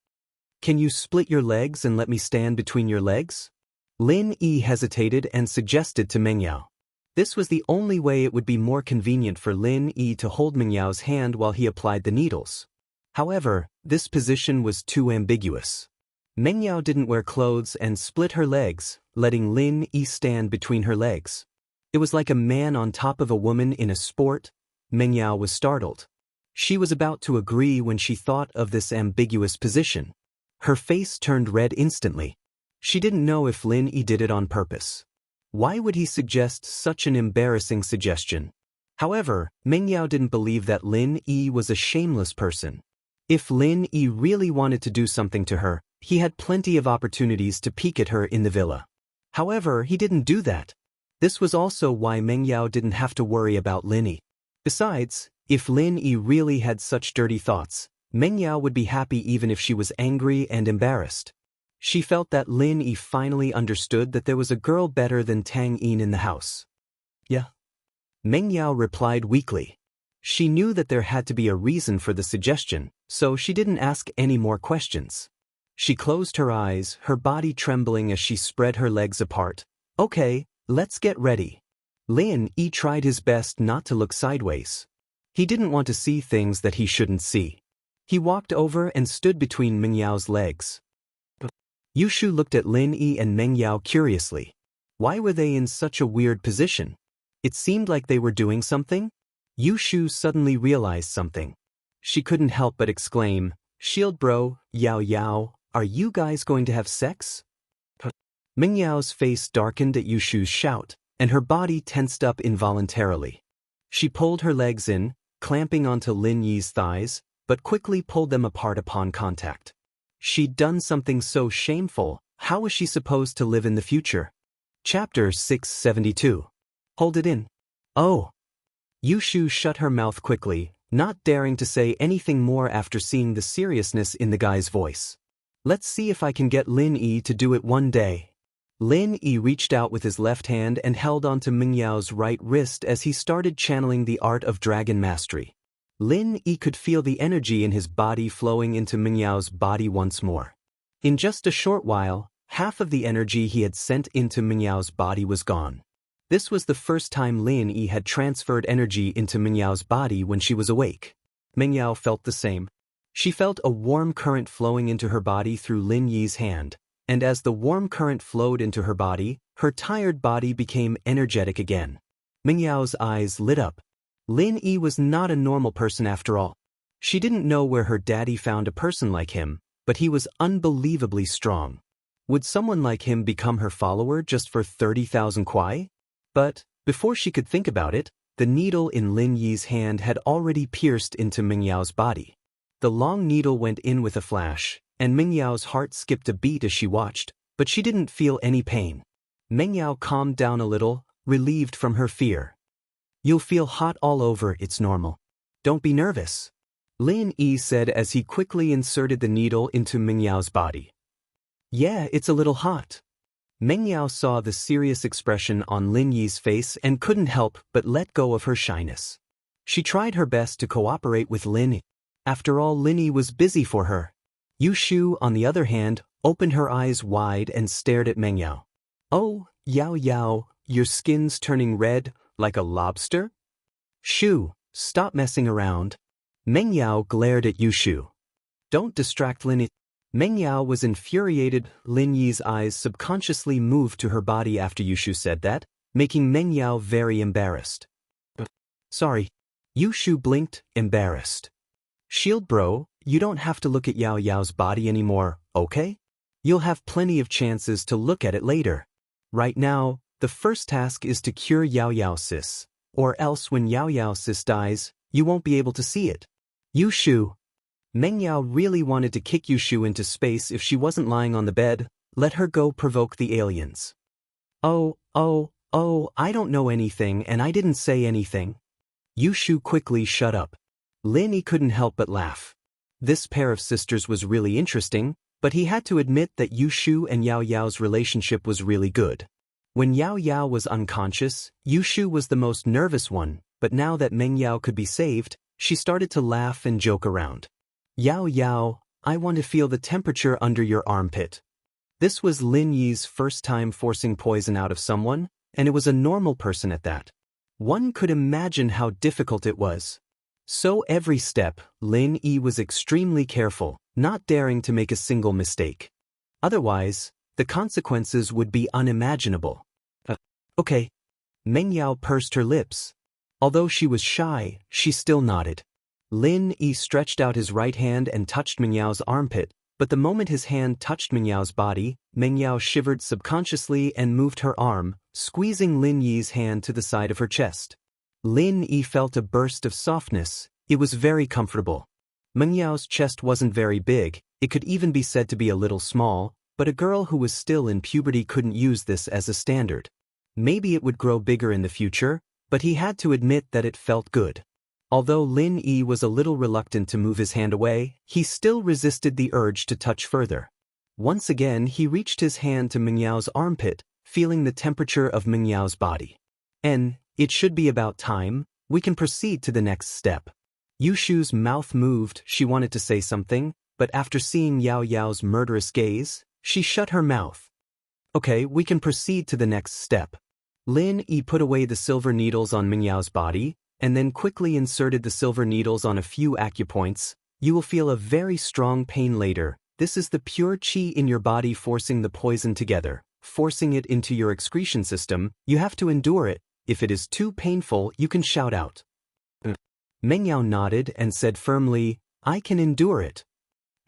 "Can you split your legs and let me stand between your legs?" Lin Yi hesitated and suggested to Meng Yao. This was the only way it would be more convenient for Lin Yi to hold Meng Yao's hand while he applied the needles. However, this position was too ambiguous. Meng Yao didn't wear clothes and split her legs, letting Lin Yi stand between her legs. It was like a man on top of a woman in a sport. Meng Yao was startled. She was about to agree when she thought of this ambiguous position. Her face turned red instantly. She didn't know if Lin Yi did it on purpose. Why would he suggest such an embarrassing suggestion? However, Meng Yao didn't believe that Lin Yi was a shameless person. If Lin Yi really wanted to do something to her, he had plenty of opportunities to peek at her in the villa. However, he didn't do that. This was also why Meng Yao didn't have to worry about Lin Yi. Besides, if Lin Yi really had such dirty thoughts, Meng Yao would be happy even if she was angry and embarrassed. She felt that Lin Yi finally understood that there was a girl better than Tang Yin in the house. "Yeah." Meng Yao replied weakly. She knew that there had to be a reason for the suggestion, so she didn't ask any more questions. She closed her eyes, her body trembling as she spread her legs apart. "Okay, let's get ready." Lin Yi tried his best not to look sideways. He didn't want to see things that he shouldn't see. He walked over and stood between Meng Yao's legs. Yushu looked at Lin Yi and Meng Yao curiously. Why were they in such a weird position? It seemed like they were doing something. Yushu suddenly realized something. She couldn't help but exclaim, "Shield bro, Yao Yao, are you guys going to have sex?" Meng Yao's face darkened at Yushu's shout, and her body tensed up involuntarily. She pulled her legs in, clamping onto Lin Yi's thighs, but quickly pulled them apart upon contact. She'd done something so shameful. How was she supposed to live in the future? Chapter 672. Hold it in. Oh. Yushu shut her mouth quickly, not daring to say anything more after seeing the seriousness in the guy's voice. "Let's see if I can get Lin Yi to do it one day." Lin Yi reached out with his left hand and held onto Meng Yao's right wrist as he started channeling the art of dragon mastery. Lin Yi could feel the energy in his body flowing into Meng Yao's body once more. In just a short while, half of the energy he had sent into Meng Yao's body was gone. This was the first time Lin Yi had transferred energy into Meng Yao's body when she was awake. Meng Yao felt the same. She felt a warm current flowing into her body through Lin Yi's hand, and as the warm current flowed into her body, her tired body became energetic again. Meng Yao's eyes lit up. Lin Yi was not a normal person after all. She didn't know where her daddy found a person like him, but he was unbelievably strong. Would someone like him become her follower just for 30,000 kwai? But, before she could think about it, the needle in Lin Yi's hand had already pierced into Meng Yao's body. The long needle went in with a flash, and Meng Yao's heart skipped a beat as she watched, but she didn't feel any pain. Meng Yao calmed down a little, relieved from her fear. "You'll feel hot all over, it's normal. Don't be nervous," Lin Yi said as he quickly inserted the needle into Meng Yao's body. "Yeah, it's a little hot." Meng Yao saw the serious expression on Lin Yi's face and couldn't help but let go of her shyness. She tried her best to cooperate with Lin Yi. After all, Lin Yi was busy for her. Yushu, on the other hand, opened her eyes wide and stared at Meng Yao. "Oh, Yao Yao, your skin's turning red, like a lobster?" "Shoo, stop messing around." Meng Yao glared at Yushu. Don't distract Lin Yi. Meng Yao was infuriated. Lin Yi's eyes subconsciously moved to her body after Yushu said that, making Meng Yao very embarrassed. Sorry. Yushu blinked, embarrassed. Shield bro, you don't have to look at Yao Yao's body anymore, okay? You'll have plenty of chances to look at it later. Right now, the first task is to cure Yao Yao sis, or else when Yao Yao sis dies, you won't be able to see it. Yushu. Meng Yao really wanted to kick Yushu into space if she wasn't lying on the bed. Let her go provoke the aliens. Oh, I don't know anything and I didn't say anything. Yushu quickly shut up. Lin Yi couldn't help but laugh. This pair of sisters was really interesting, but he had to admit that Yushu and Yao Yao's relationship was really good. When Yao Yao was unconscious, Yushu was the most nervous one, but now that Meng Yao could be saved, she started to laugh and joke around. Yao Yao, I want to feel the temperature under your armpit. This was Lin Yi's first time forcing poison out of someone, and it was a normal person at that. One could imagine how difficult it was. So every step, Lin Yi was extremely careful, not daring to make a single mistake. Otherwise, the consequences would be unimaginable. Okay. Meng Yao pursed her lips. Although she was shy, she still nodded. Lin Yi stretched out his right hand and touched Meng Yao's armpit, but the moment his hand touched Meng Yao's body, Meng Yao shivered subconsciously and moved her arm, squeezing Lin Yi's hand to the side of her chest. Lin Yi felt a burst of softness. It was very comfortable. Meng Yao's chest wasn't very big, it could even be said to be a little small, but a girl who was still in puberty couldn't use this as a standard. Maybe it would grow bigger in the future, but he had to admit that it felt good. Although Lin Yi was a little reluctant to move his hand away, he still resisted the urge to touch further. Once again he reached his hand to Meng Yao's armpit, feeling the temperature of Meng Yao's body. It should be about time, we can proceed to the next step. Yushu's mouth moved, she wanted to say something, but after seeing Yao Yao's murderous gaze, she shut her mouth. Okay, we can proceed to the next step. Lin Yi put away the silver needles on Meng Yao's body, and then quickly inserted the silver needles on a few acupoints. You will feel a very strong pain later. This is the pure qi in your body forcing the poison together, forcing it into your excretion system. You have to endure it. If it is too painful, you can shout out. Meng Yao nodded and said firmly, I can endure it.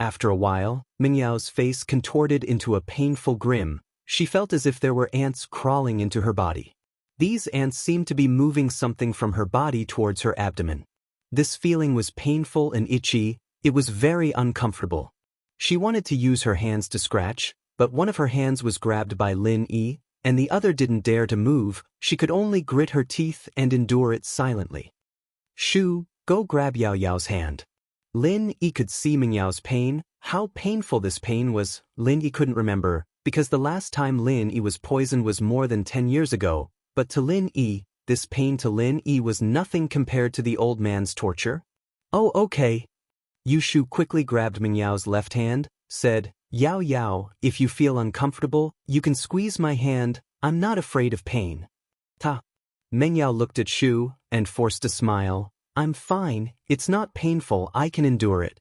After a while, Meng Yao's face contorted into a painful grin. She felt as if there were ants crawling into her body. These ants seemed to be moving something from her body towards her abdomen. This feeling was painful and itchy. It was very uncomfortable. She wanted to use her hands to scratch, but one of her hands was grabbed by Lin Yi, and the other didn't dare to move. She could only grit her teeth and endure it silently. Shu, go grab Yao Yao's hand. Lin Yi could see Meng Yao's pain. How painful this pain was, Lin Yi couldn't remember, because the last time Lin Yi was poisoned was more than 10 years ago, but to Lin Yi, this pain to Lin Yi was nothing compared to the old man's torture. Oh, okay. Yushu quickly grabbed Meng Yao's left hand, said, Yao Yao, if you feel uncomfortable, you can squeeze my hand. I'm not afraid of pain. Ta. Meng Yao looked at Shu and forced a smile. I'm fine, it's not painful, I can endure it.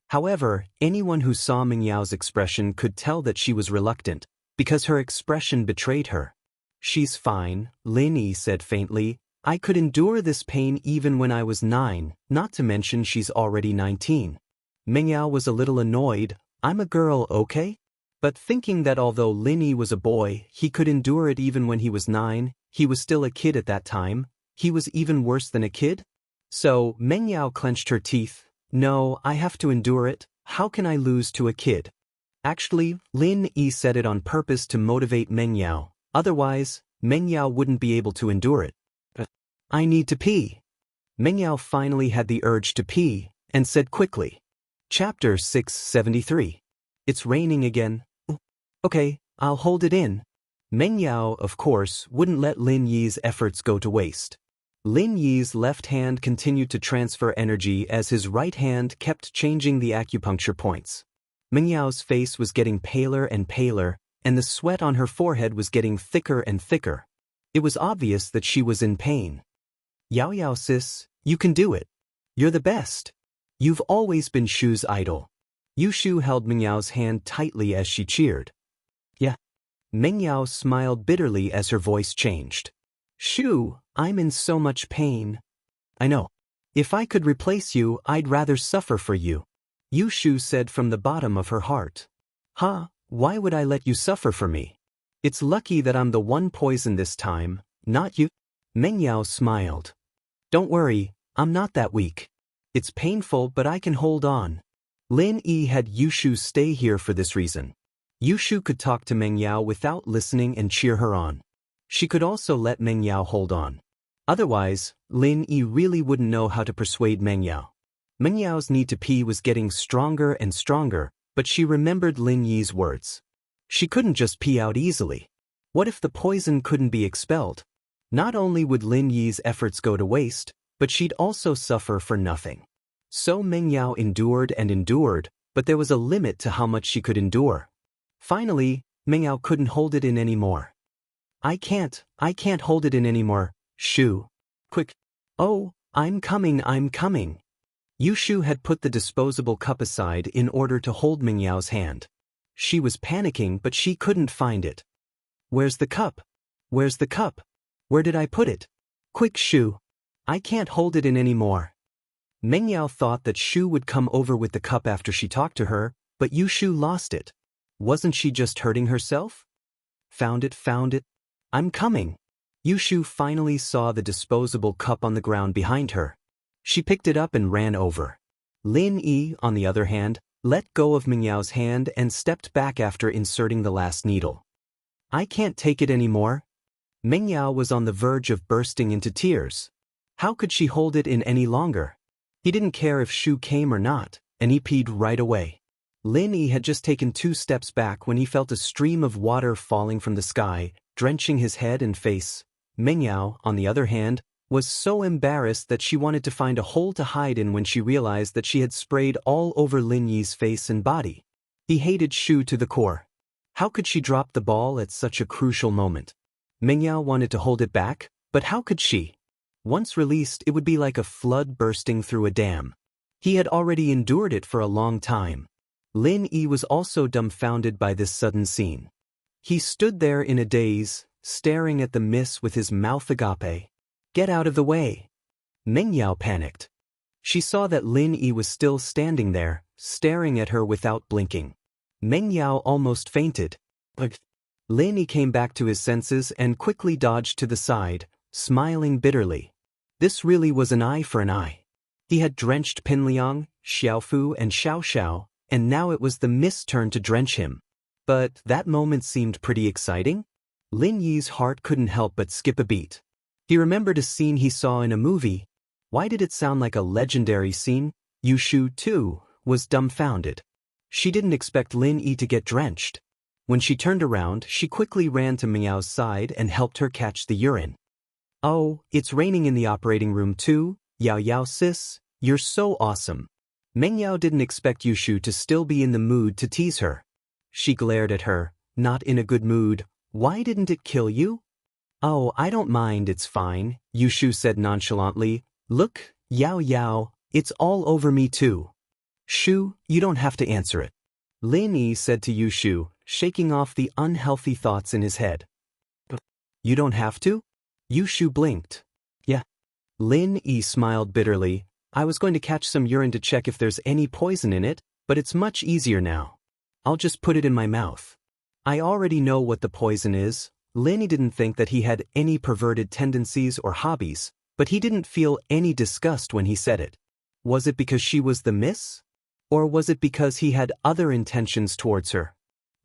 However, anyone who saw Meng Yao's expression could tell that she was reluctant, because her expression betrayed her. She's fine, Lin Yi said faintly. I could endure this pain even when I was 9, not to mention she's already 19. Meng Yao was a little annoyed. I'm a girl, okay? But thinking that although Lin Yi was a boy, he could endure it even when he was 9, he was still a kid at that time. He was even worse than a kid? So, Meng Yao clenched her teeth. No, I have to endure it. How can I lose to a kid? Actually, Lin Yi said it on purpose to motivate Meng Yao. Otherwise, Meng Yao wouldn't be able to endure it. I need to pee. Meng Yao finally had the urge to pee, and said quickly. Chapter 673. It's raining again. Okay, I'll hold it in. Meng Yao, of course, wouldn't let Lin Yi's efforts go to waste. Lin Yi's left hand continued to transfer energy as his right hand kept changing the acupuncture points. Meng Yao's face was getting paler and paler, and the sweat on her forehead was getting thicker and thicker. It was obvious that she was in pain. Yao Yao sis, you can do it. You're the best. You've always been Shu's idol. Yushu held Mengyao hand tightly as she cheered. Yeah. Mengyao smiled bitterly as her voice changed. Shu, I'm in so much pain. I know. If I could replace you, I'd rather suffer for you. Yushu said from the bottom of her heart. Huh, why would I let you suffer for me? It's lucky that I'm the one poisoned this time, not you. Mengyao smiled. Don't worry, I'm not that weak. It's painful but I can hold on. Lin Yi had Yushu stay here for this reason. Yushu could talk to Mengyao without listening and cheer her on. She could also let Mengyao hold on. Otherwise, Lin Yi really wouldn't know how to persuade Mengyao. Mengyao's need to pee was getting stronger and stronger, but she remembered Lin Yi's words. She couldn't just pee out easily. What if the poison couldn't be expelled? Not only would Lin Yi's efforts go to waste, but she'd also suffer for nothing. So Mengyao endured and endured, but there was a limit to how much she could endure. Finally, Mengyao couldn't hold it in anymore. I can't hold it in anymore, Shu. Quick. Oh, I'm coming. Yushu had put the disposable cup aside in order to hold Mengyao's hand. She was panicking but she couldn't find it. Where's the cup? Where's the cup? Where did I put it? Quick, Shu. I can't hold it in anymore. Mengyao thought that Shu would come over with the cup after she talked to her, but Yushu lost it. Wasn't she just hurting herself? Found it. I'm coming. Yushu finally saw the disposable cup on the ground behind her. She picked it up and ran over. Lin Yi, on the other hand, let go of Mengyao's hand and stepped back after inserting the last needle. I can't take it anymore. Mengyao was on the verge of bursting into tears. How could she hold it in any longer? He didn't care if Shu came or not, and he peed right away. Lin Yi had just taken 2 steps back when he felt a stream of water falling from the sky, drenching his head and face. Mengyao, on the other hand, was so embarrassed that she wanted to find a hole to hide in when she realized that she had sprayed all over Lin Yi's face and body. He hated Shu to the core. How could she drop the ball at such a crucial moment? Mengyao wanted to hold it back, but how could she? Once released, it would be like a flood bursting through a dam. He had already endured it for a long time. Lin Yi was also dumbfounded by this sudden scene. He stood there in a daze, staring at the miss with his mouth agape. Get out of the way. Mengyao panicked. She saw that Lin Yi was still standing there, staring at her without blinking. Mengyao almost fainted. Lin Yi came back to his senses and quickly dodged to the side, smiling bitterly. This really was an eye for an eye. He had drenched Pinliang, Xiaofu and Xiaoxiao, and now it was the mist's turn to drench him. But that moment seemed pretty exciting. Lin Yi's heart couldn't help but skip a beat. He remembered a scene he saw in a movie. Why did it sound like a legendary scene? Yushu, too, was dumbfounded. She didn't expect Lin Yi to get drenched. When she turned around, she quickly ran to Mengyao's side and helped her catch the urine. Oh, it's raining in the operating room too, Yao sis, you're so awesome. Mengyao didn't expect Yushu to still be in the mood to tease her. She glared at her, not in a good mood. Why didn't it kill you? Oh, I don't mind, it's fine, Yushu said nonchalantly. Look, Yao, it's all over me too. Shu, you don't have to answer it. Lin Yi said to Yushu, shaking off the unhealthy thoughts in his head. You don't have to? Yushu blinked. Yeah. Lin Yi smiled bitterly. I was going to catch some urine to check if there's any poison in it, but it's much easier now. I'll just put it in my mouth. I already know what the poison is. Lin Yi didn't think that he had any perverted tendencies or hobbies, but he didn't feel any disgust when he said it. Was it because she was the miss? Or was it because he had other intentions towards her?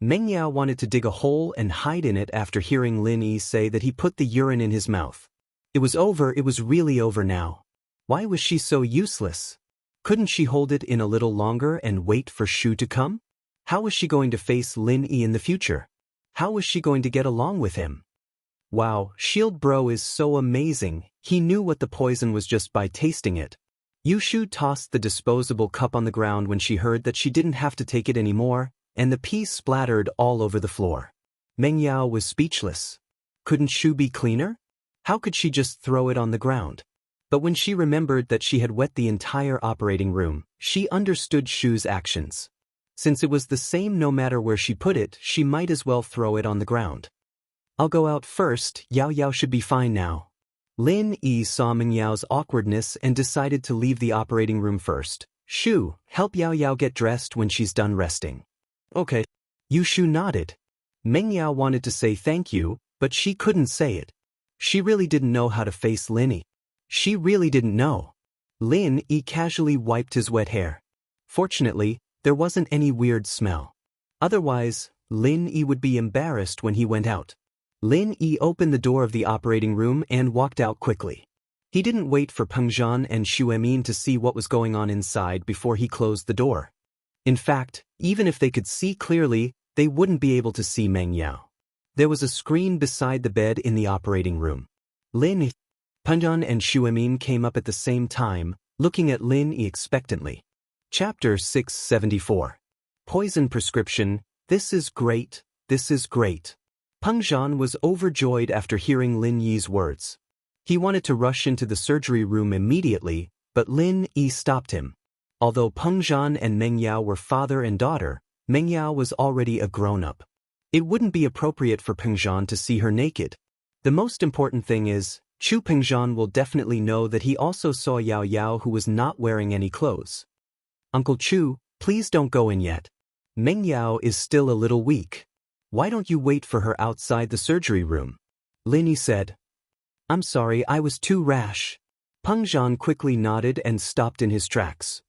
Mengyao wanted to dig a hole and hide in it after hearing Lin Yi say that he put the urine in his mouth. It was over, it was really over now. Why was she so useless? Couldn't she hold it in a little longer and wait for Shu to come? How was she going to face Lin Yi in the future? How was she going to get along with him? Wow, Shield Bro is so amazing. He knew what the poison was just by tasting it. Yushu tossed the disposable cup on the ground when she heard that she didn't have to take it anymore, and the pee splattered all over the floor. Mengyao was speechless. Couldn't Shu be cleaner? How could she just throw it on the ground? But when she remembered that she had wet the entire operating room, she understood Shu's actions. Since it was the same no matter where she put it, she might as well throw it on the ground. I'll go out first, Yao Yao should be fine now. Lin Yi saw Meng Yao's awkwardness and decided to leave the operating room first. Shu, help Yao Yao get dressed when she's done resting. Okay. Shu nodded. Meng Yao wanted to say thank you, but she couldn't say it. She really didn't know how to face Lin Yi. She really didn't know. Lin Yi casually wiped his wet hair. Fortunately, there wasn't any weird smell. Otherwise, Lin Yi would be embarrassed when he went out. Lin Yi opened the door of the operating room and walked out quickly. He didn't wait for Peng Zhan and Xu Emin to see what was going on inside before he closed the door. In fact, even if they could see clearly, they wouldn't be able to see Meng Yao. There was a screen beside the bed in the operating room. Lin Yi, Peng Zhan and Xu Emin came up at the same time, looking at Lin Yi expectantly. Chapter 674. Poison prescription. This is great, this is great. Peng Zhan was overjoyed after hearing Lin Yi's words. He wanted to rush into the surgery room immediately, but Lin Yi stopped him. Although Peng Zhan and Meng Yao were father and daughter, Meng Yao was already a grown-up. It wouldn't be appropriate for Peng Zhan to see her naked. The most important thing is, Peng Zhan will definitely know that he also saw Yao Yao who was not wearing any clothes. Uncle Chu, please don't go in yet. Meng Yao is still a little weak. Why don't you wait for her outside the surgery room? Lin Yi said. I'm sorry, I was too rash. Peng Zhan quickly nodded and stopped in his tracks.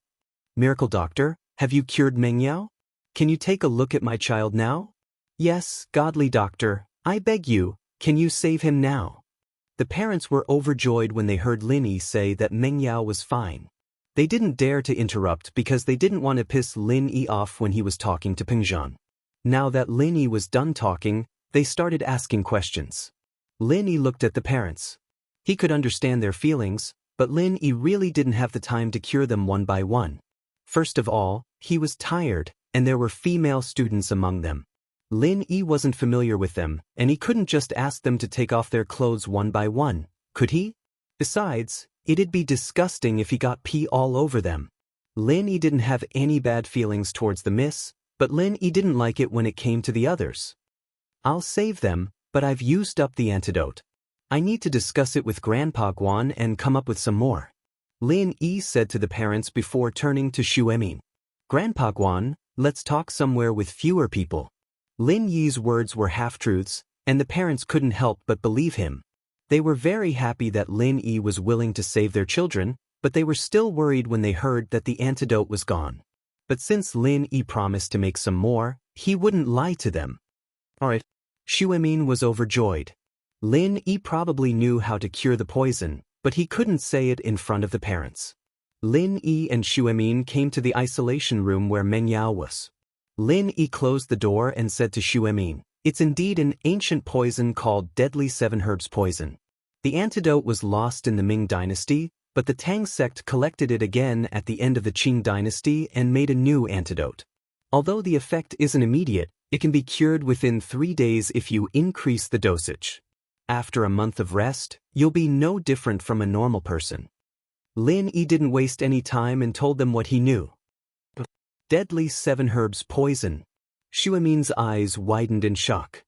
Miracle Doctor, have you cured Meng Yao? Can you take a look at my child now? Yes, Godly Doctor, I beg you, can you save him now? The parents were overjoyed when they heard Lin Yi say that Meng Yao was fine. They didn't dare to interrupt because they didn't want to piss Lin Yi off when he was talking to Peng Zhan. Now that Lin Yi was done talking, they started asking questions. Lin Yi looked at the parents. He could understand their feelings, but Lin Yi really didn't have the time to cure them one by one. First of all, he was tired, and there were female students among them. Lin Yi wasn't familiar with them, and he couldn't just ask them to take off their clothes one by one, could he? Besides, it'd be disgusting if he got pee all over them. Lin Yi didn't have any bad feelings towards the miss, but Lin Yi didn't like it when it came to the others. I'll save them, but I've used up the antidote. I need to discuss it with Grandpa Guan and come up with some more. Lin Yi said to the parents before turning to Xu Emin. Grandpa Guan, let's talk somewhere with fewer people. Lin Yi's words were half-truths, and the parents couldn't help but believe him. They were very happy that Lin Yi was willing to save their children, but they were still worried when they heard that the antidote was gone. But since Lin Yi promised to make some more, he wouldn't lie to them. Alright. Xu Emin was overjoyed. Lin Yi probably knew how to cure the poison, but he couldn't say it in front of the parents. Lin Yi and Xu Emin came to the isolation room where Meng Yao was. Lin Yi closed the door and said to Xu Emin, it's indeed an ancient poison called deadly 7 herbs poison. The antidote was lost in the Ming dynasty, but the Tang sect collected it again at the end of the Qing dynasty and made a new antidote. Although the effect isn't immediate, it can be cured within 3 days if you increase the dosage. After a month of rest, you'll be no different from a normal person. Lin Yi didn't waste any time and told them what he knew. Deadly 7 herbs poison. Xu Emin's eyes widened in shock.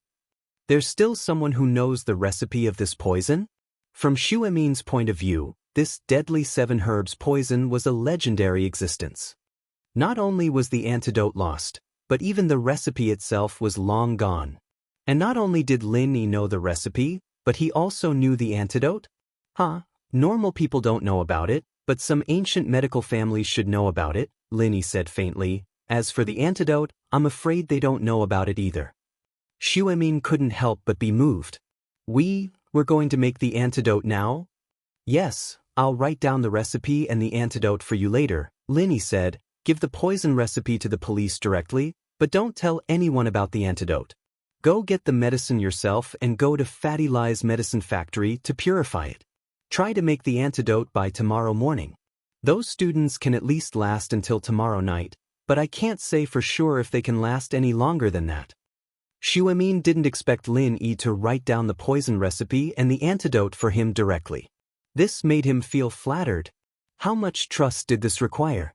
There's still someone who knows the recipe of this poison? From Xu Emin's point of view, this deadly 7 herbs poison was a legendary existence. Not only was the antidote lost, but even the recipe itself was long gone. And not only did Lin Yi know the recipe, but he also knew the antidote? Normal people don't know about it, but some ancient medical families should know about it, Lin Yi said faintly. As for the antidote, I'm afraid they don't know about it either. Xu Emin couldn't help but be moved. We're going to make the antidote now? Yes, I'll write down the recipe and the antidote for you later, Lin Yi said. Give the poison recipe to the police directly, but don't tell anyone about the antidote. Go get the medicine yourself and go to Fatty Lie's medicine factory to purify it. Try to make the antidote by tomorrow morning. Those students can at least last until tomorrow night, but I can't say for sure if they can last any longer than that. Xu Emin didn't expect Lin Yi to write down the poison recipe and the antidote for him directly. This made him feel flattered. How much trust did this require?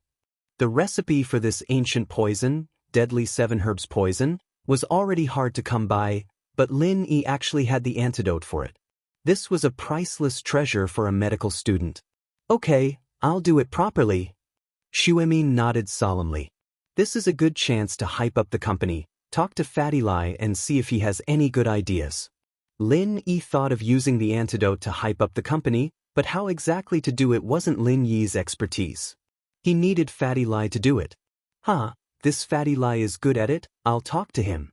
The recipe for this ancient poison, deadly 7 herbs poison, was already hard to come by, but Lin Yi actually had the antidote for it. This was a priceless treasure for a medical student. Okay, I'll do it properly. Xuemin nodded solemnly. This is a good chance to hype up the company, talk to Fatty Lai and see if he has any good ideas. Lin Yi thought of using the antidote to hype up the company, but how exactly to do it wasn't Lin Yi's expertise. He needed Fatty Lai to do it. This Fatty Lai is good at it, I'll talk to him.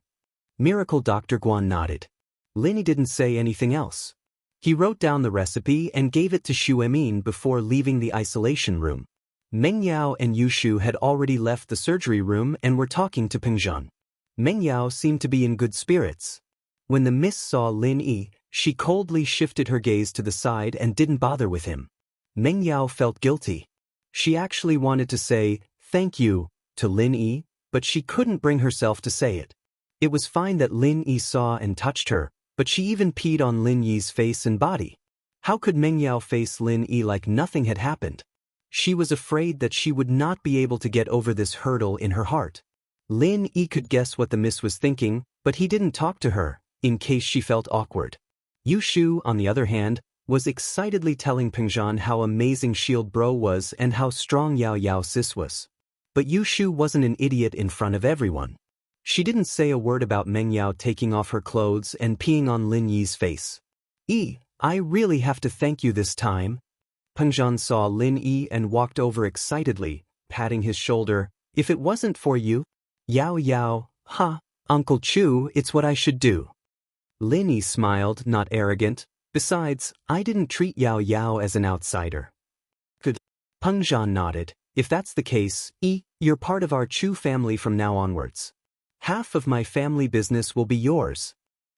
Miracle Dr. Guan nodded. Lin Yi didn't say anything else. He wrote down the recipe and gave it to Xuemin before leaving the isolation room. Meng Yao and Yushu had already left the surgery room and were talking to Pengzhan. Meng Yao seemed to be in good spirits. When the miss saw Lin Yi, she coldly shifted her gaze to the side and didn't bother with him. Meng Yao felt guilty. She actually wanted to say, "Thank you," to Lin Yi, but she couldn't bring herself to say it. It was fine that Lin Yi saw and touched her, but she even peed on Lin Yi's face and body. How could Meng Yao face Lin Yi like nothing had happened? She was afraid that she would not be able to get over this hurdle in her heart. Lin Yi could guess what the miss was thinking, but he didn't talk to her, in case she felt awkward. Yushu, on the other hand, was excitedly telling Pengzhan how amazing Shield Bro was and how strong Yao Yao Sis was. But Yushu wasn't an idiot in front of everyone. She didn't say a word about Meng Yao taking off her clothes and peeing on Lin Yi's face. I really have to thank you this time." Pengzhan saw Lin Yi and walked over excitedly, patting his shoulder. "If it wasn't for you, Yao Yao, Uncle Chu, it's what I should do." Lin Yi smiled, not arrogant. "Besides, I didn't treat Yao Yao as an outsider." "Good." Pengzhan nodded. "If that's the case, you're part of our Chu family from now onwards. Half of my family business will be yours."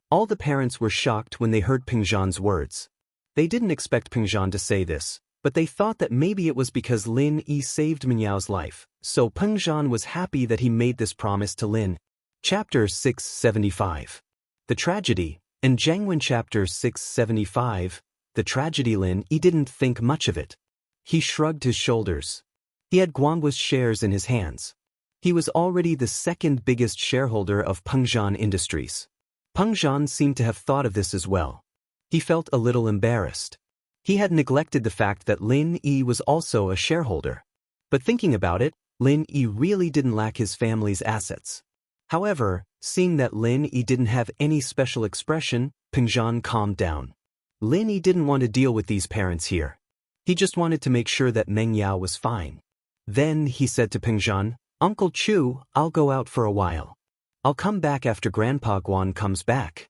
All the parents were shocked when they heard Pengzhan's words. They didn't expect Pengzhan to say this, but they thought that maybe it was because Lin Yi saved Minyao's life, so Pengzhan was happy that he made this promise to Lin. Chapter 675. The Tragedy. In Jiangwen Chapter 675, The Tragedy. Lin Yi didn't think much of it. He shrugged his shoulders. He had Guangwa's shares in his hands. He was already the second biggest shareholder of Pengzhan Industries. Pengzhan seemed to have thought of this as well. He felt a little embarrassed. He had neglected the fact that Lin Yi was also a shareholder. But thinking about it, Lin Yi really didn't lack his family's assets. However, seeing that Lin Yi didn't have any special expression, Pengzhan calmed down. Lin Yi didn't want to deal with these parents here. He just wanted to make sure that Meng Yao was fine. Then he said to Pengzhan, "Uncle Chu, I'll go out for a while. I'll come back after Grandpa Guan comes back."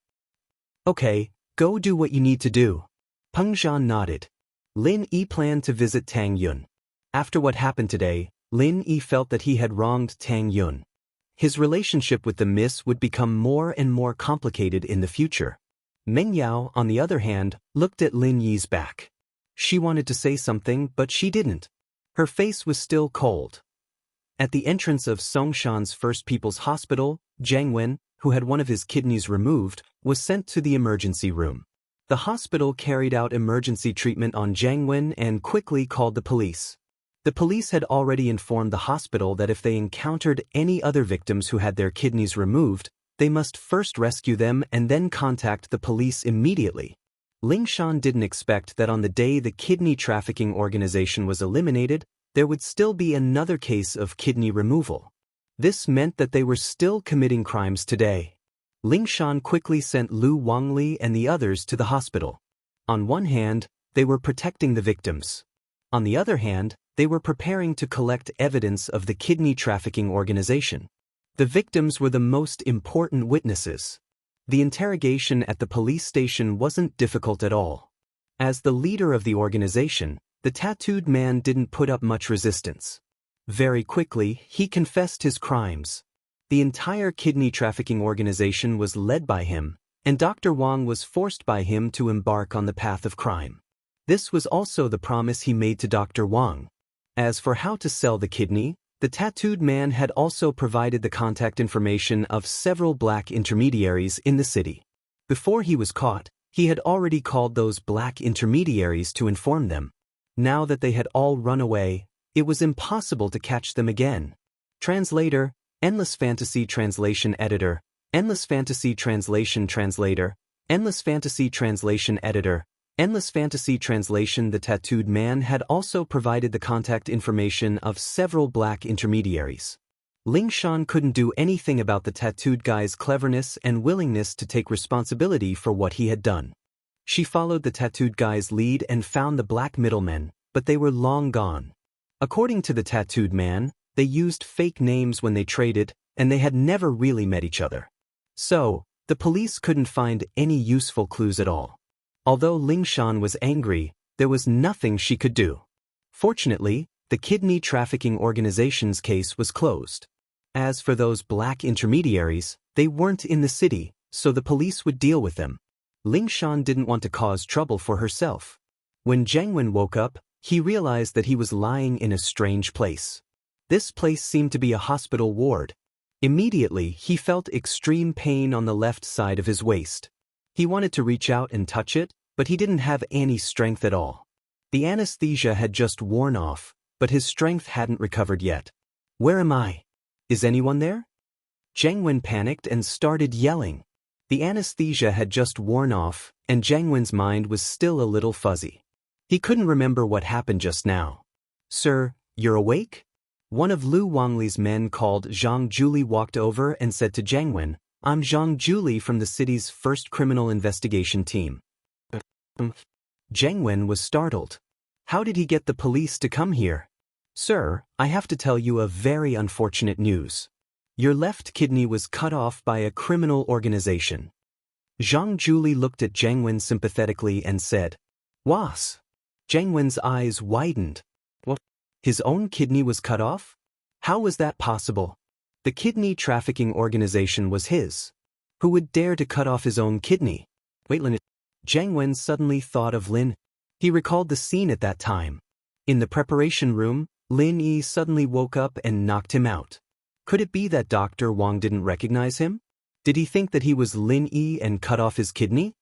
"Okay, go do what you need to do." Pengzhan nodded. Lin Yi planned to visit Tang Yun. After what happened today, Lin Yi felt that he had wronged Tang Yun. His relationship with the miss would become more and more complicated in the future. Meng Yao, on the other hand, looked at Lin Yi's back. She wanted to say something, but she didn't. Her face was still cold. At the entrance of Songshan's First People's Hospital, Jiang Wen, who had one of his kidneys removed, was sent to the emergency room. The hospital carried out emergency treatment on Jiang Wen and quickly called the police. The police had already informed the hospital that if they encountered any other victims who had their kidneys removed, they must first rescue them and then contact the police immediately. Ling Shan didn't expect that on the day the kidney trafficking organization was eliminated, there would still be another case of kidney removal. This meant that they were still committing crimes today. Ling Shan quickly sent Lu Wangli and the others to the hospital. On one hand, they were protecting the victims. On the other hand, they were preparing to collect evidence of the kidney trafficking organization. The victims were the most important witnesses. The interrogation at the police station wasn't difficult at all. As the leader of the organization, the tattooed man didn't put up much resistance. Very quickly, he confessed his crimes. The entire kidney trafficking organization was led by him, and Dr. Wang was forced by him to embark on the path of crime. This was also the promise he made to Dr. Wang. As for how to sell the kidney, the tattooed man had also provided the contact information of several black intermediaries in the city. Before he was caught, he had already called those black intermediaries to inform them. Now that they had all run away, it was impossible to catch them again. Translator, Endless Fantasy Translation Editor, Endless Fantasy Translation Translator, Endless Fantasy Translation Editor, Endless Fantasy Translation. The tattooed man had also provided the contact information of several black intermediaries. Ling Shan couldn't do anything about the tattooed guy's cleverness and willingness to take responsibility for what he had done. She followed the tattooed guy's lead and found the black middlemen, but they were long gone. According to the tattooed man, they used fake names when they traded, and they had never really met each other. So, the police couldn't find any useful clues at all. Although Ling Shan was angry, there was nothing she could do. Fortunately, the kidney trafficking organization's case was closed. As for those black intermediaries, they weren't in the city, so the police would deal with them. Ling Shan didn't want to cause trouble for herself. When Zhang Wen woke up, he realized that he was lying in a strange place. This place seemed to be a hospital ward. Immediately, he felt extreme pain on the left side of his waist. He wanted to reach out and touch it, but he didn't have any strength at all. The anesthesia had just worn off, but his strength hadn't recovered yet. Where am I? Is anyone there? Zhang Wen panicked and started yelling. The anesthesia had just worn off, and Zhang Wen's mind was still a little fuzzy. He couldn't remember what happened just now. Sir, you're awake? One of Lu Wangli's men called Zhang Juli walked over and said to Zhang Wen, I'm Zhang Juli from the city's first criminal investigation team. Zhang Wen was startled. How did he get the police to come here? Sir, I have to tell you a very unfortunate news. Your left kidney was cut off by a criminal organization. Zhang Juli looked at Zhang Wen sympathetically and said, Was? Zhang Wen's eyes widened. What? His own kidney was cut off? How was that possible? The kidney trafficking organization was his. Who would dare to cut off his own kidney? Wait, Lin. Zhang Wen suddenly thought of Lin. He recalled the scene at that time. In the preparation room, Lin Yi suddenly woke up and knocked him out. Could it be that Dr. Wang didn't recognize him? Did he think that he was Lin Yi and cut off his kidney?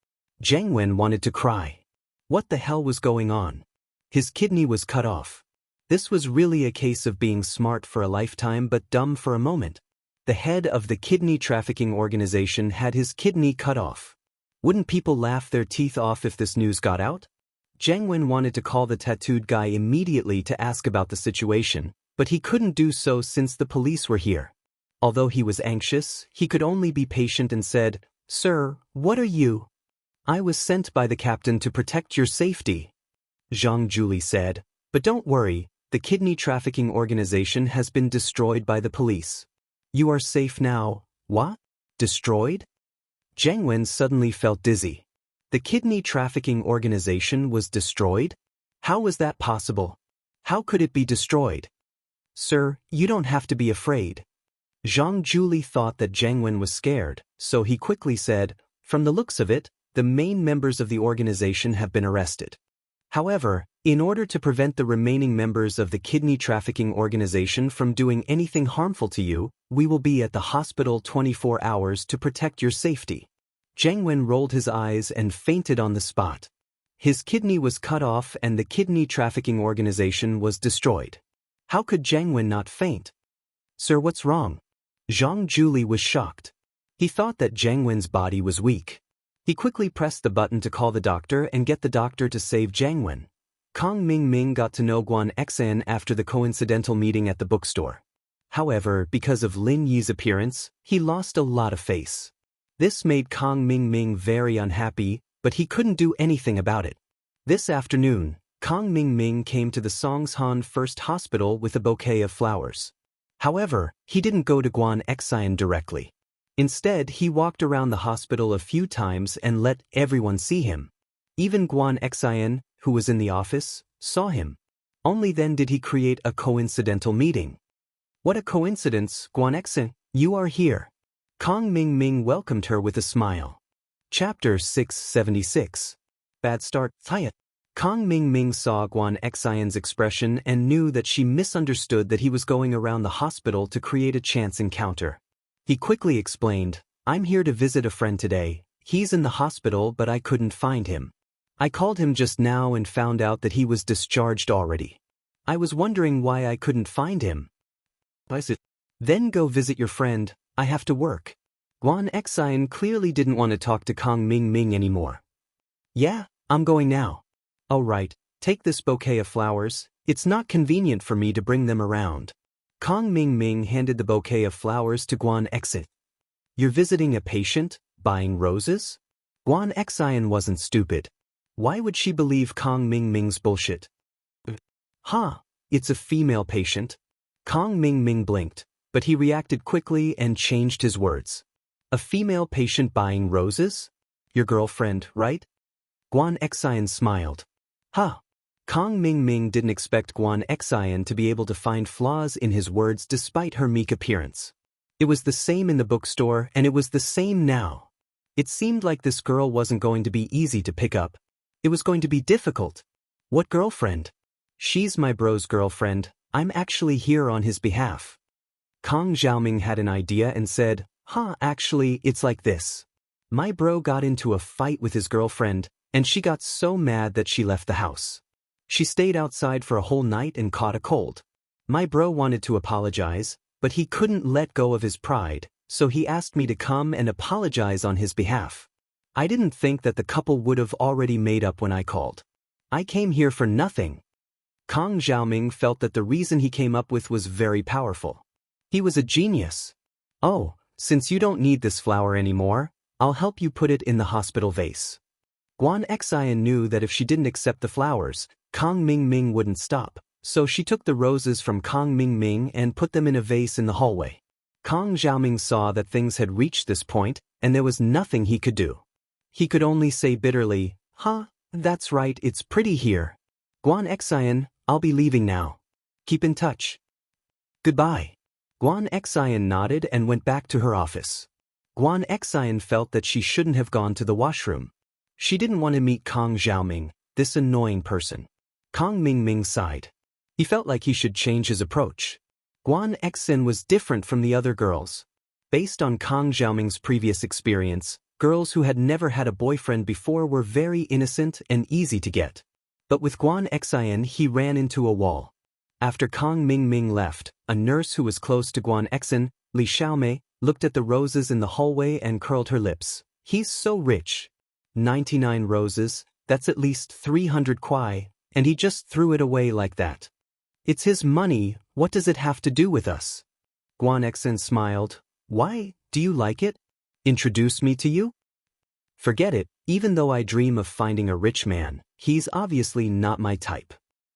Zhang Wen wanted to cry. What the hell was going on? His kidney was cut off. This was really a case of being smart for a lifetime but dumb for a moment. The head of the kidney trafficking organization had his kidney cut off. Wouldn't people laugh their teeth off if this news got out? Zhang Wen wanted to call the tattooed guy immediately to ask about the situation, but he couldn't do so since the police were here. Although he was anxious, he could only be patient and said, Sir, what are you? I was sent by the captain to protect your safety. Zhang Juli said, but don't worry, the kidney trafficking organization has been destroyed by the police. You are safe now. What? Destroyed? Zhang Wen suddenly felt dizzy. The kidney trafficking organization was destroyed? How was that possible? How could it be destroyed? Sir, you don't have to be afraid. Zhang Juli thought that Zhang Wen was scared, so he quickly said, from the looks of it, the main members of the organization have been arrested. However, in order to prevent the remaining members of the kidney trafficking organization from doing anything harmful to you, we will be at the hospital 24 hours to protect your safety. Zhang Wen rolled his eyes and fainted on the spot. His kidney was cut off and the kidney trafficking organization was destroyed. How could Zhang Wen not faint? Sir, what's wrong? Zhang Juli was shocked. He thought that Zhang Wen's body was weak. He quickly pressed the button to call the doctor and get the doctor to save Zhang Wen. Kong Ming got to know Guan Xian after the coincidental meeting at the bookstore. However, because of Lin Yi's appearance, he lost a lot of face. This made Kong Ming very unhappy, but he couldn't do anything about it. This afternoon, Kong Ming came to the Songshan First Hospital with a bouquet of flowers. However, he didn't go to Guan Xian directly. Instead, he walked around the hospital a few times and let everyone see him. Even Guan Xian, who was in the office, saw him. Only then did he create a coincidental meeting. What a coincidence, Guan Xian, you are here. Kong Ming welcomed her with a smile. Chapter 676. Bad start, Tiat. Kong Ming saw Guan Xian's expression and knew that she misunderstood that he was going around the hospital to create a chance encounter. He quickly explained, I'm here to visit a friend today. He's in the hospital but I couldn't find him. I called him just now and found out that he was discharged already. I was wondering why I couldn't find him. Then go visit your friend, I have to work. Guan Xian clearly didn't want to talk to Kong Ming anymore. Yeah, I'm going now. Oh right, take this bouquet of flowers, it's not convenient for me to bring them around. Kong Ming handed the bouquet of flowers to Guan Xian. You're visiting a patient, buying roses? Guan Xian wasn't stupid. Why would she believe Kong Ming's bullshit? Ha, it's a female patient. Kong Ming blinked, but he reacted quickly and changed his words. A female patient buying roses? Your girlfriend, right? Guan Xian smiled. Ha! Kong Ming didn't expect Guan Xian to be able to find flaws in his words despite her meek appearance. It was the same in the bookstore, and it was the same now. It seemed like this girl wasn't going to be easy to pick up. It was going to be difficult. What girlfriend? She's my bro's girlfriend. I'm actually here on his behalf. Kong Xiaoming had an idea and said, actually, it's like this. My bro got into a fight with his girlfriend, and she got so mad that she left the house. She stayed outside for a whole night and caught a cold. My bro wanted to apologize, but he couldn't let go of his pride, so he asked me to come and apologize on his behalf. I didn't think that the couple would have already made up when I called. I came here for nothing. Kong Xiaoming felt that the reason he came up with was very powerful. He was a genius. Oh, since you don't need this flower anymore, I'll help you put it in the hospital vase. Guan Xian knew that if she didn't accept the flowers, Kong Ming wouldn't stop, so she took the roses from Kong Ming and put them in a vase in the hallway. Kong Xiaoming saw that things had reached this point, and there was nothing he could do. He could only say bitterly, that's right, it's pretty here. Guan Xian, I'll be leaving now. Keep in touch. Goodbye. Guan Xian nodded and went back to her office. Guan Xian felt that she shouldn't have gone to the washroom. She didn't want to meet Kong Xiaoming, this annoying person. Kong Ming sighed. He felt like he should change his approach. Guan Xian was different from the other girls. Based on Kong Xiaoming's previous experience, girls who had never had a boyfriend before were very innocent and easy to get. But with Guan Xian he ran into a wall. After Kong Ming left, a nurse who was close to Guan Xian, Li Xiaomei, looked at the roses in the hallway and curled her lips. He's so rich. 99 roses, that's at least 300 kuai, and he just threw it away like that. It's his money, what does it have to do with us? Guan Xian smiled. Why, do you like it? Introduce me to you? Forget it, even though I dream of finding a rich man, he's obviously not my type.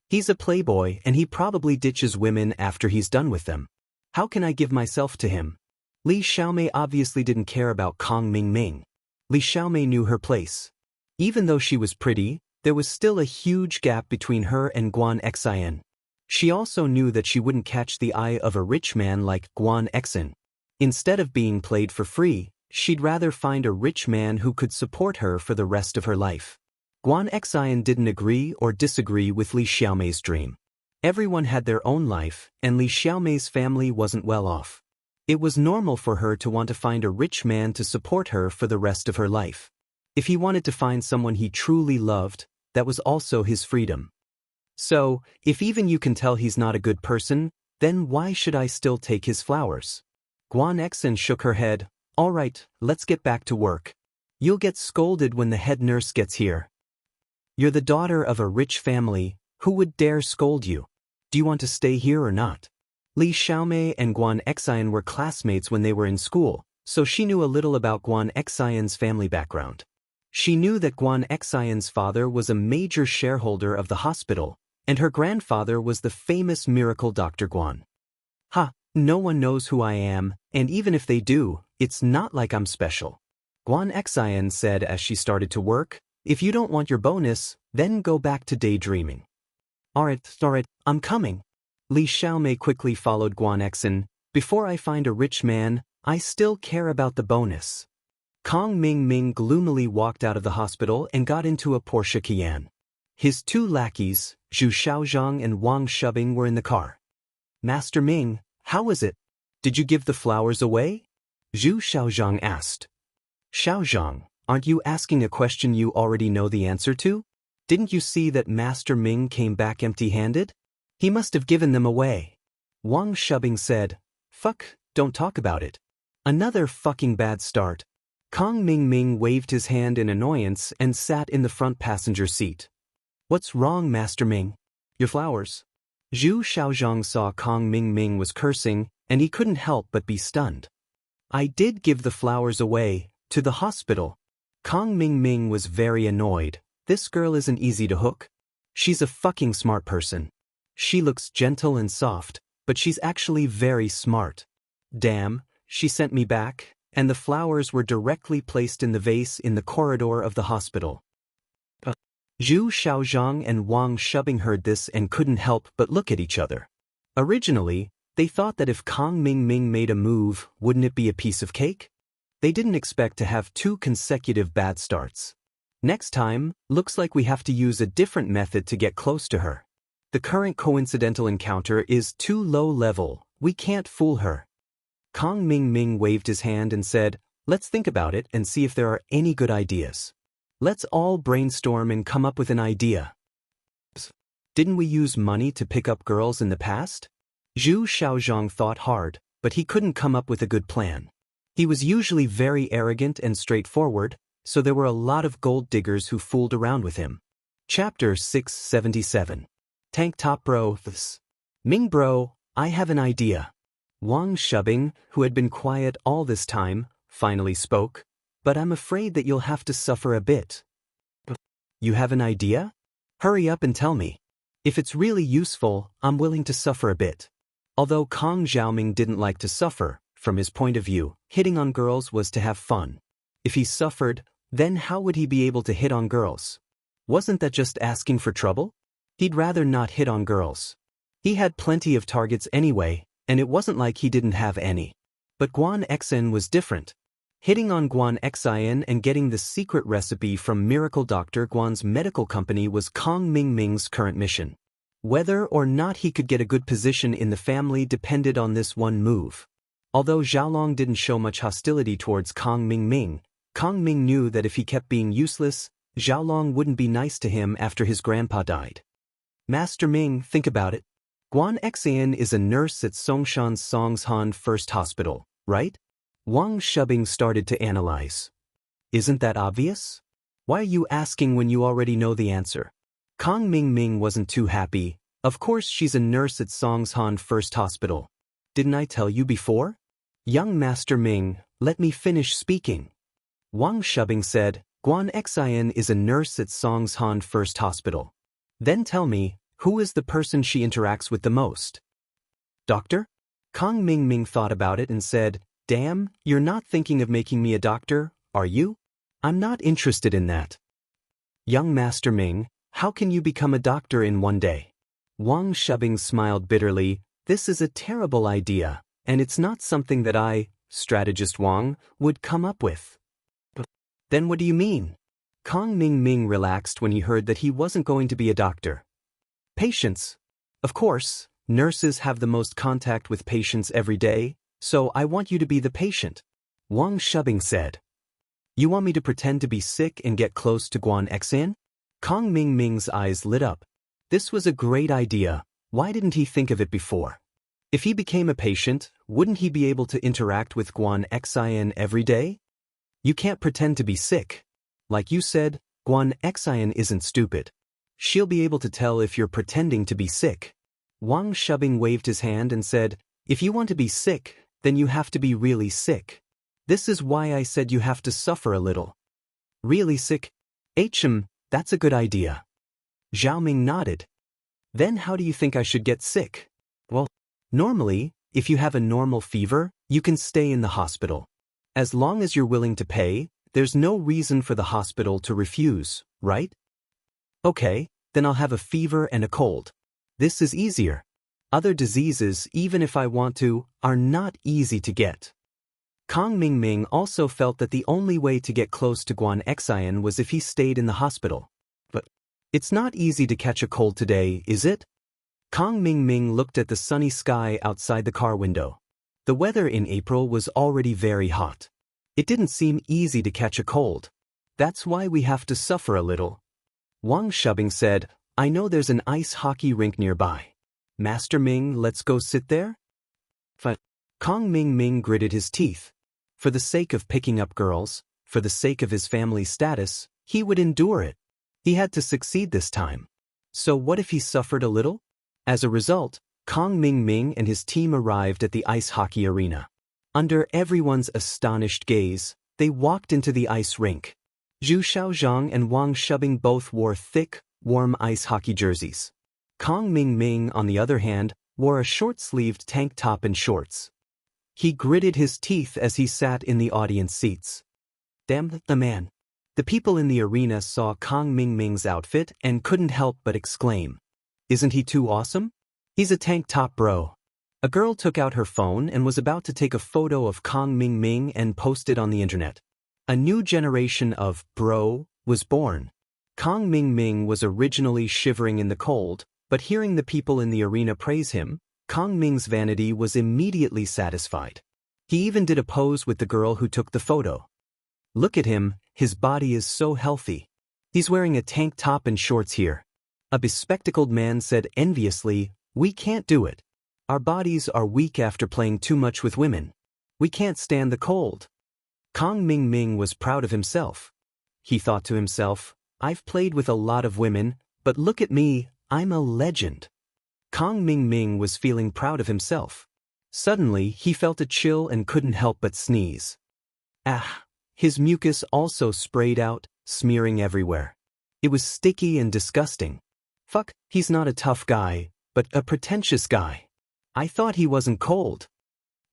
He's a playboy and he probably ditches women after he's done with them. How can I give myself to him? Li Xiaomei obviously didn't care about Kong Ming. Li Xiaomei knew her place. Even though she was pretty, there was still a huge gap between her and Guan Xian. She also knew that she wouldn't catch the eye of a rich man like Guan Xian. Instead of being played for free, she'd rather find a rich man who could support her for the rest of her life. Guan Xian didn't agree or disagree with Li Xiaomei's dream. Everyone had their own life, and Li Xiaomei's family wasn't well off. It was normal for her to want to find a rich man to support her for the rest of her life. If he wanted to find someone he truly loved, that was also his freedom. So, if even you can tell he's not a good person, then why should I still take his flowers? Guan Xian shook her head. All right, let's get back to work. You'll get scolded when the head nurse gets here. You're the daughter of a rich family, who would dare scold you? Do you want to stay here or not? Li Xiaomei and Guan Xian were classmates when they were in school, so she knew a little about Guan Xian's family background. She knew that Guan Xian's father was a major shareholder of the hospital, and her grandfather was the famous miracle Dr. Guan. No one knows who I am, and even if they do, it's not like I'm special. Guan Xian said as she started to work, if you don't want your bonus, then go back to daydreaming. Alright, I'm coming. Li Xiaomei quickly followed Guan Xian. Before I find a rich man, I still care about the bonus. Kong Ming gloomily walked out of the hospital and got into a Porsche Cayenne. His two lackeys, Zhu Xiaozhang and Wang Shubing, were in the car. Master Ming, how was it? Did you give the flowers away? Zhu Xiaozhang asked. Xiaozhang, aren't you asking a question you already know the answer to? Didn't you see that Master Ming came back empty-handed? He must have given them away. Wang Shubing said, Fuck, don't talk about it. Another fucking bad start. Kong Ming Ming waved his hand in annoyance and sat in the front passenger seat. What's wrong, Master Ming? Your flowers. Zhu Xiaozhang saw Kong Ming Ming was cursing, and he couldn't help but be stunned. I did give the flowers away, to the hospital. Kong Ming Ming was very annoyed. This girl isn't easy to hook. She's a fucking smart person. She looks gentle and soft, but she's actually very smart. Damn, she sent me back, and the flowers were directly placed in the vase in the corridor of the hospital. Zhu Xiaozhang and Wang Shubbing heard this and couldn't help but look at each other. Originally, they thought that if Kong Ming Ming made a move, wouldn't it be a piece of cake? They didn't expect to have 2 consecutive bad starts. Next time, looks like we have to use a different method to get close to her. The current coincidental encounter is too low level, we can't fool her. Kong Ming Ming waved his hand and said, let's think about it and see if there are any good ideas. Let's all brainstorm and come up with an idea. Didn't we use money to pick up girls in the past? Zhu Xiaozhang thought hard, but he couldn't come up with a good plan. He was usually very arrogant and straightforward, so there were a lot of gold diggers who fooled around with him. Chapter 677. Tank Top Bro. Ming Bro, I have an idea. Wang Shubbing, who had been quiet all this time, finally spoke, but I'm afraid that you'll have to suffer a bit. You have an idea? Hurry up and tell me. If it's really useful, I'm willing to suffer a bit. Although Kong Xiaoming didn't like to suffer, from his point of view, hitting on girls was to have fun. If he suffered, then how would he be able to hit on girls? Wasn't that just asking for trouble? He'd rather not hit on girls. He had plenty of targets anyway, and it wasn't like he didn't have any. But Guan Xen was different. Hitting on Guan Xen and getting the secret recipe from Miracle Dr. Guan's medical company was Kong Ming Ming's current mission. Whether or not he could get a good position in the family depended on this one move. Although Xiaolong didn't show much hostility towards Kong Ming Ming, Kong Ming knew that if he kept being useless, Xiaolong wouldn't be nice to him after his grandpa died. Master Ming, think about it. Guan Xen is a nurse at Songshan's Songshan First Hospital, right? Wang Shubbing started to analyze. Isn't that obvious? Why are you asking when you already know the answer? Kong Ming Ming wasn't too happy. Of course she's a nurse at Songshan First Hospital. Didn't I tell you before? Young Master Ming, let me finish speaking. Wang Shubbing said, Guan Xen is a nurse at Songshan First Hospital. Then tell me, who is the person she interacts with the most? Doctor? Kong Ming Ming thought about it and said, damn, you're not thinking of making me a doctor, are you? I'm not interested in that. Young Master Ming, how can you become a doctor in one day? Wang Shubbing smiled bitterly, this is a terrible idea, and it's not something that I, strategist Wang, would come up with. Then what do you mean? Kong Ming Ming relaxed when he heard that he wasn't going to be a doctor. Patients. Of course, nurses have the most contact with patients every day, so I want you to be the patient. Wang Shubbing said. You want me to pretend to be sick and get close to Guan Xen? Kong Ming Ming's eyes lit up. This was a great idea. Why didn't he think of it before? If he became a patient, wouldn't he be able to interact with Guan Xen every day? You can't pretend to be sick. Like you said, Guan Xen isn't stupid. She'll be able to tell if you're pretending to be sick. Wang Shubbing waved his hand and said, if you want to be sick, then you have to be really sick. This is why I said you have to suffer a little. Really sick? That's a good idea. Zhao Ming nodded. Then how do you think I should get sick? Well, normally, if you have a normal fever, you can stay in the hospital. As long as you're willing to pay, there's no reason for the hospital to refuse, right? Okay, then I'll have a fever and a cold. This is easier. Other diseases, even if I want to, are not easy to get. Kong Ming Ming also felt that the only way to get close to Guan Xen was if he stayed in the hospital. But it's not easy to catch a cold today, is it? Kong Ming Ming looked at the sunny sky outside the car window. The weather in April was already very hot. It didn't seem easy to catch a cold. That's why we have to suffer a little. Wang Shubbing said, I know there's an ice hockey rink nearby. Master Ming, let's go sit there? Kong Ming Ming gritted his teeth. For the sake of picking up girls, for the sake of his family status, he would endure it. He had to succeed this time. So what if he suffered a little? As a result, Kong Ming Ming and his team arrived at the ice hockey arena. Under everyone's astonished gaze, they walked into the ice rink. Zhu Xiaozhang and Wang Shubing both wore thick, warm ice hockey jerseys. Kong Ming Ming, on the other hand, wore a short-sleeved tank top and shorts. He gritted his teeth as he sat in the audience seats. Damn the man. The people in the arena saw Kong Ming Ming's outfit and couldn't help but exclaim, "Isn't he too awesome? He's a tank top bro." A girl took out her phone and was about to take a photo of Kong Ming Ming and post it on the internet. A new generation of bro was born. Kong Ming Ming was originally shivering in the cold, but hearing the people in the arena praise him, Kong Ming's vanity was immediately satisfied. He even did a pose with the girl who took the photo. Look at him, his body is so healthy. He's wearing a tank top and shorts here. A bespectacled man said enviously, "We can't do it. Our bodies are weak after playing too much with women. We can't stand the cold." Kong Ming Ming was proud of himself. He thought to himself, "I've played with a lot of women, but look at me, I'm a legend." Kong Ming Ming was feeling proud of himself. Suddenly, he felt a chill and couldn't help but sneeze. Ah! His mucus also sprayed out, smearing everywhere. It was sticky and disgusting. Fuck, he's not a tough guy, but a pretentious guy. I thought he wasn't cold.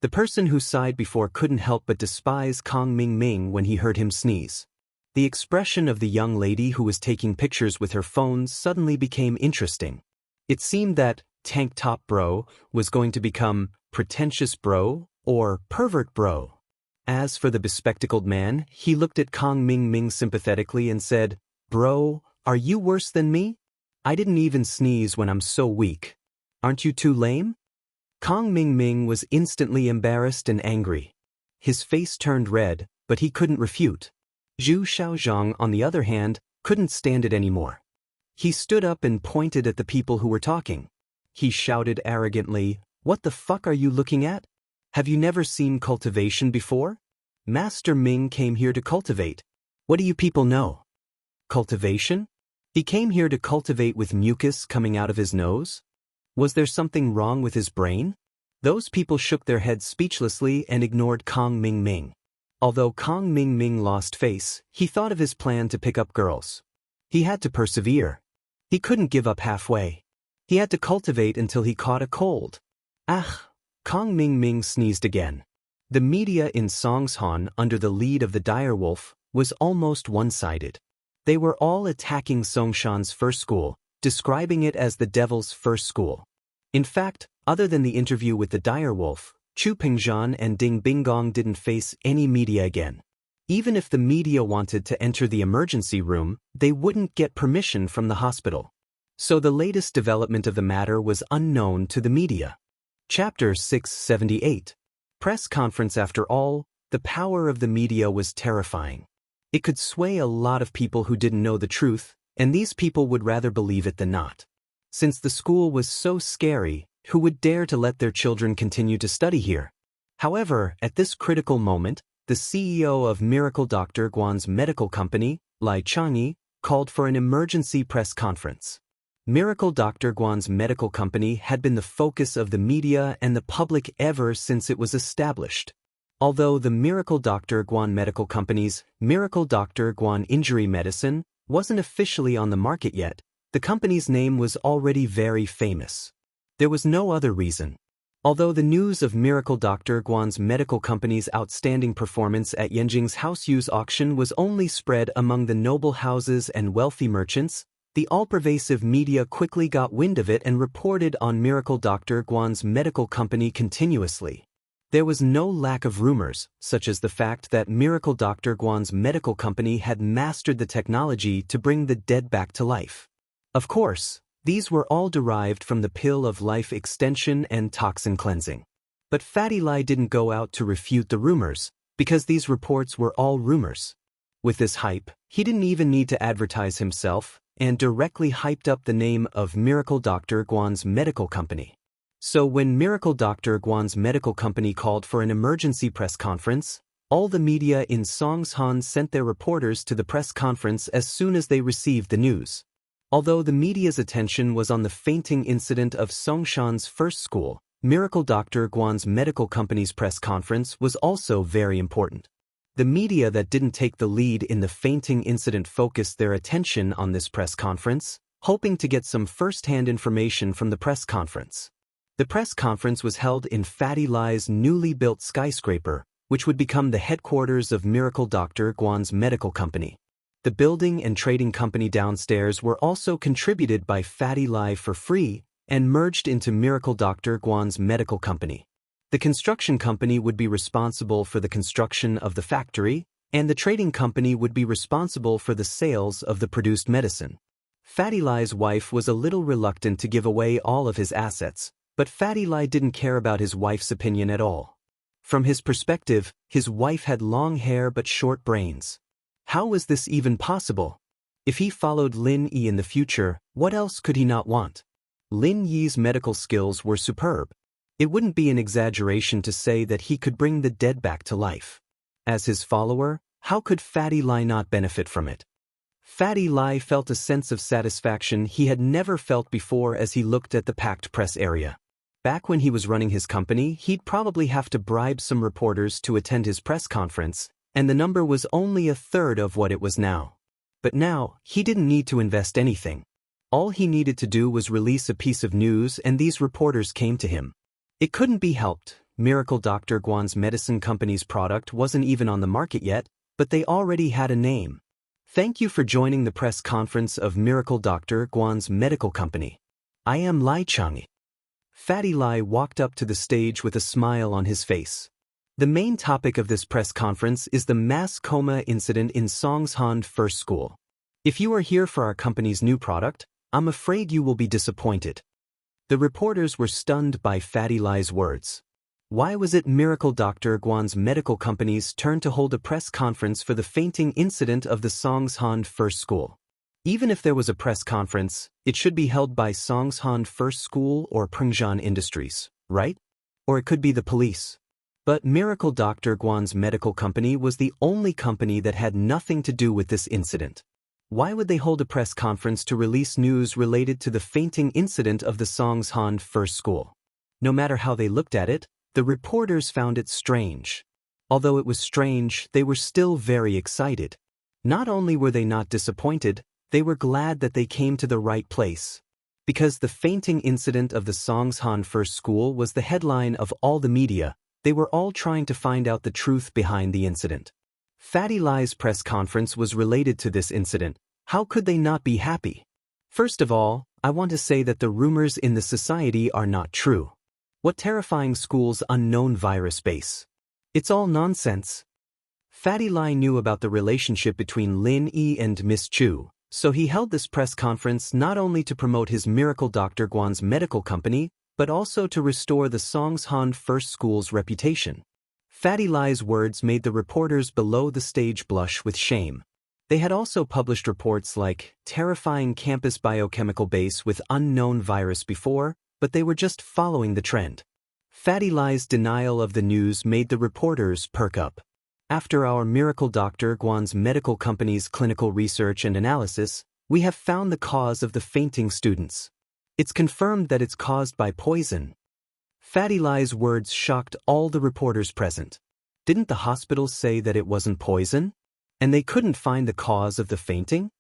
The person who sighed before couldn't help but despise Kong Ming Ming when he heard him sneeze. The expression of the young lady who was taking pictures with her phone suddenly became interesting. It seemed that tank top bro was going to become pretentious bro or pervert bro. As for the bespectacled man, he looked at Kong Ming Ming sympathetically and said, "Bro, are you worse than me? I didn't even sneeze when I'm so weak. Aren't you too lame?" Kong Ming Ming was instantly embarrassed and angry. His face turned red, but he couldn't refute. Zhu Xiaozhang, on the other hand, couldn't stand it anymore. He stood up and pointed at the people who were talking. He shouted arrogantly, "What the fuck are you looking at? Have you never seen Cultivation before? Master Ming came here to cultivate. What do you people know? Cultivation? He came here to cultivate with mucus coming out of his nose? Was there something wrong with his brain?" Those people shook their heads speechlessly and ignored Kong Ming Ming. Although Kong Ming Ming lost face, he thought of his plan to pick up girls. He had to persevere. He couldn't give up halfway. He had to cultivate until he caught a cold. Ah! Kong Ming Ming sneezed again. The media in Songshan, under the lead of the direwolf, was almost one-sided. They were all attacking Songshan's first school, describing it as the devil's first school. In fact, other than the interview with the direwolf, Chu Pingzhan and Ding Binggong didn't face any media again. Even if the media wanted to enter the emergency room, they wouldn't get permission from the hospital. So the latest development of the matter was unknown to the media. Chapter 678. Press conference. After all, the power of the media was terrifying. It could sway a lot of people who didn't know the truth, and these people would rather believe it than not. Since the school was so scary, who would dare to let their children continue to study here? However, at this critical moment, the CEO of Miracle Dr. Guan's medical company, Lai Changyi, called for an emergency press conference. Miracle Dr. Guan's medical company had been the focus of the media and the public ever since it was established. Although the Miracle Dr. Guan medical company's Miracle Dr. Guan Injury Medicine wasn't officially on the market yet, the company's name was already very famous. There was no other reason. Although the news of Miracle Dr. Guan's medical company's outstanding performance at Yanjing's house use auction was only spread among the noble houses and wealthy merchants, the all-pervasive media quickly got wind of it and reported on Miracle Dr. Guan's medical company continuously. There was no lack of rumors, such as the fact that Miracle Dr. Guan's medical company had mastered the technology to bring the dead back to life. Of course, these were all derived from the pill of life extension and toxin cleansing. But Fatty Lai didn't go out to refute the rumors, because these reports were all rumors. With this hype, he didn't even need to advertise himself, and directly hyped up the name of Miracle Dr. Guan's medical company. So when Miracle Dr. Guan's medical company called for an emergency press conference, all the media in Songshan sent their reporters to the press conference as soon as they received the news. Although the media's attention was on the fainting incident of Songshan's first school, Miracle Dr. Guan's medical company's press conference was also very important. The media that didn't take the lead in the fainting incident focused their attention on this press conference, hoping to get some first-hand information from the press conference. The press conference was held in Fatty Lai's newly built skyscraper, which would become the headquarters of Miracle Dr. Guan's medical company. The building and trading company downstairs were also contributed by Fatty Lai for free and merged into Miracle Dr. Guan's medical company. The construction company would be responsible for the construction of the factory, and the trading company would be responsible for the sales of the produced medicine. Fatty Lai's wife was a little reluctant to give away all of his assets, but Fatty Lai didn't care about his wife's opinion at all. From his perspective, his wife had long hair but short brains. How was this even possible? If he followed Lin Yi in the future, what else could he not want? Lin Yi's medical skills were superb. It wouldn't be an exaggeration to say that he could bring the dead back to life. As his follower, how could Fatty Lai not benefit from it? Fatty Lai felt a sense of satisfaction he had never felt before as he looked at the packed press area. Back when he was running his company, he'd probably have to bribe some reporters to attend his press conference, and the number was only a third of what it was now. But now, he didn't need to invest anything. All he needed to do was release a piece of news and these reporters came to him. It couldn't be helped. Miracle Dr. Guan's medicine company's product wasn't even on the market yet, but they already had a name. Thank you for joining the press conference of Miracle Dr. Guan's medical company. I am Lai Chang. Fatty Lai walked up to the stage with a smile on his face. The main topic of this press conference is the mass coma incident in Songshan First School. If you are here for our company's new product, I'm afraid you will be disappointed. The reporters were stunned by Fatty Lai's words. Why was it Miracle Dr. Guan's medical company's turn to hold a press conference for the fainting incident of the Songshan First School? Even if there was a press conference, it should be held by Songshan First School or Pengzhan Industries, right? Or it could be the police. But Miracle Dr. Guan's medical company was the only company that had nothing to do with this incident. Why would they hold a press conference to release news related to the fainting incident of the Songshan First School? No matter how they looked at it, the reporters found it strange. Although it was strange, they were still very excited. Not only were they not disappointed, they were glad that they came to the right place. Because the fainting incident of the Songshan First School was the headline of all the media, they were all trying to find out the truth behind the incident. Fatty Lai's press conference was related to this incident. How could they not be happy? First of all, I want to say that the rumors in the society are not true. What terrifying school's unknown virus base? It's all nonsense. Fatty Lai knew about the relationship between Lin Yi and Miss Chu, so he held this press conference not only to promote his Miracle Dr. Guan's medical company, but also to restore the Songshan First School's reputation. Fatty Lai's words made the reporters below the stage blush with shame. They had also published reports like terrifying campus biochemical base with unknown virus before, but they were just following the trend. Fatty Lai's denial of the news made the reporters perk up. After our Miracle Dr. Guan's medical company's clinical research and analysis, we have found the cause of the fainting students. It's confirmed that it's caused by poison. Fatty Lai's words shocked all the reporters present. Didn't the hospitals say that it wasn't poison? And they couldn't find the cause of the fainting?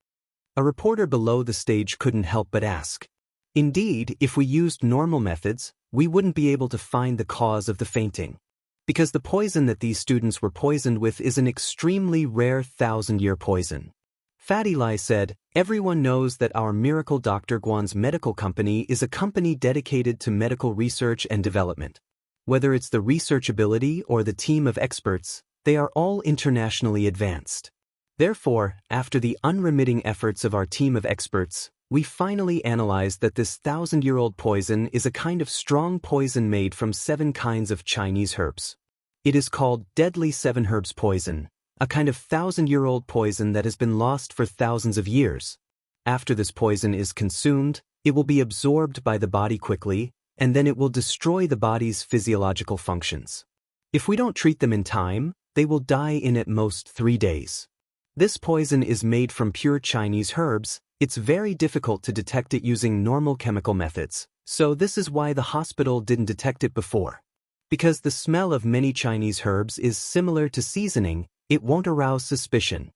A reporter below the stage couldn't help but ask. Indeed, if we used normal methods, we wouldn't be able to find the cause of the fainting. Because the poison that these students were poisoned with is an extremely rare 1,000-year poison. Fatty Lai said, everyone knows that our Miracle Dr. Guan's medical company is a company dedicated to medical research and development. Whether it's the research ability or the team of experts, they are all internationally advanced. Therefore, after the unremitting efforts of our team of experts, we finally analyzed that this 1,000-year-old poison is a kind of strong poison made from 7 kinds of Chinese herbs. It is called deadly 7 herbs poison, a kind of 1,000-year-old poison that has been lost for thousands of years. After this poison is consumed, it will be absorbed by the body quickly, and then it will destroy the body's physiological functions. If we don't treat them in time, they will die in at most 3 days. This poison is made from pure Chinese herbs. It's very difficult to detect it using normal chemical methods, so this is why the hospital didn't detect it before. Because the smell of many Chinese herbs is similar to seasoning, it won't arouse suspicion.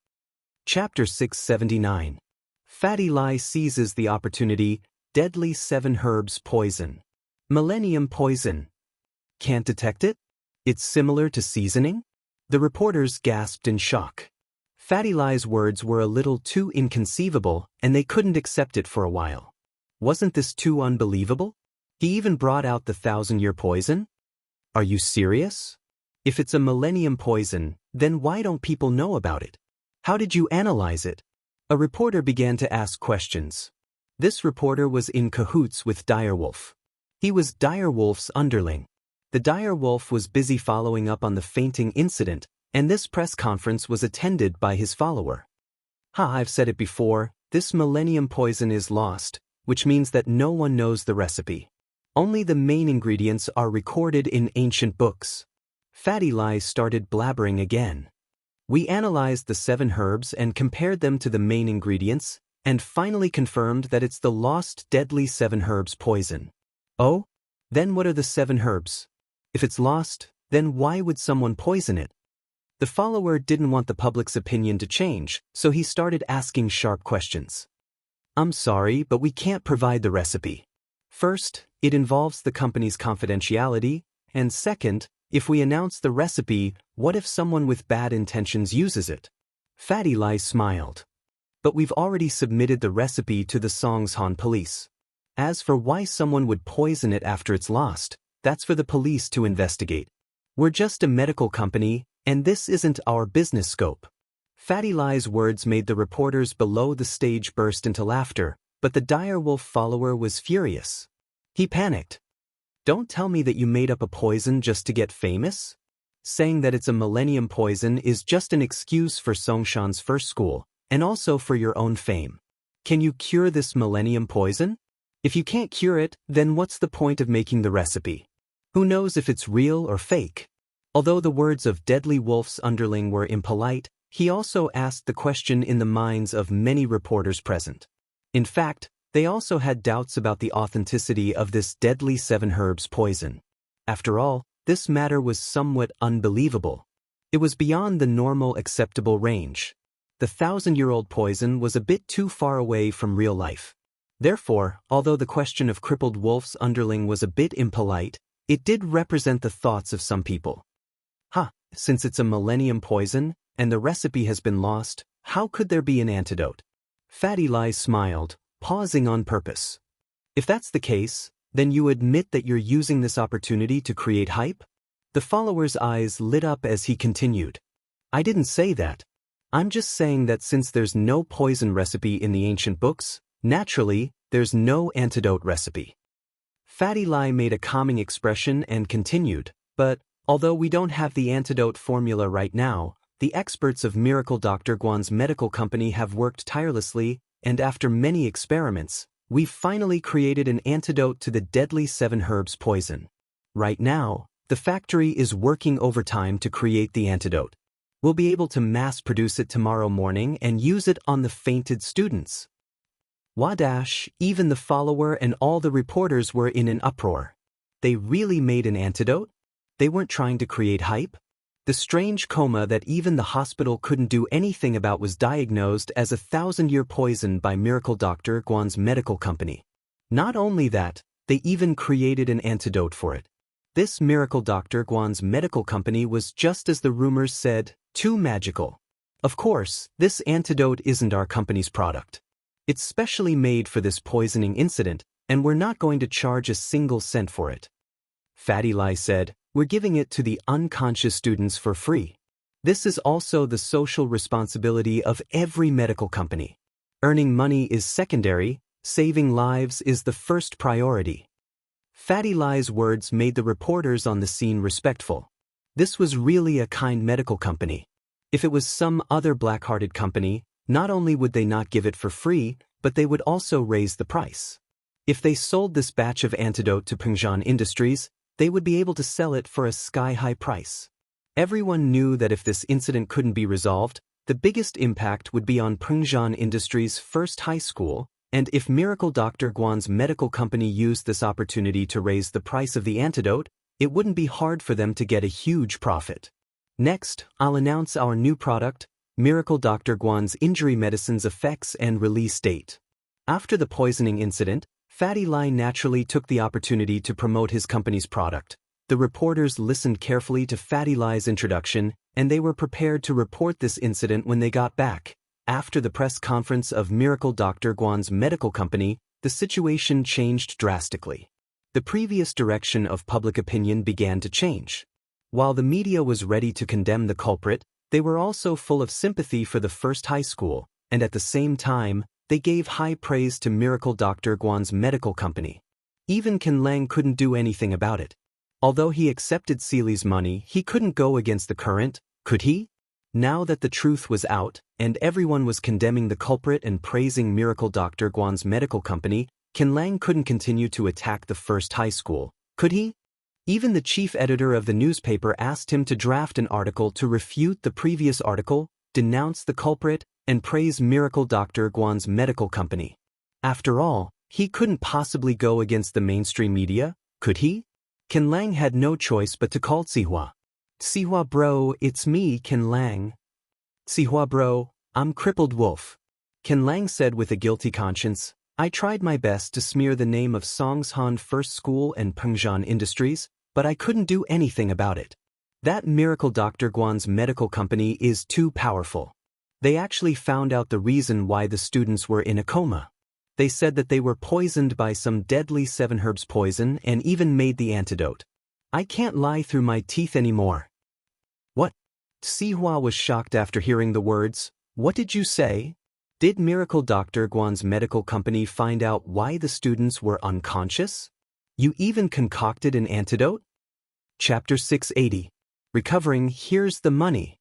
Chapter 679. Fatty Lie seizes the opportunity. Deadly 7 herbs poison. Millennium poison. Can't detect it? It's similar to seasoning? The reporters gasped in shock. Fatty Lie's words were a little too inconceivable, and they couldn't accept it for a while. Wasn't this too unbelievable? He even brought out the 1,000-year poison? Are you serious? If it's a millennium poison, then why don't people know about it? How did you analyze it? A reporter began to ask questions. This reporter was in cahoots with Direwolf. He was Direwolf's underling. The Direwolf was busy following up on the fainting incident, and this press conference was attended by his follower. I've said it before, this millennium poison is lost, which means that no one knows the recipe. Only the main ingredients are recorded in ancient books. Fatty Lie started blabbering again. We analyzed the 7 herbs and compared them to the main ingredients, and finally confirmed that it's the lost deadly 7 herbs poison. Oh? Then what are the 7 herbs? If it's lost, then why would someone poison it? The follower didn't want the public's opinion to change, so he started asking sharp questions. I'm sorry, but we can't provide the recipe. First, it involves the company's confidentiality, and second, if we announce the recipe, what if someone with bad intentions uses it? Fatty Lie smiled. But we've already submitted the recipe to the Songshan police. As for why someone would poison it after it's lost, that's for the police to investigate. We're just a medical company, and this isn't our business scope. Fatty Lie's words made the reporters below the stage burst into laughter, but the Direwolf follower was furious. He panicked. Don't tell me that you made up a poison just to get famous? Saying that it's a millennium poison is just an excuse for Songshan's first school, and also for your own fame. Can you cure this millennium poison? If you can't cure it, then what's the point of making the recipe? Who knows if it's real or fake? Although the words of Deadly Wolf's underling were impolite, he also asked the question in the minds of many reporters present. In fact, they also had doubts about the authenticity of this deadly 7 herbs poison. After all, this matter was somewhat unbelievable. It was beyond the normal acceptable range. The 1,000-year-old poison was a bit too far away from real life. Therefore, although the question of crippled Wolf's underling was a bit impolite, it did represent the thoughts of some people. Since it's a millennium poison, and the recipe has been lost, how could there be an antidote? Fatty Lie smiled, pausing on purpose. If that's the case, then you admit that you're using this opportunity to create hype? The follower's eyes lit up as he continued. I didn't say that. I'm just saying that since there's no poison recipe in the ancient books, naturally, there's no antidote recipe. Fatty Lie made a calming expression and continued, but, although we don't have the antidote formula right now, the experts of Miracle Dr. Guan's medical company have worked tirelessly, and after many experiments, we've finally created an antidote to the deadly 7 herbs poison. Right now, the factory is working overtime to create the antidote. We'll be able to mass-produce it tomorrow morning and use it on the fainted students. Even the follower and all the reporters were in an uproar. They really made an antidote? They weren't trying to create hype? The strange coma that even the hospital couldn't do anything about was diagnosed as a 1,000-year poison by Miracle Dr. Guan's medical company. Not only that, they even created an antidote for it. This Miracle Dr. Guan's medical company was, just as the rumors said, too magical. Of course, this antidote isn't our company's product. It's specially made for this poisoning incident, and we're not going to charge a single cent for it. Fatty Lie said, we're giving it to the unconscious students for free. This is also the social responsibility of every medical company. Earning money is secondary, saving lives is the first priority. Fatty Lie's words made the reporters on the scene respectful. This was really a kind medical company. If it was some other black-hearted company, not only would they not give it for free, but they would also raise the price. If they sold this batch of antidote to Pengzhan Industries, they would be able to sell it for a sky-high price. Everyone knew that if this incident couldn't be resolved, the biggest impact would be on Pengzhan Industries' first high school, and if Miracle Dr. Guan's medical company used this opportunity to raise the price of the antidote, it wouldn't be hard for them to get a huge profit. Next, I'll announce our new product, Miracle Dr. Guan's injury medicine's effects and release date. After the poisoning incident, Fatty Lai naturally took the opportunity to promote his company's product. The reporters listened carefully to Fatty Lai's introduction, and they were prepared to report this incident when they got back. After the press conference of Miracle Dr. Guan's medical company, the situation changed drastically. The previous direction of public opinion began to change. While the media was ready to condemn the culprit, they were also full of sympathy for the first high school, and at the same time, they gave high praise to Miracle Dr. Guan's medical company. Even Ken Lang couldn't do anything about it. Although he accepted Seely's money, he couldn't go against the current, could he? Now that the truth was out, and everyone was condemning the culprit and praising Miracle Dr. Guan's medical company, Ken Lang couldn't continue to attack the first high school, could he? Even the chief editor of the newspaper asked him to draft an article to refute the previous article, denounce the culprit, and praise Miracle Dr. Guan's medical company. After all, he couldn't possibly go against the mainstream media, could he? Ken Lang had no choice but to call Sihua. Sihua bro, it's me, Ken Lang. Sihua bro, I'm Crippled Wolf. Ken Lang said with a guilty conscience, I tried my best to smear the name of Songshan First School and Pengzhan Industries, but I couldn't do anything about it. That Miracle Dr. Guan's medical company is too powerful. They actually found out the reason why the students were in a coma. They said that they were poisoned by some deadly 7 herbs poison and even made the antidote. I can't lie through my teeth anymore. What? Sihua was shocked after hearing the words. What did you say? Did Miracle Dr. Guan's medical company find out why the students were unconscious? You even concocted an antidote? Chapter 680. Recovering, here's the money.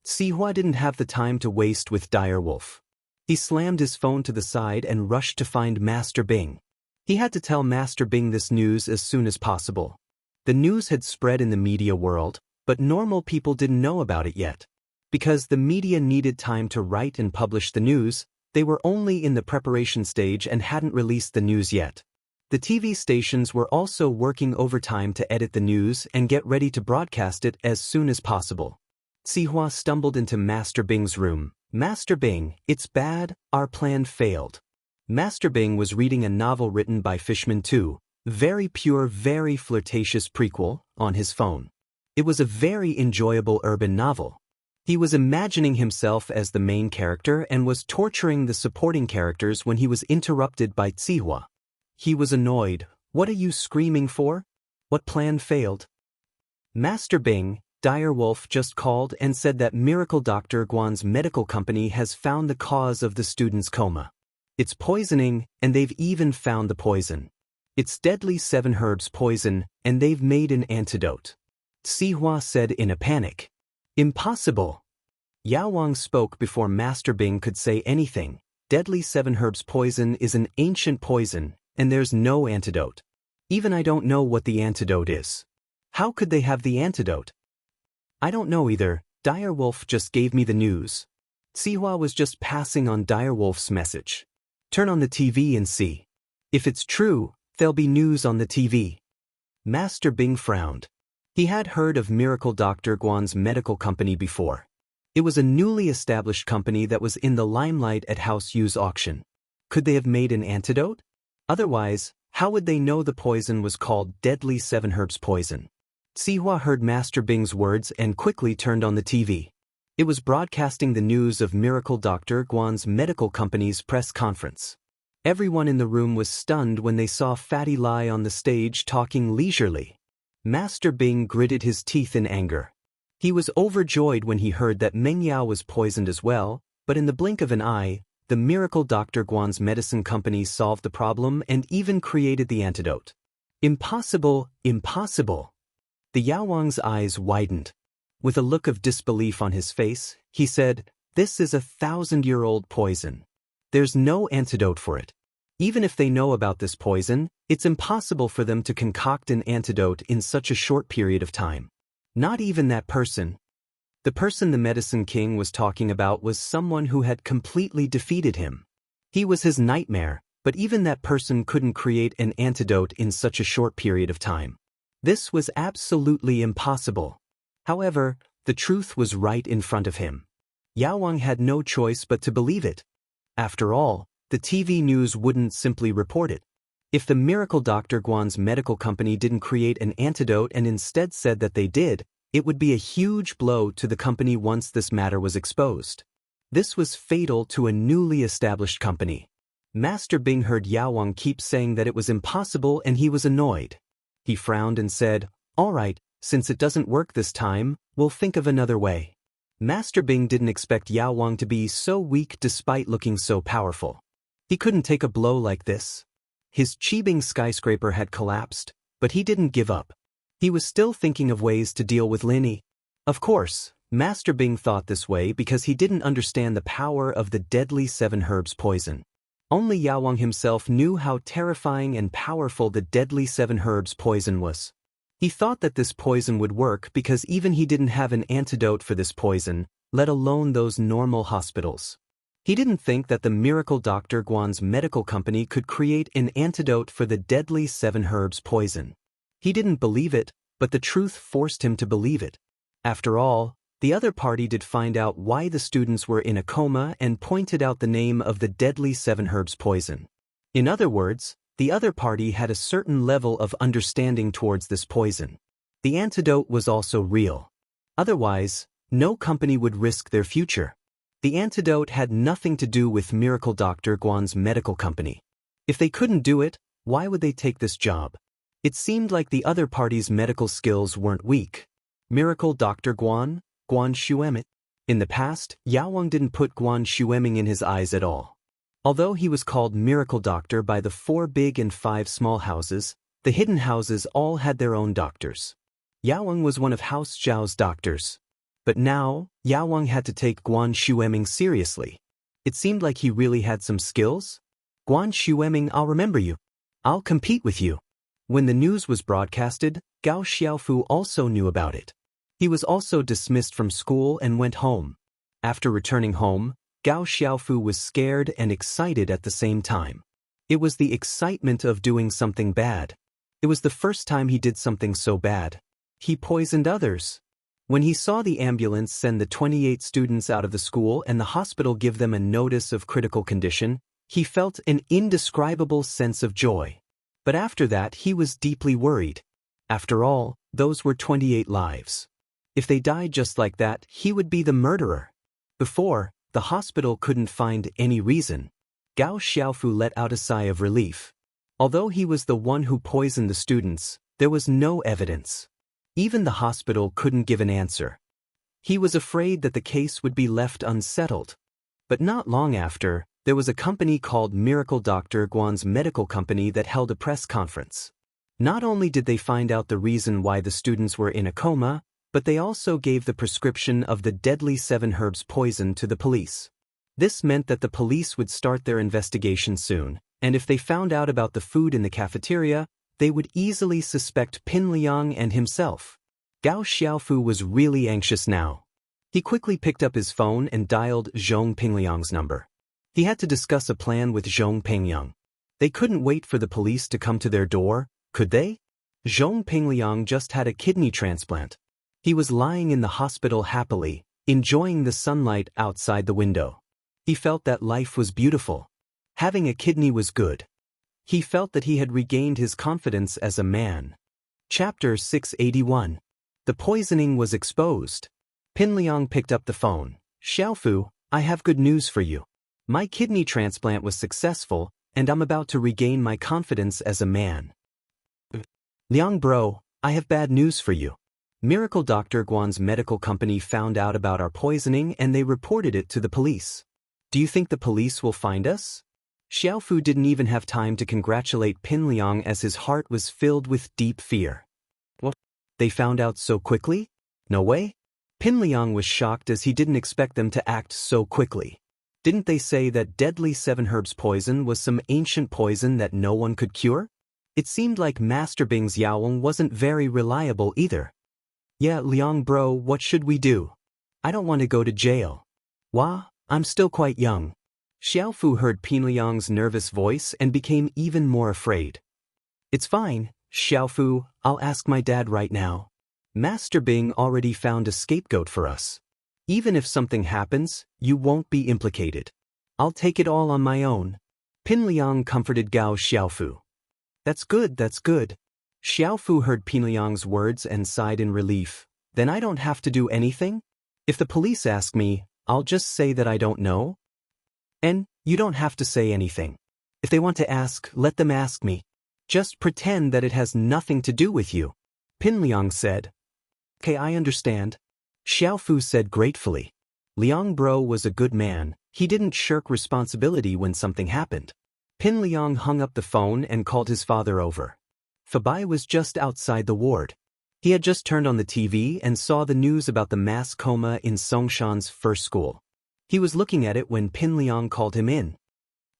Sihua didn't have the time to waste with Direwolf. He slammed his phone to the side and rushed to find Master Bing. He had to tell Master Bing this news as soon as possible. The news had spread in the media world, but normal people didn't know about it yet. Because the media needed time to write and publish the news, they were only in the preparation stage and hadn't released the news yet. The TV stations were also working overtime to edit the news and get ready to broadcast it as soon as possible. Sihua stumbled into Master Bing's room. Master Bing, it's bad, our plan failed. Master Bing was reading a novel written by Fishman 2, very pure, very flirtatious prequel, on his phone. It was a very enjoyable urban novel. He was imagining himself as the main character and was torturing the supporting characters when he was interrupted by Sihua. He was annoyed. What are you screaming for? What plan failed? Master Bing, Direwolf just called and said that Miracle Dr. Guan's medical company has found the cause of the student's coma. It's poisoning, and they've even found the poison. It's deadly 7 herbs poison, and they've made an antidote. Sihua said in a panic. Impossible. Yao Wang spoke before Master Bing could say anything. Deadly 7 herbs poison is an ancient poison, and there's no antidote. Even I don't know what the antidote is. How could they have the antidote? I don't know either. Direwolf just gave me the news. Sihua was just passing on Direwolf's message. Turn on the TV and see. If it's true, there'll be news on the TV. Master Bing frowned. He had heard of Miracle Dr. Guan's medical company before. It was a newly established company that was in the limelight at House Yu's auction. Could they have made an antidote? Otherwise, how would they know the poison was called deadly 7 herbs poison? Sihua heard Master Bing's words and quickly turned on the TV. It was broadcasting the news of Miracle Dr. Guan's medical company's press conference. Everyone in the room was stunned when they saw Fatty Lai on the stage talking leisurely. Master Bing gritted his teeth in anger. He was overjoyed when he heard that Meng Yao was poisoned as well, but in the blink of an eye, the Miracle Dr. Guan's medicine company solved the problem and even created the antidote. Impossible, impossible. The Yao Wang's eyes widened. With a look of disbelief on his face, he said, This is a 1,000-year-old poison. There's no antidote for it. Even if they know about this poison, it's impossible for them to concoct an antidote in such a short period of time. Not even that person. The person the Medicine King was talking about was someone who had completely defeated him. He was his nightmare, but even that person couldn't create an antidote in such a short period of time. This was absolutely impossible. However, the truth was right in front of him. Yao Wang had no choice but to believe it. After all, the TV news wouldn't simply report it. If the miracle Dr. Guan's medical company didn't create an antidote and instead said that they did, it would be a huge blow to the company once this matter was exposed. This was fatal to a newly established company. Master Bing heard Yao Wang keep saying that it was impossible and he was annoyed. He frowned and said, "All right, since it doesn't work this time, we'll think of another way." Master Bing didn't expect Yao Wang to be so weak despite looking so powerful. He couldn't take a blow like this. His Qibing skyscraper had collapsed, but he didn't give up. He was still thinking of ways to deal with Lin. Of course, Master Bing thought this way because he didn't understand the power of the deadly 7 herbs poison. Only Yao Wang himself knew how terrifying and powerful the deadly 7 herbs poison was. He thought that this poison would work because even he didn't have an antidote for this poison, let alone those normal hospitals. He didn't think that the miracle Dr. Guan's medical company could create an antidote for the deadly 7 herbs poison. He didn't believe it, but the truth forced him to believe it. After all, the other party did find out why the students were in a coma and pointed out the name of the deadly 7 herbs poison. In other words, the other party had a certain level of understanding towards this poison. The antidote was also real. Otherwise, no company would risk their future. The antidote had nothing to do with Miracle Dr. Guan's medical company. If they couldn't do it, why would they take this job? It seemed like the other party's medical skills weren't weak. Miracle Dr. Guan, Guan Xueming. In the past, Yao Wang didn't put Guan Xueming in his eyes at all. Although he was called Miracle Doctor by the 4 big and 5 small houses, the hidden houses all had their own doctors. Yao Wang was one of House Zhao's doctors. But now, Yao Wang had to take Guan Xueming seriously. It seemed like he really had some skills. "Guan Xueming, I'll remember you. I'll compete with you." When the news was broadcasted, Gao Xiaofu also knew about it. He was also dismissed from school and went home. After returning home, Gao Xiaofu was scared and excited at the same time. It was the excitement of doing something bad. It was the first time he did something so bad. He poisoned others. When he saw the ambulance send the 28 students out of the school and the hospital give them a notice of critical condition, he felt an indescribable sense of joy. But after that, he was deeply worried. After all, those were 28 lives. If they died just like that, he would be the murderer. Before, the hospital couldn't find any reason. Gao Xiaofu let out a sigh of relief. Although he was the one who poisoned the students, there was no evidence. Even the hospital couldn't give an answer. He was afraid that the case would be left unsettled. But not long after, there was a company called Miracle Dr. Guan's medical company that held a press conference. Not only did they find out the reason why the students were in a coma, but they also gave the prescription of the deadly 7 herbs poison to the police. This meant that the police would start their investigation soon, and if they found out about the food in the cafeteria, they would easily suspect Pin Liang and himself. Gao Xiaofu was really anxious now. He quickly picked up his phone and dialed Zhong Pingliang's number. He had to discuss a plan with Zhong Pingliang. They couldn't wait for the police to come to their door, could they? Zhong Pingliang just had a kidney transplant. He was lying in the hospital happily, enjoying the sunlight outside the window. He felt that life was beautiful. Having a kidney was good. He felt that he had regained his confidence as a man. Chapter 681. The poisoning was exposed. Pin Liang picked up the phone. "Xiaofu, I have good news for you. My kidney transplant was successful, and I'm about to regain my confidence as a man." "Liang bro, I have bad news for you. Miracle Dr. Guan's medical company found out about our poisoning and they reported it to the police. Do you think the police will find us?" Xiaofu didn't even have time to congratulate Pin Liang as his heart was filled with deep fear. "What? They found out so quickly? No way?" Pin Liang was shocked as he didn't expect them to act so quickly. Didn't they say that deadly seven herbs poison was some ancient poison that no one could cure? It seemed like Master Bing's Yaoong wasn't very reliable either. Yeah, Liang bro, what should we do? I don't want to go to jail. Wah, I'm still quite young. Xiaofu heard Pinliang's nervous voice and became even more afraid. It's fine, Xiaofu, I'll ask my dad right now. Master Bing already found a scapegoat for us. Even if something happens, you won't be implicated. I'll take it all on my own. Pinliang comforted Gao Xiaofu. That's good, that's good. Xiaofu heard Pinliang's words and sighed in relief. Then I don't have to do anything? If the police ask me, I'll just say that I don't know? And you don't have to say anything. If they want to ask, let them ask me. Just pretend that it has nothing to do with you. Pinliang said. Okay, I understand. Xiaofu said gratefully. Liang bro was a good man. He didn't shirk responsibility when something happened. Pinliang hung up the phone and called his father over. Fabai was just outside the ward. He had just turned on the TV and saw the news about the mass coma in Songshan's first school. He was looking at it when Pinliang called him in.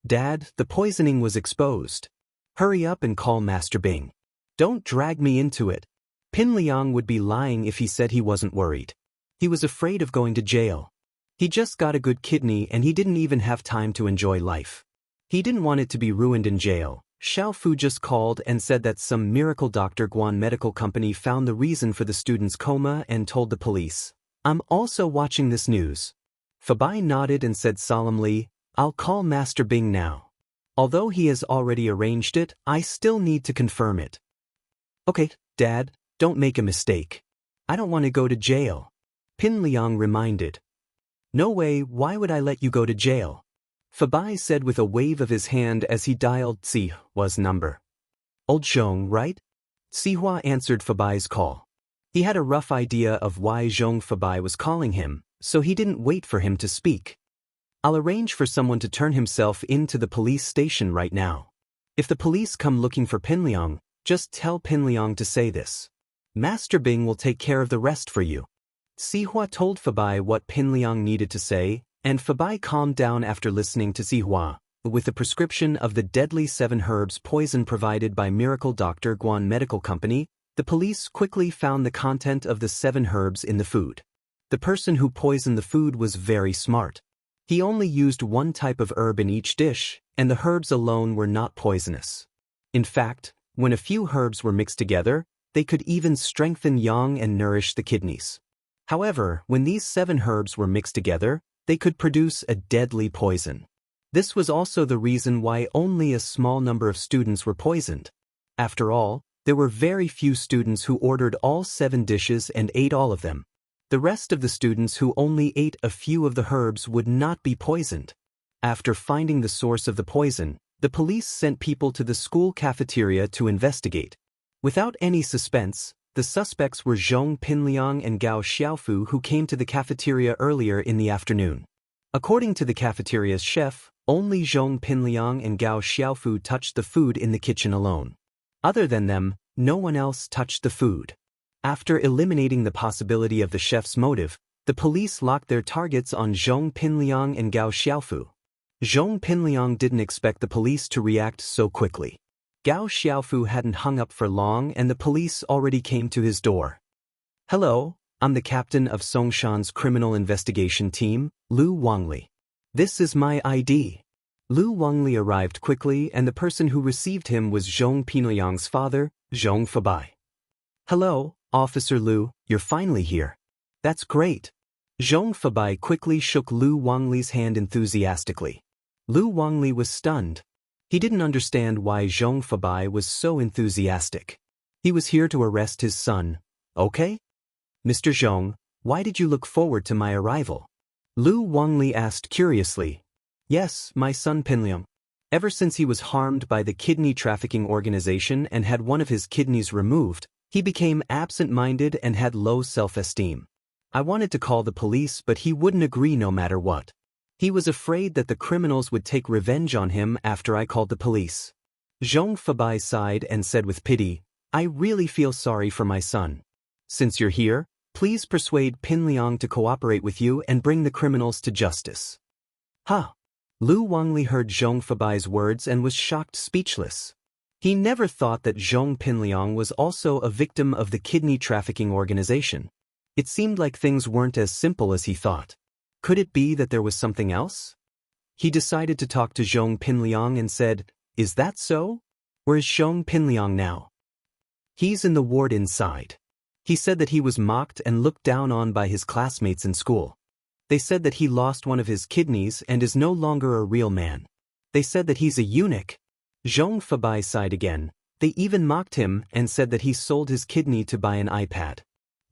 Dad, the poisoning was exposed. Hurry up and call Master Bing. Don't drag me into it. Pinliang would be lying if he said he wasn't worried. He was afraid of going to jail. He just got a good kidney and he didn't even have time to enjoy life. He didn't want it to be ruined in jail. Xiaofu just called and said that some miracle Dr. Guan medical company found the reason for the student's coma and told the police. I'm also watching this news. Fabai nodded and said solemnly, I'll call Master Bing now. Although he has already arranged it, I still need to confirm it. Okay, Dad, don't make a mistake. I don't want to go to jail. Pinliang reminded. No way, why would I let you go to jail? Fabai said with a wave of his hand as he dialed Zihua's number. Old Zhong, right? Zihua answered Fabai's call. He had a rough idea of why Zhong Fabai was calling him, so he didn't wait for him to speak. I'll arrange for someone to turn himself into the police station right now. If the police come looking for Pinliang, just tell Pinliang to say this. Master Bing will take care of the rest for you. Zihua told Fabai what Pinliang needed to say, and Fabai calmed down after listening to Zihua. With the prescription of the deadly seven herbs poison provided by Miracle Dr. Guan Medical Company, the police quickly found the content of the seven herbs in the food. The person who poisoned the food was very smart. He only used one type of herb in each dish, and the herbs alone were not poisonous. In fact, when a few herbs were mixed together, they could even strengthen yang and nourish the kidneys. However, when these seven herbs were mixed together, they could produce a deadly poison. This was also the reason why only a small number of students were poisoned. After all, there were very few students who ordered all 7 dishes and ate all of them. The rest of the students who only ate a few of the herbs would not be poisoned. After finding the source of the poison, the police sent people to the school cafeteria to investigate. Without any suspense, the suspects were Zhong Pinliang and Gao Xiaofu, who came to the cafeteria earlier in the afternoon. According to the cafeteria's chef, only Zhong Pinliang and Gao Xiaofu touched the food in the kitchen alone. Other than them, no one else touched the food. After eliminating the possibility of the chef's motive, the police locked their targets on Zhong Pinliang and Gao Xiaofu. Zhong Pinliang didn't expect the police to react so quickly. Gao Xiaofu hadn't hung up for long and the police already came to his door. Hello, I'm the captain of Songshan's criminal investigation team, Lu Wangli. This is my ID. Lu Wangli arrived quickly and the person who received him was Zhong Pinliang's father, Zhong Fabai. Hello, Officer Lu, you're finally here. That's great. Zhong Fabai quickly shook Lu Wangli's hand enthusiastically. Lu Wangli was stunned. He didn't understand why Zhong Fabai was so enthusiastic. He was here to arrest his son, okay? Mr. Zhong, why did you look forward to my arrival? Lu Wangli asked curiously. Yes, my son Pinliang. Ever since he was harmed by the kidney trafficking organization and had one of his kidneys removed, he became absent-minded and had low self-esteem. I wanted to call the police, but he wouldn't agree no matter what. He was afraid that the criminals would take revenge on him after I called the police. Zhong Fabai sighed and said with pity, I really feel sorry for my son. Since you're here, please persuade Pinliang to cooperate with you and bring the criminals to justice. Huh, Lu Wangli heard Zhong Fabai's words and was shocked speechless. He never thought that Zhong Pinliang was also a victim of the kidney trafficking organization. It seemed like things weren't as simple as he thought. Could it be that there was something else? He decided to talk to Zhong Pinliang and said, "Is that so? Where is Zhong Pinliang now?" "He's in the ward inside." He said that he was mocked and looked down on by his classmates in school. They said that he lost one of his kidneys and is no longer a real man. They said that he's a eunuch. Zhong Fabai sighed again. They even mocked him and said that he sold his kidney to buy an iPad.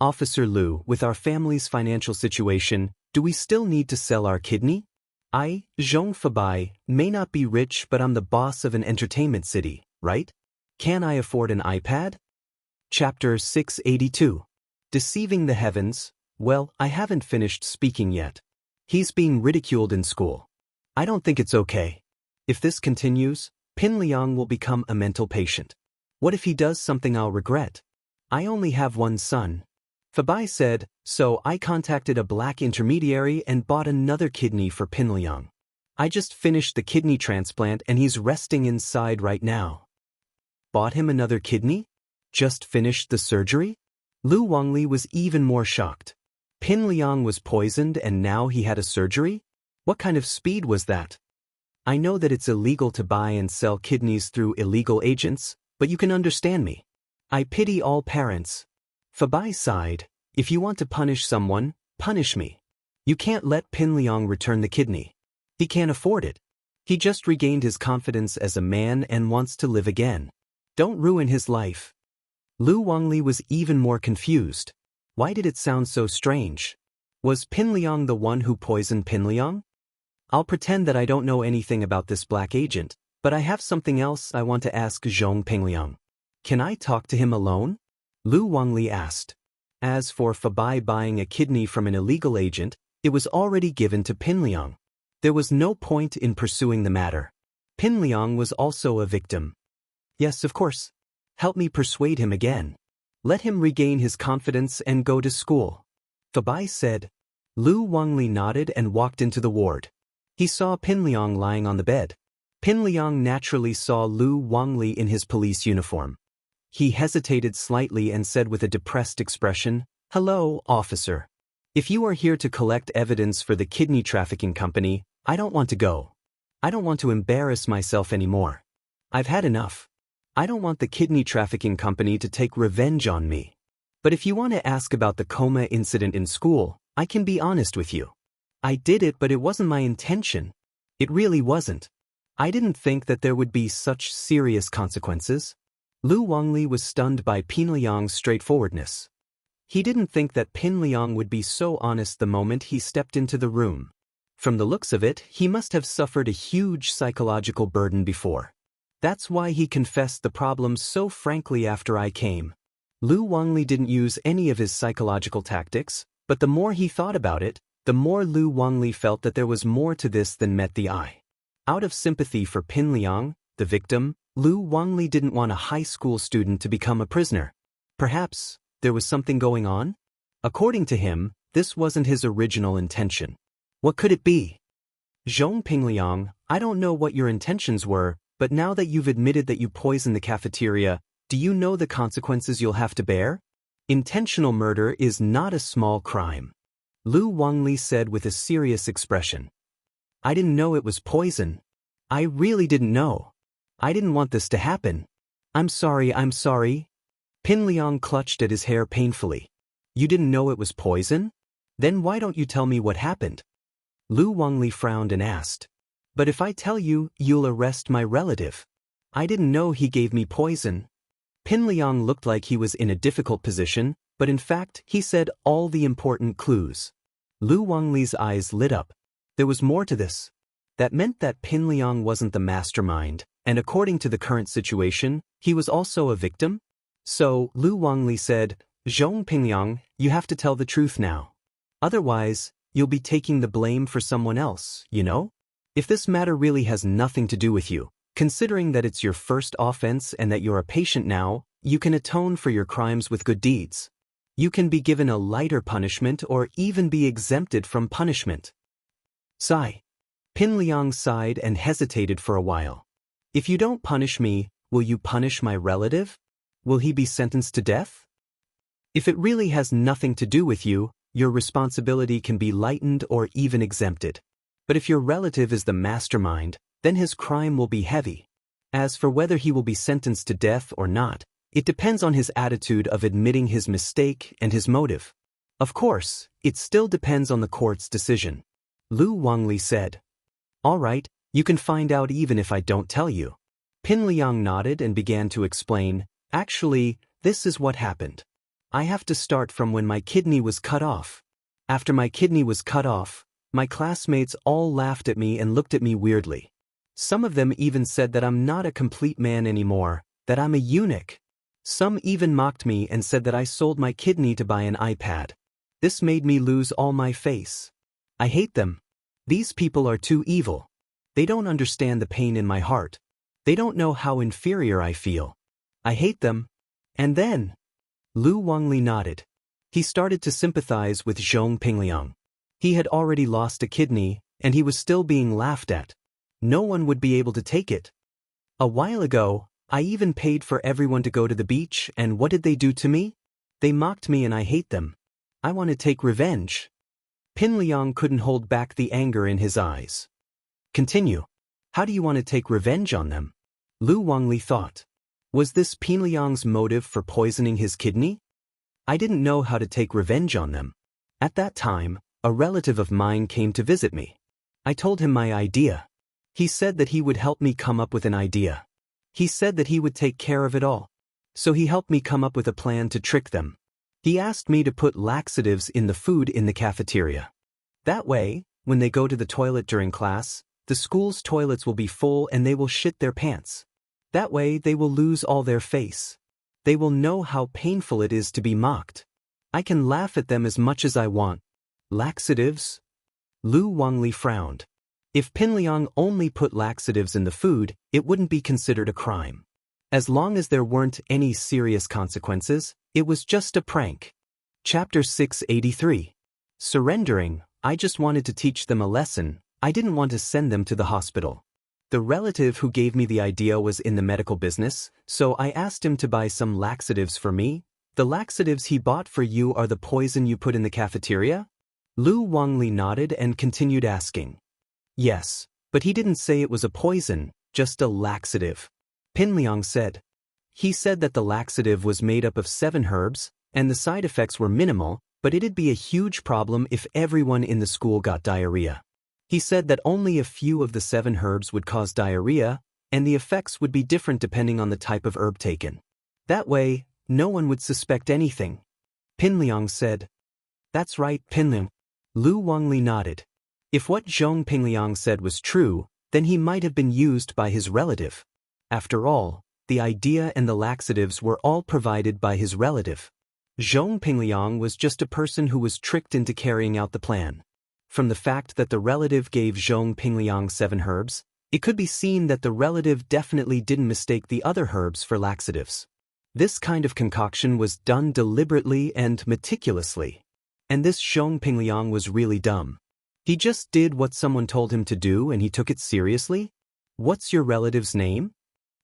"Officer Lu, with our family's financial situation, do we still need to sell our kidney? I, Zhong Fabai, may not be rich, but I'm the boss of an entertainment city, right? Can I afford an iPad?" Chapter 682. Deceiving the Heavens. Well, I haven't finished speaking yet. He's being ridiculed in school. I don't think it's okay. If this continues, Pinliang will become a mental patient. What if he does something I'll regret? I only have one son. Fabai said, so I contacted a black intermediary and bought another kidney for Pinliang. I just finished the kidney transplant and he's resting inside right now. Bought him another kidney? Just finished the surgery? Lu Wangli was even more shocked. Pinliang was poisoned and now he had a surgery? What kind of speed was that? I know that it's illegal to buy and sell kidneys through illegal agents, but you can understand me. I pity all parents. Fabai sighed. If you want to punish someone, punish me. You can't let Pinliang return the kidney. He can't afford it. He just regained his confidence as a man and wants to live again. Don't ruin his life. Lu Wangli was even more confused. Why did it sound so strange? Was Pinliang the one who poisoned Pinliang? I'll pretend that I don't know anything about this black agent, but I have something else I want to ask Zhong Pinliang. Can I talk to him alone? Lu Wangli asked. As for Fabai buying a kidney from an illegal agent, it was already given to Pinliang. There was no point in pursuing the matter. Pinliang was also a victim. Yes, of course. Help me persuade him again. Let him regain his confidence and go to school. Fabai said. Lu Wangli nodded and walked into the ward. He saw Pinliang lying on the bed. Pinliang naturally saw Lu Wangli in his police uniform. He hesitated slightly and said with a depressed expression, "Hello, officer. If you are here to collect evidence for the kidney trafficking company, I don't want to go. I don't want to embarrass myself anymore. I've had enough. I don't want the kidney trafficking company to take revenge on me. But if you want to ask about the coma incident in school, I can be honest with you. I did it, but it wasn't my intention. It really wasn't. I didn't think that there would be such serious consequences." Lu Wangli was stunned by Pinliang's straightforwardness. He didn't think that Pinliang would be so honest the moment he stepped into the room. From the looks of it, he must have suffered a huge psychological burden before. That's why he confessed the problem so frankly after I came. Lu Wangli didn't use any of his psychological tactics, but the more he thought about it, the more Lu Wangli felt that there was more to this than met the eye. Out of sympathy for Pinliang, the victim, Lu Wangli didn't want a high school student to become a prisoner. Perhaps there was something going on? According to him, this wasn't his original intention. What could it be? Zhong Pinliang, I don't know what your intentions were, but now that you've admitted that you poisoned the cafeteria, do you know the consequences you'll have to bear? Intentional murder is not a small crime. Lu Wangli said with a serious expression. I didn't know it was poison. I really didn't know. I didn't want this to happen. I'm sorry. Pinliang clutched at his hair painfully. You didn't know it was poison? Then why don't you tell me what happened? Lu Wangli frowned and asked. But if I tell you, you'll arrest my relative. I didn't know he gave me poison. Pinliang looked like he was in a difficult position, but in fact, he said all the important clues. Lu Wangli's eyes lit up. There was more to this. That meant that Pinliang wasn't the mastermind, and according to the current situation, he was also a victim? So, Lu Wangli said, Zhong Pinliang, you have to tell the truth now. Otherwise, you'll be taking the blame for someone else, you know? If this matter really has nothing to do with you, considering that it's your first offense and that you're a patient now, you can atone for your crimes with good deeds. You can be given a lighter punishment or even be exempted from punishment. Sigh. Pin Liang sighed and hesitated for a while. If you don't punish me, will you punish my relative? Will he be sentenced to death? If it really has nothing to do with you, your responsibility can be lightened or even exempted. But if your relative is the mastermind, then his crime will be heavy. As for whether he will be sentenced to death or not, it depends on his attitude of admitting his mistake and his motive. Of course, it still depends on the court's decision. Wang Lin said. All right, you can find out even if I don't tell you. Pin Liang nodded and began to explain, actually, this is what happened. I have to start from when my kidney was cut off. After my kidney was cut off, my classmates all laughed at me and looked at me weirdly. Some of them even said that I'm not a complete man anymore, that I'm a eunuch. Some even mocked me and said that I sold my kidney to buy an iPad. This made me lose all my face. I hate them. These people are too evil. They don't understand the pain in my heart. They don't know how inferior I feel. I hate them. And then, Wang Lin nodded. He started to sympathize with Zhong Pingliang. He had already lost a kidney, and he was still being laughed at. No one would be able to take it. A while ago, I even paid for everyone to go to the beach, and what did they do to me? They mocked me and I hate them. I want to take revenge. Pin Liang couldn't hold back the anger in his eyes. Continue. How do you want to take revenge on them? Wang Lin thought. Was this Pin Liang's motive for poisoning his kidney? I didn't know how to take revenge on them. At that time, a relative of mine came to visit me. I told him my idea. He said that he would help me come up with an idea. He said that he would take care of it all. So he helped me come up with a plan to trick them. He asked me to put laxatives in the food in the cafeteria. That way, when they go to the toilet during class, the school's toilets will be full and they will shit their pants. That way they will lose all their face. They will know how painful it is to be mocked. I can laugh at them as much as I want. Laxatives? Wang Lin frowned. If Pin Liang only put laxatives in the food, it wouldn't be considered a crime. As long as there weren't any serious consequences, it was just a prank. Chapter 683. Surrendering. I just wanted to teach them a lesson. I didn't want to send them to the hospital. The relative who gave me the idea was in the medical business, so I asked him to buy some laxatives for me. The laxatives he bought for you are the poison you put in the cafeteria? Wang Lin nodded and continued asking. Yes, but he didn't say it was a poison, just a laxative. Pin Liang said. He said that the laxative was made up of 7 herbs, and the side effects were minimal, but it'd be a huge problem if everyone in the school got diarrhea. He said that only a few of the 7 herbs would cause diarrhea, and the effects would be different depending on the type of herb taken. That way, no one would suspect anything. Pin Liang said. That's right, Pin Liang. Wang Lin nodded. If what Zhong Pingliang said was true, then he might have been used by his relative. After all, the idea and the laxatives were all provided by his relative. Zhong Pingliang was just a person who was tricked into carrying out the plan. From the fact that the relative gave Zhong Pingliang 7 herbs, it could be seen that the relative definitely didn't mistake the other herbs for laxatives. This kind of concoction was done deliberately and meticulously. And this Zhong Pingliang was really dumb. He just did what someone told him to do and he took it seriously? What's your relative's name?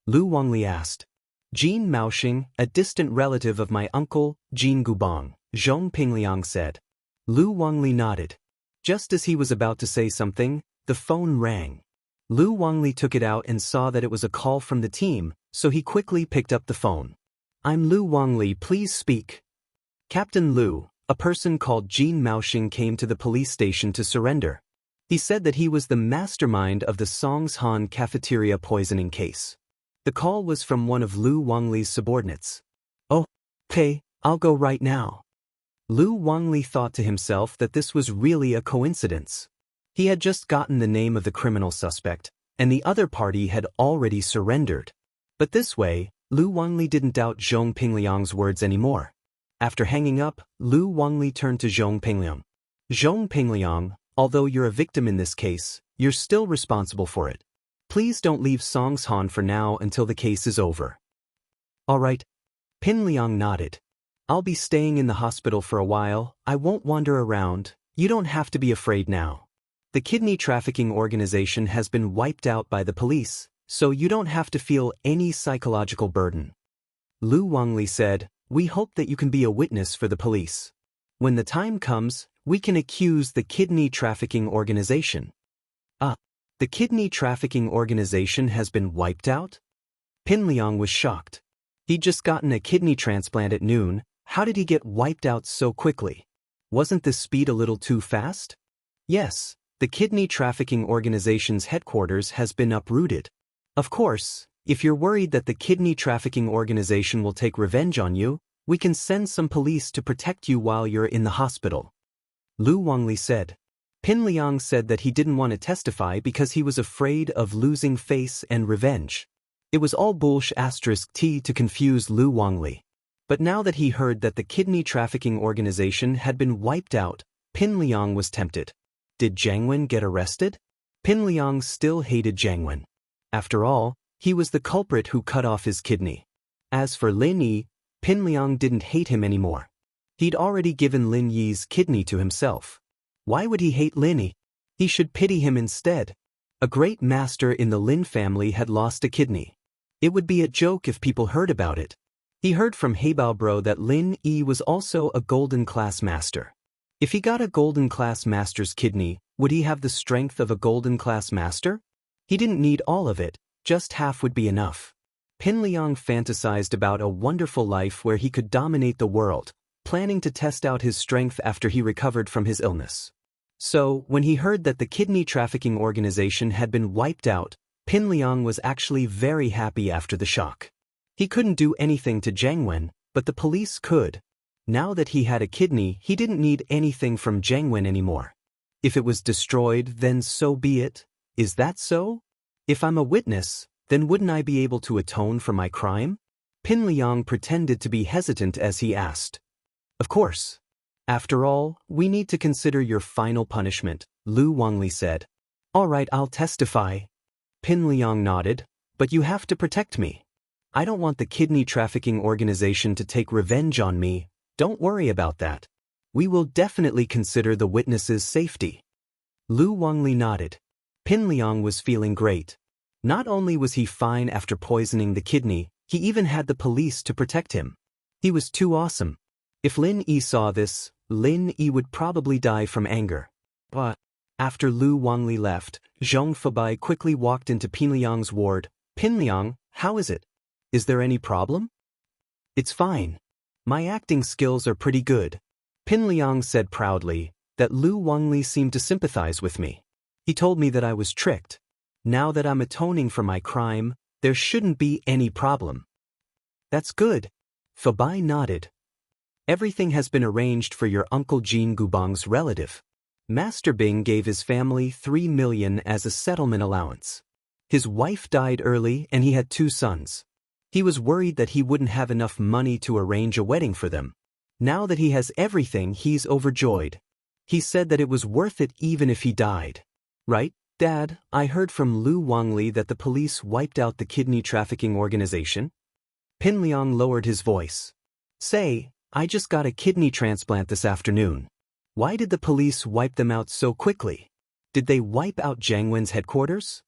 Wang Lin asked. Jin Maoxing, a distant relative of my uncle, Jin Gubang, Zhong Pingliang said. Wang Lin nodded. Just as he was about to say something, the phone rang. Wang Lin took it out and saw that it was a call from the team, so he quickly picked up the phone. I'm Wang Lin, please speak. Captain Liu, a person called Jin Maoxing came to the police station to surrender. He said that he was the mastermind of the Songshan cafeteria poisoning case. The call was from one of Wang Lin's subordinates. Oh, okay, I'll go right now. Wang Lin thought to himself that this was really a coincidence. He had just gotten the name of the criminal suspect, and the other party had already surrendered. But this way, Wang Lin didn't doubt Zhong Pingliang's words anymore. After hanging up, Wang Lin turned to Zhong Pingliang. Zhong Pingliang, although you're a victim in this case, you're still responsible for it. Please don't leave Songshan for now until the case is over. All right. Pin Liang nodded. I'll be staying in the hospital for a while. I won't wander around. You don't have to be afraid now. The kidney trafficking organization has been wiped out by the police, so you don't have to feel any psychological burden. Wang Lin said, "We hope that you can be a witness for the police. When the time comes, we can accuse the kidney trafficking organization." The kidney trafficking organization has been wiped out? Pin Liang was shocked. He'd just gotten a kidney transplant at noon. How did he get wiped out so quickly? Wasn't the speed a little too fast? Yes, the kidney trafficking organization's headquarters has been uprooted. Of course, if you're worried that the kidney trafficking organization will take revenge on you, we can send some police to protect you while you're in the hospital. Wang Lin said. Pin Liang said that he didn't want to testify because he was afraid of losing face and revenge. It was all bullsh*t to confuse Wang Lin. But now that he heard that the kidney trafficking organization had been wiped out, Pin Liang was tempted. Did Zhang Wen get arrested? Pin Liang still hated Zhang Wen. After all, he was the culprit who cut off his kidney. As for Lin Yi, Pin Liang didn't hate him anymore. He'd already given Lin Yi's kidney to himself. Why would he hate Lin Yi? He should pity him instead. A great master in the Lin family had lost a kidney. It would be a joke if people heard about it. He heard from Heibao Bro that Lin Yi was also a golden class master. If he got a golden class master's kidney, would he have the strength of a golden class master? He didn't need all of it, just half would be enough. Pin Liang fantasized about a wonderful life where he could dominate the world, planning to test out his strength after he recovered from his illness. So, when he heard that the kidney trafficking organization had been wiped out, Pin Liang was actually very happy after the shock. He couldn't do anything to Zhang Wen, but the police could. Now that he had a kidney, he didn't need anything from Zhang Wen anymore. If it was destroyed, then so be it. Is that so? If I'm a witness, then wouldn't I be able to atone for my crime? Pin Liang pretended to be hesitant as he asked. Of course. After all, we need to consider your final punishment, Wang Lin said. All right, I'll testify. Pin Liang nodded, but you have to protect me. I don't want the kidney trafficking organization to take revenge on me. Don't worry about that. We will definitely consider the witnesses' safety. Wang Lin nodded. Pin Liang was feeling great. Not only was he fine after poisoning the kidney, he even had the police to protect him. He was too awesome. If Lin Yi saw this, Lin Yi would probably die from anger. But after Wang Lin left, Zhong Fabai quickly walked into Pin Liang's ward. Pin Liang, how is it? Is there any problem? It's fine. My acting skills are pretty good. Pin Liang said proudly that Wang Lin seemed to sympathize with me. He told me that I was tricked. Now that I'm atoning for my crime, there shouldn't be any problem. That's good. Fabai nodded. Everything has been arranged for your Uncle Jin Gubang's relative. Master Bing gave his family 3 million as a settlement allowance. His wife died early and he had 2 sons. He was worried that he wouldn't have enough money to arrange a wedding for them. Now that he has everything, he's overjoyed. He said that it was worth it even if he died. Right, Dad? I heard from Wang Lin that the police wiped out the kidney trafficking organization. Pin Liang lowered his voice. Say, I just got a kidney transplant this afternoon. Why did the police wipe them out so quickly? Did they wipe out Zhang Wen's headquarters?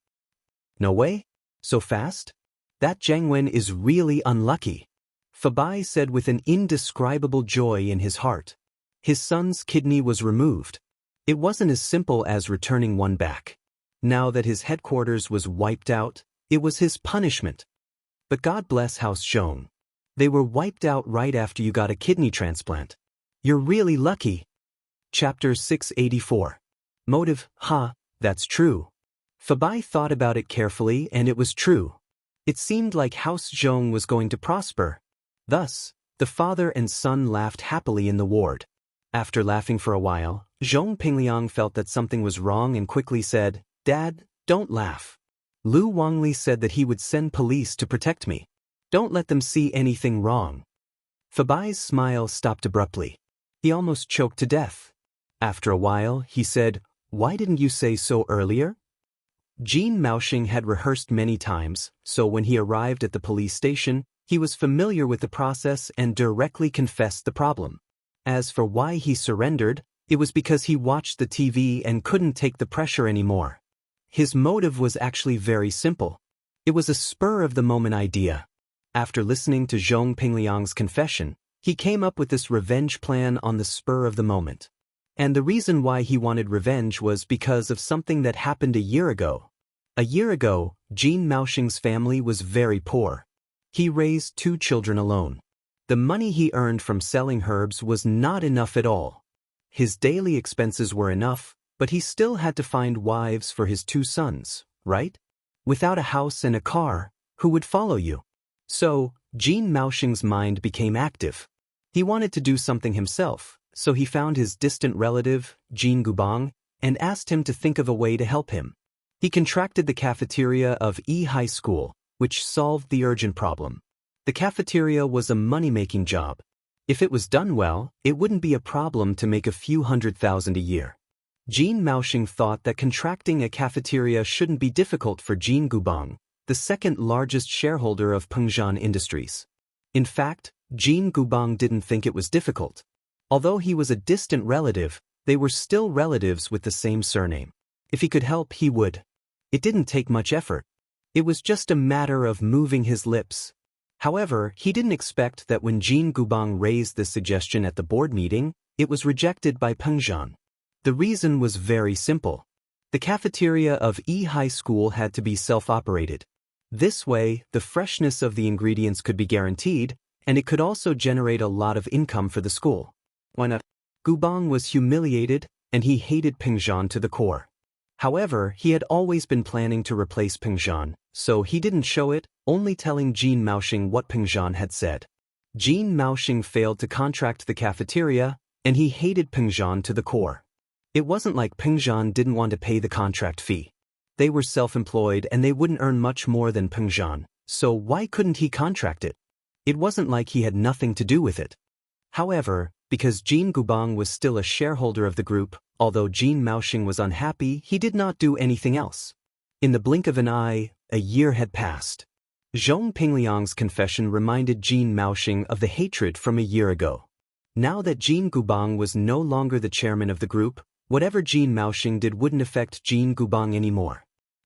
No way? So fast? That Zhang Wen is really unlucky. Fabai said with an indescribable joy in his heart. His son's kidney was removed. It wasn't as simple as returning one back. Now that his headquarters was wiped out, it was his punishment. But God bless House Zhong. They were wiped out right after you got a kidney transplant. You're really lucky. Chapter 684. Motive, that's true. Fabai thought about it carefully and it was true. It seemed like House Zhong was going to prosper. Thus, the father and son laughed happily in the ward. After laughing for a while, Zhong Pingliang felt that something was wrong and quickly said, Dad, don't laugh. Wang Lin said that he would send police to protect me. Don't let them see anything wrong. Fabai's smile stopped abruptly. He almost choked to death. After a while, he said, Why didn't you say so earlier? Jean Maoxing had rehearsed many times, so when he arrived at the police station, he was familiar with the process and directly confessed the problem. As for why he surrendered, It was because he watched the TV and couldn't take the pressure anymore. His motive was actually very simple. It was a spur-of-the-moment idea. After listening to Zhong Pingliang's confession, he came up with this revenge plan on the spur of the moment. And the reason why he wanted revenge was because of something that happened a year ago. A year ago, Jin Maoxing's family was very poor. He raised 2 children alone. The money he earned from selling herbs was not enough at all. His daily expenses were enough, but he still had to find wives for his 2 sons, right? Without a house and a car, who would follow you? So, Jin Maoxing's mind became active. He wanted to do something himself, so he found his distant relative, Jin Gubang, and asked him to think of a way to help him. He contracted the cafeteria of Yi High School, which solved the urgent problem. The cafeteria was a money-making job. If it was done well, it wouldn't be a problem to make a few $100,000 a year. Jin Maoxing thought that contracting a cafeteria shouldn't be difficult for Jin Gubang, the second largest shareholder of Pengzhan Industries. In fact, Jin Gubang didn't think it was difficult. Although he was a distant relative, they were still relatives with the same surname. If he could help, he would. It didn't take much effort. It was just a matter of moving his lips. However, he didn't expect that when Jin Gubang raised this suggestion at the board meeting, it was rejected by Pengzhan. The reason was very simple. The cafeteria of Yi High School had to be self-operated. This way, the freshness of the ingredients could be guaranteed, and it could also generate a lot of income for the school. Why not? Gubang was humiliated, and he hated Pengzhan to the core. However, he had always been planning to replace Pengzhan, so he didn't show it, only telling Jin Maoxing what Pengzhan had said. Jin Maoxing failed to contract the cafeteria, and he hated Pengzhan to the core. It wasn't like Pengzhan didn't want to pay the contract fee. They were self-employed and they wouldn't earn much more than Pengzhan, so why couldn't he contract it? It wasn't like he had nothing to do with it. However, because Jin Gubang was still a shareholder of the group, although Jin Maoxing was unhappy, he did not do anything else. In the blink of an eye, a year had passed. Zhong Pingliang's confession reminded Jin Maoxing of the hatred from a year ago. Now that Jin Gubang was no longer the chairman of the group, whatever Jin Maoxing did wouldn't affect Jin Gubang anymore.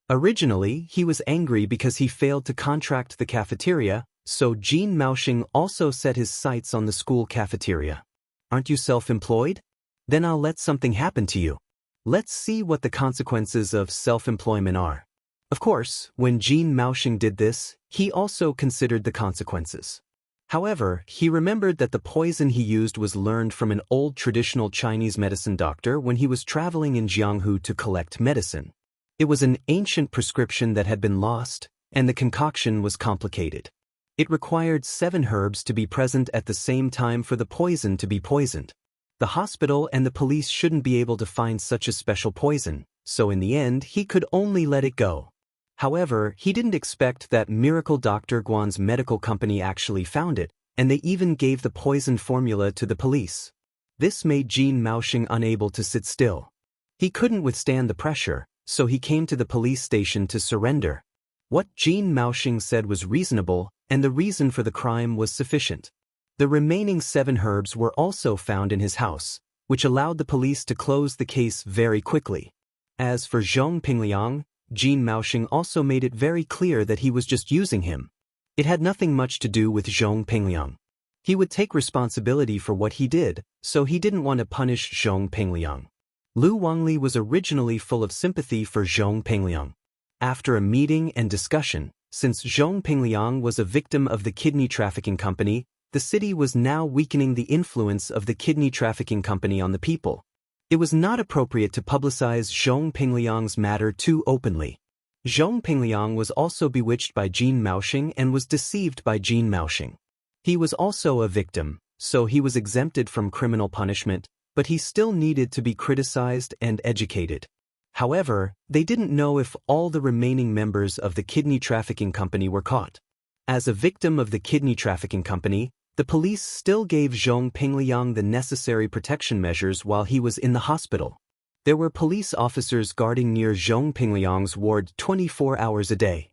Originally, he was angry because he failed to contract the cafeteria, so Jin Maoxing also set his sights on the school cafeteria. Aren't you self-employed? Then I'll let something happen to you. Let's see what the consequences of self-employment are. Of course, when Jin Maoxing did this, he also considered the consequences. However, he remembered that the poison he used was learned from an old traditional Chinese medicine doctor when he was traveling in Jianghu to collect medicine. It was an ancient prescription that had been lost, and the concoction was complicated. It required 7 herbs to be present at the same time for the poison to be poisoned. The hospital and the police shouldn't be able to find such a special poison, so in the end he could only let it go. However, he didn't expect that miracle Dr. Guan's medical company actually found it, and they even gave the poison formula to the police. This made Jin Maoxing unable to sit still. He couldn't withstand the pressure, so he came to the police station to surrender. What Jin Maoxing said was reasonable, and the reason for the crime was sufficient. The remaining 7 herbs were also found in his house, which allowed the police to close the case very quickly. As for Zhong Pingliang, Jin Maoxing also made it very clear that he was just using him. It had nothing much to do with Zhong Pingliang. He would take responsibility for what he did, so he didn't want to punish Zhong Pingliang. Lu Wangli was originally full of sympathy for Zhong Pingliang. After a meeting and discussion, since Zhong Pingliang was a victim of the kidney trafficking company, the city was now weakening the influence of the kidney trafficking company on the people. It was not appropriate to publicize Zhong Pingliang's matter too openly. Zhong Pingliang was also bewitched by Jin Maoxing and was deceived by Jin Maoxing. He was also a victim, so he was exempted from criminal punishment, but he still needed to be criticized and educated. However, they didn't know if all the remaining members of the kidney trafficking company were caught. As a victim of the kidney trafficking company, the police still gave Zhong Pingliang the necessary protection measures while he was in the hospital. There were police officers guarding near Zhong Pingliang's ward 24 hours a day.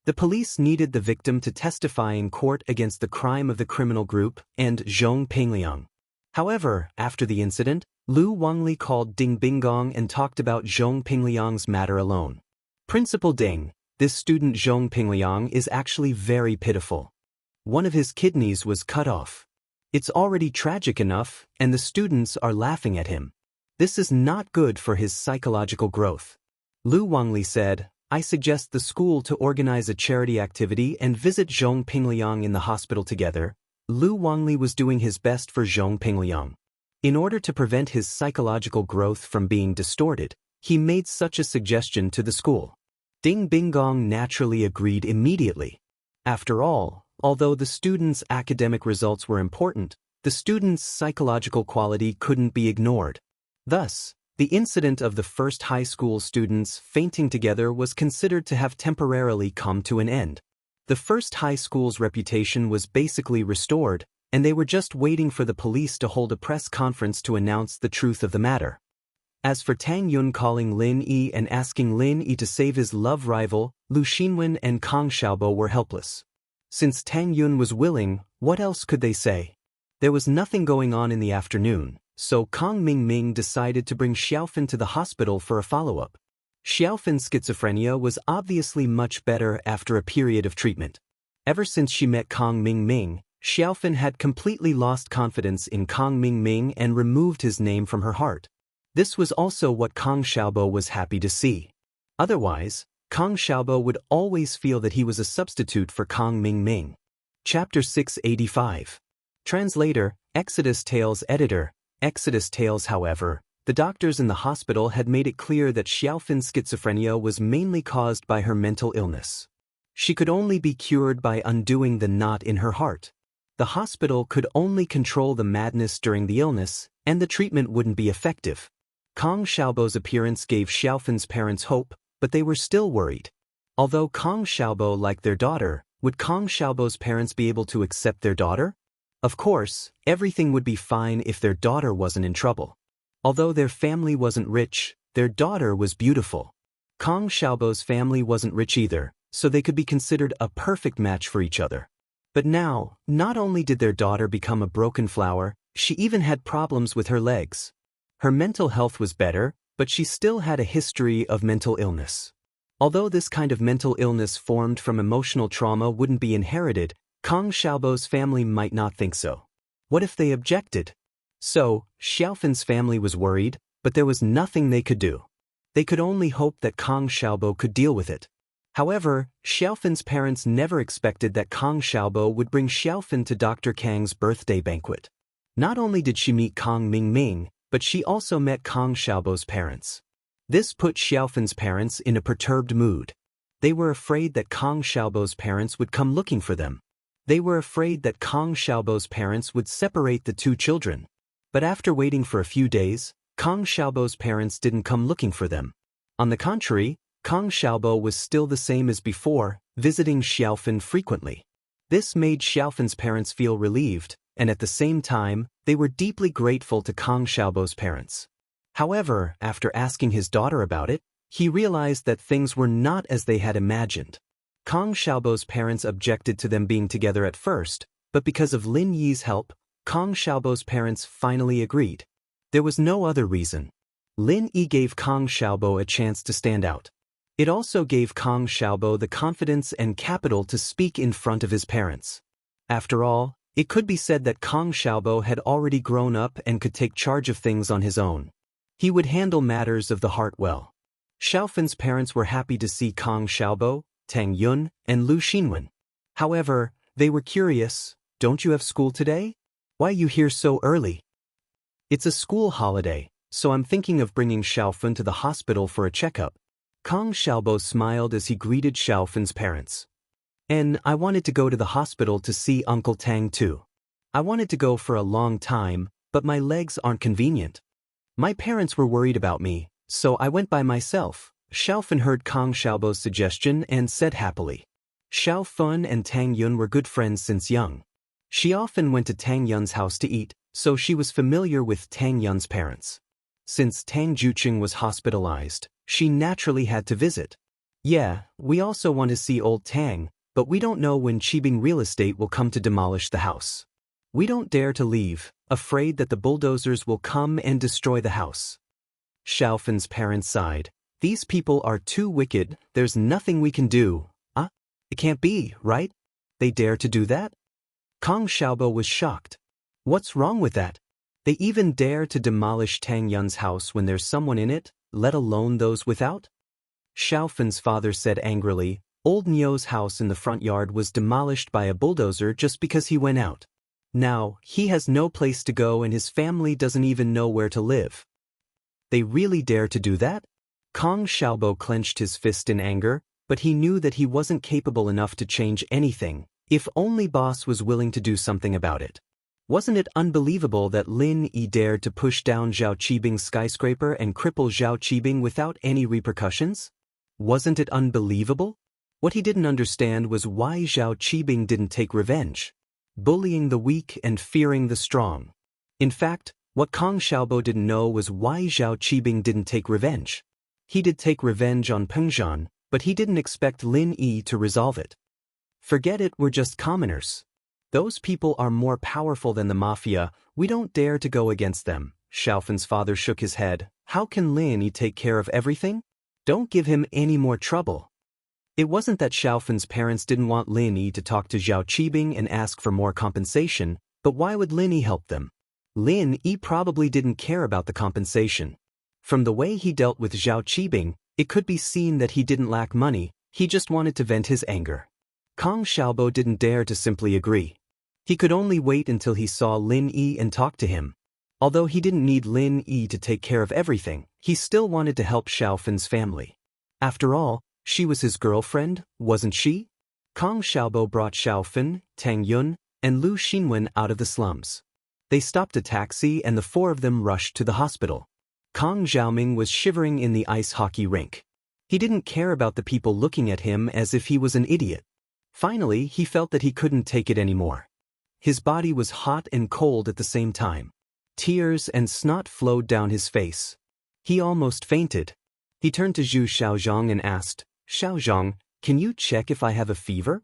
The police needed the victim to testify in court against the crime of the criminal group and Zhong Pingliang. However, after the incident, Wang Lin called Ding Binggong and talked about Zhong Pingliang's matter alone. Principal Ding, this student Zhong Pingliang is actually very pitiful. One of his kidneys was cut off. It's already tragic enough, and the students are laughing at him. This is not good for his psychological growth. Wang Lin said, I suggest the school to organize a charity activity and visit Zhong Pingliang in the hospital together. Wang Lin was doing his best for Zhong Pingliang. In order to prevent his psychological growth from being distorted, he made such a suggestion to the school. Ding Binggong naturally agreed immediately. After all, although the students' academic results were important, the students' psychological quality couldn't be ignored. Thus, the incident of the first high school students fainting together was considered to have temporarily come to an end. The first high school's reputation was basically restored, and they were just waiting for the police to hold a press conference to announce the truth of the matter. As for Tang Yun calling Lin Yi and asking Lin Yi to save his love rival, Lu Xinwen and Kang Xiaobo were helpless. Since Tang Yun was willing, what else could they say? There was nothing going on in the afternoon, so Kang Mingming decided to bring Xiaofan to the hospital for a follow-up. Xiaofan's schizophrenia was obviously much better after a period of treatment. Ever since she met Kang Mingming, Xiaofan had completely lost confidence in Kang Mingming and removed his name from her heart. This was also what Kang Xiaobo was happy to see. Otherwise, Kang Xiaobo would always feel that he was a substitute for Kang Mingming. Chapter 685. Translator, Exodus Tales Editor. Exodus Tales. However, the doctors in the hospital had made it clear that Xiaofan's schizophrenia was mainly caused by her mental illness. She could only be cured by undoing the knot in her heart. The hospital could only control the madness during the illness, and the treatment wouldn't be effective. Kang Xiaobo's appearance gave Xiaofan's parents hope, but they were still worried. Although Kang Xiaobo liked their daughter, would Kang Xiaobo's parents be able to accept their daughter? Of course, everything would be fine if their daughter wasn't in trouble. Although their family wasn't rich, their daughter was beautiful. Kang Xiaobo's family wasn't rich either, so they could be considered a perfect match for each other. But now, not only did their daughter become a broken flower, she even had problems with her legs. Her mental health was better, but she still had a history of mental illness. Although this kind of mental illness formed from emotional trauma wouldn't be inherited, Kang Xiaobo's family might not think so. What if they objected? So, Xiaofan's family was worried, but there was nothing they could do. They could only hope that Kang Xiaobo could deal with it. However, Xiaofan's parents never expected that Kang Xiaobo would bring Xiaofan to Dr. Kang's birthday banquet. Not only did she meet Kang Mingming, but she also met Kang Xiaobo's parents. This put Xiaofan's parents in a perturbed mood. They were afraid that Kang Xiaobo's parents would come looking for them. They were afraid that Kang Xiaobo's parents would separate the two children. But after waiting for a few days, Kang Xiaobo's parents didn't come looking for them. On the contrary, Kang Xiaobo was still the same as before, visiting Xiaofan frequently. This made Xiaofan's parents feel relieved, and at the same time, they were deeply grateful to Kang Xiaobo's parents. However, after asking his daughter about it, he realized that things were not as they had imagined. Kang Xiaobo's parents objected to them being together at first, but because of Lin Yi's help, Kang Xiaobo's parents finally agreed. There was no other reason. Lin Yi gave Kang Xiaobo a chance to stand out. It also gave Kang Xiaobo the confidence and capital to speak in front of his parents. After all, it could be said that Kang Xiaobo had already grown up and could take charge of things on his own. He would handle matters of the heart well. Xiaofan's parents were happy to see Kang Xiaobo, Tang Yun, and Lu Xinwen. However, they were curious. Don't you have school today? Why are you here so early? It's a school holiday, so I'm thinking of bringing Xiaofan to the hospital for a checkup. Kang Xiaobo smiled as he greeted Xiaofan's parents. And I wanted to go to the hospital to see Uncle Tang too. I wanted to go for a long time, but my legs aren't convenient. My parents were worried about me, so I went by myself. Xiaofan heard Kang Xiaobo's suggestion and said happily. Xiaofan and Tang Yun were good friends since young. She often went to Tang Yun's house to eat, so she was familiar with Tang Yun's parents. Since Tang Juqing was hospitalized, she naturally had to visit. Yeah, we also want to see old Tang, but we don't know when Qibing Real Estate will come to demolish the house. We don't dare to leave, afraid that the bulldozers will come and destroy the house. Xiaofen's parents sighed. These people are too wicked, there's nothing we can do. It can't be, right? They dare to do that? Kong Xiaobo was shocked. What's wrong with that? They even dare to demolish Tang Yun's house when there's someone in it, let alone those without? Xiaofen's father said angrily, Old Nio's house in the front yard was demolished by a bulldozer just because he went out. Now, he has no place to go and his family doesn't even know where to live. They really dare to do that? Kong Xiaobo clenched his fist in anger, but he knew that he wasn't capable enough to change anything, if only boss was willing to do something about it. Wasn't it unbelievable that Lin Yi dared to push down Zhao Qibing's skyscraper and cripple Zhao Qibing without any repercussions? Wasn't it unbelievable? What he didn't understand was why Zhao Qibing didn't take revenge. Bullying the weak and fearing the strong. In fact, what Kong Xiaobo didn't know was why Zhao Qibing didn't take revenge. He did take revenge on Pengzhan, but he didn't expect Lin Yi to resolve it. Forget it, we're just commoners. Those people are more powerful than the mafia, we don't dare to go against them. Xiaofen's father shook his head. How can Lin Yi take care of everything? Don't give him any more trouble. It wasn't that Xiaofen's parents didn't want Lin Yi to talk to Zhao Qibing and ask for more compensation, but why would Lin Yi help them? Lin Yi probably didn't care about the compensation. From the way he dealt with Zhao Qibing, it could be seen that he didn't lack money, he just wanted to vent his anger. Kong Xiaobo didn't dare to simply agree. He could only wait until he saw Lin Yi and talk to him. Although he didn't need Lin Yi to take care of everything, he still wanted to help Xiaofen's family. After all, she was his girlfriend, wasn't she? Kong Xiaobo brought Xiaofen, Tang Yun, and Lu Xinwen out of the slums. They stopped a taxi and the four of them rushed to the hospital. Kong Xiaoming was shivering in the ice hockey rink. He didn't care about the people looking at him as if he was an idiot. Finally, he felt that he couldn't take it anymore. His body was hot and cold at the same time. Tears and snot flowed down his face. He almost fainted. He turned to Zhu Xiaozhang and asked, Xiaozhang, can you check if I have a fever?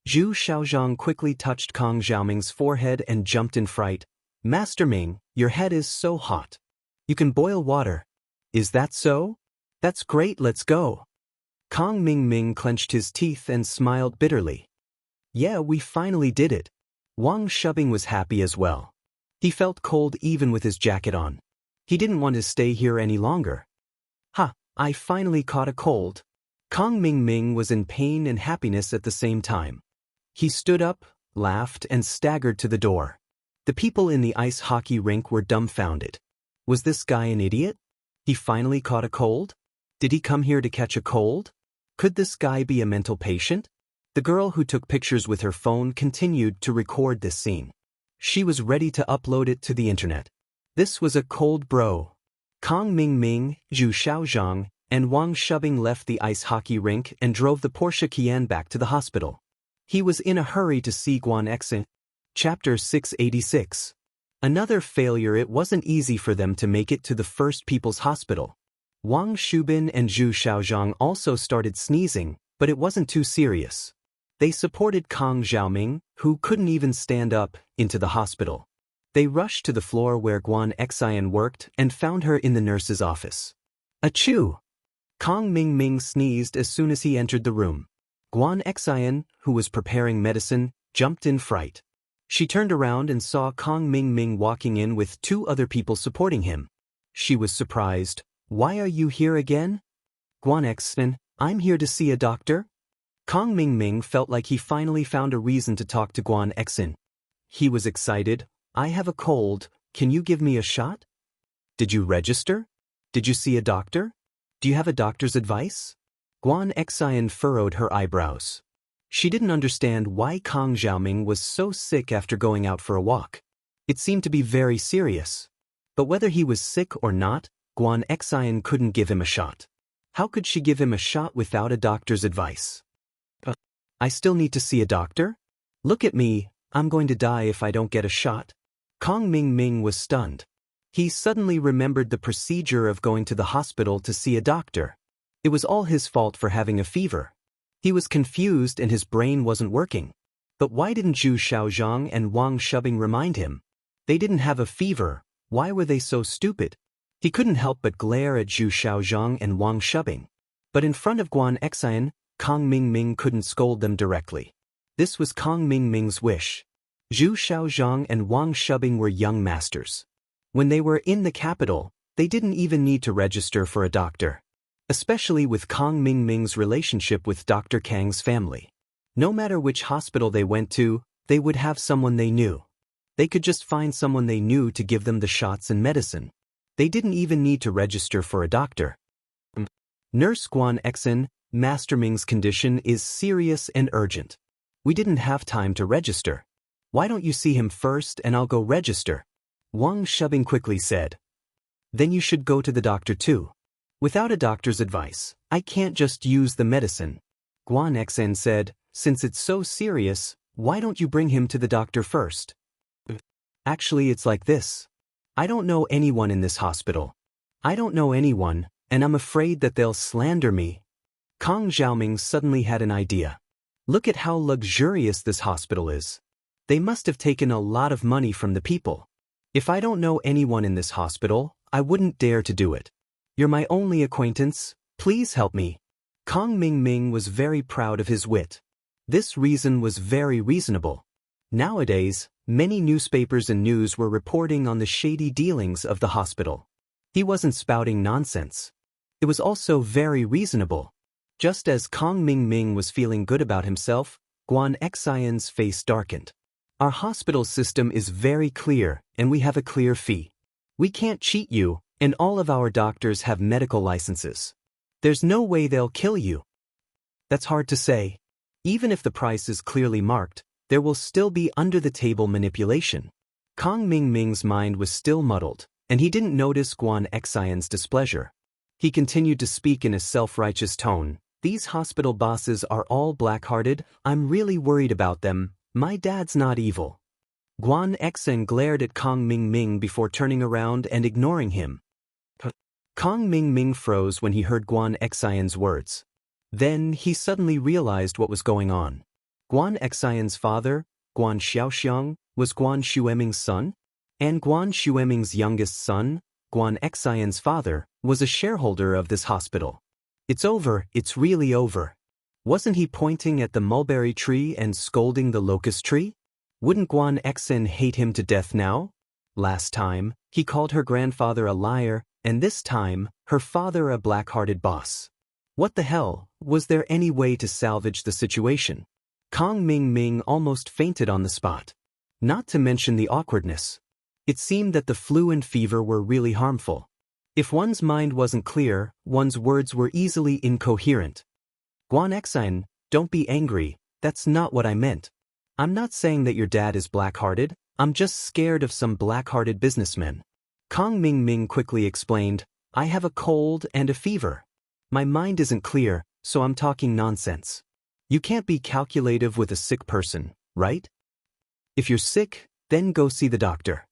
Zhu Xiaozhang quickly touched Kong Xiaoming's forehead and jumped in fright. Master Ming, your head is so hot. You can boil water. Is that so? That's great, let's go. Kong Ming clenched his teeth and smiled bitterly. Yeah, we finally did it. Wang Shubing was happy as well. He felt cold even with his jacket on. He didn't want to stay here any longer. I finally caught a cold. Kong Ming was in pain and happiness at the same time. He stood up, laughed, and staggered to the door. The people in the ice hockey rink were dumbfounded. Was this guy an idiot? He finally caught a cold? Did he come here to catch a cold? Could this guy be a mental patient? The girl who took pictures with her phone continued to record this scene. She was ready to upload it to the internet. This was a cold bro. Kong Ming, Zhu Xiaozhang, and Wang Shubing left the ice hockey rink and drove the Porsche Cayenne back to the hospital. He was in a hurry to see Guan Exin. Chapter 686. Another failure. It wasn't easy for them to make it to the First People's Hospital. Wang Shubin and Zhu Xiaozhang also started sneezing, but it wasn't too serious. They supported Kong Xiaoming, who couldn't even stand up, into the hospital. They rushed to the floor where Guan Xian worked and found her in the nurse's office. Achoo! Kong Ming sneezed as soon as he entered the room. Guan Xian, who was preparing medicine, jumped in fright. She turned around and saw Kong Ming walking in with two other people supporting him. She was surprised. Why are you here again? Guan Xian, I'm here to see a doctor. Kong Ming felt like he finally found a reason to talk to Guan Xian. He was excited. I have a cold, can you give me a shot? Did you register? Did you see a doctor? Do you have a doctor's advice? Guan Xian furrowed her eyebrows. She didn't understand why Kong Xiaoming was so sick after going out for a walk. It seemed to be very serious. But whether he was sick or not, Guan Xian couldn't give him a shot. How could she give him a shot without a doctor's advice? I still need to see a doctor? Look at me, I'm going to die if I don't get a shot. Kong Ming was stunned. He suddenly remembered the procedure of going to the hospital to see a doctor. It was all his fault for having a fever. He was confused and his brain wasn't working. But why didn't Zhu Xiaozhang and Wang Shubing remind him? They didn't have a fever, why were they so stupid? He couldn't help but glare at Zhu Xiaozhang and Wang Shubing. But in front of Guan Xian, Kong Mingming couldn't scold them directly. This was Kong Mingming's wish. Zhu Xiaozhang and Wang Shubing were young masters. When they were in the capital, they didn't even need to register for a doctor. Especially with Kong Mingming's relationship with Dr. Kang's family. No matter which hospital they went to, they would have someone they knew. They could just find someone they knew to give them the shots and medicine. They didn't even need to register for a doctor. Nurse Guan Xian, Master Ming's condition is serious and urgent. We didn't have time to register. Why don't you see him first and I'll go register? Wang Shubing quickly said. Then you should go to the doctor too. Without a doctor's advice, I can't just use the medicine. Guan Xian said, since it's so serious, why don't you bring him to the doctor first? Actually, it's like this. I don't know anyone in this hospital. I don't know anyone, and I'm afraid that they'll slander me. Kong Xiaoming suddenly had an idea. Look at how luxurious this hospital is. They must have taken a lot of money from the people. If I don't know anyone in this hospital, I wouldn't dare to do it. You're my only acquaintance, please help me. Kong Mingming was very proud of his wit. This reason was very reasonable. Nowadays, many newspapers and news were reporting on the shady dealings of the hospital. He wasn't spouting nonsense. It was also very reasonable. Just as Kong Mingming was feeling good about himself, Guan Xian's face darkened. Our hospital system is very clear, and we have a clear fee. We can't cheat you, and all of our doctors have medical licenses. There's no way they'll kill you. That's hard to say. Even if the price is clearly marked, there will still be under-the-table manipulation. Kong Mingming's mind was still muddled, and he didn't notice Guan Xian's displeasure. He continued to speak in a self-righteous tone. These hospital bosses are all black-hearted, I'm really worried about them, my dad's not evil. Guan Xian glared at Kong Mingming before turning around and ignoring him. Kong Mingming froze when he heard Guan Xian's words. Then he suddenly realized what was going on. Guan Xian's father, Guan Xiaoxiang, was Guan Xueming's son, and Guan Xueming's youngest son, Guan Xian's father, was a shareholder of this hospital. It's over, it's really over. Wasn't he pointing at the mulberry tree and scolding the locust tree? Wouldn't Guan Xian hate him to death now? Last time, he called her grandfather a liar, and this time, her father a black-hearted boss. What the hell, was there any way to salvage the situation? Kong Mingming almost fainted on the spot. Not to mention the awkwardness. It seemed that the flu and fever were really harmful. If one's mind wasn't clear, one's words were easily incoherent. Guan Xian, don't be angry, that's not what I meant. I'm not saying that your dad is black-hearted, I'm just scared of some black-hearted businessmen. Kong Mingming quickly explained, I have a cold and a fever. My mind isn't clear, so I'm talking nonsense. You can't be calculative with a sick person, right? If you're sick, then go see the doctor.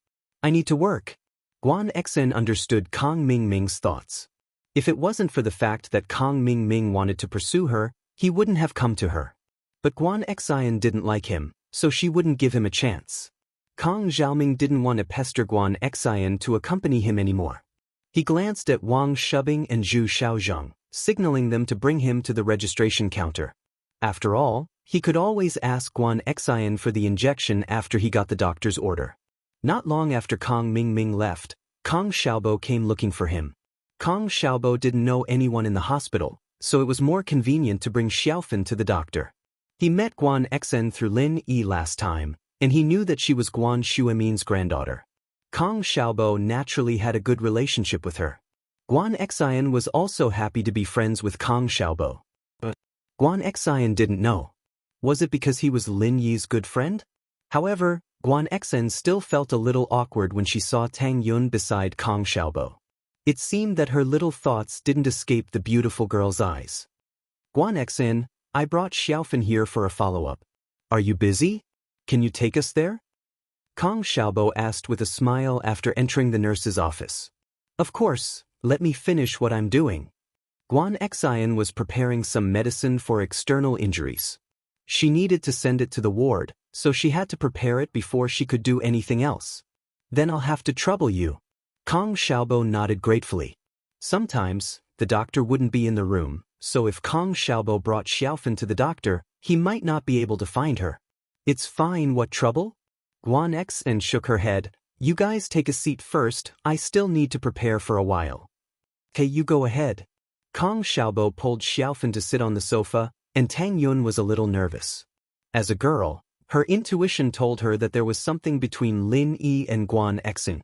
I need to work. Guan Xian understood Kong Mingming's thoughts. If it wasn't for the fact that Kong Mingming wanted to pursue her, he wouldn't have come to her. But Guan Xian didn't like him, so she wouldn't give him a chance. Kong Xiaoming didn't want to pester Guan Xian to accompany him anymore. He glanced at Wang Shubing and Zhu Xiaozhang, signaling them to bring him to the registration counter. After all, he could always ask Guan Xian for the injection after he got the doctor's order. Not long after Kong Mingming left, Kong Xiaobo came looking for him. Kong Xiaobo didn't know anyone in the hospital, so it was more convenient to bring Xiaofan to the doctor. He met Guan Xian through Lin Yi last time, and he knew that she was Guan Xueming's granddaughter. Kong Xiaobo naturally had a good relationship with her. Guan Xian was also happy to be friends with Kong Xiaobo. But Guan Xian didn't know. Was it because he was Lin Yi's good friend? However, Guan Xian still felt a little awkward when she saw Tang Yun beside Kong Xiaobo. It seemed that her little thoughts didn't escape the beautiful girl's eyes. Guan Xian, I brought Xiaofan here for a follow-up. Are you busy? Can you take us there? Kong Xiaobo asked with a smile after entering the nurse's office. Of course, let me finish what I'm doing. Guan Xian was preparing some medicine for external injuries. She needed to send it to the ward, so she had to prepare it before she could do anything else. Then I'll have to trouble you. Kong Xiaobo nodded gratefully. Sometimes, the doctor wouldn't be in the room, so if Kong Xiaobo brought Xiaofan to the doctor, he might not be able to find her. It's fine, what trouble? Guan Xen shook her head. You guys take a seat first, I still need to prepare for a while. Hey, you go ahead. Kong Xiaobo pulled Xiaofan to sit on the sofa, and Tang Yun was a little nervous. As a girl, her intuition told her that there was something between Lin Yi and Guan Xen.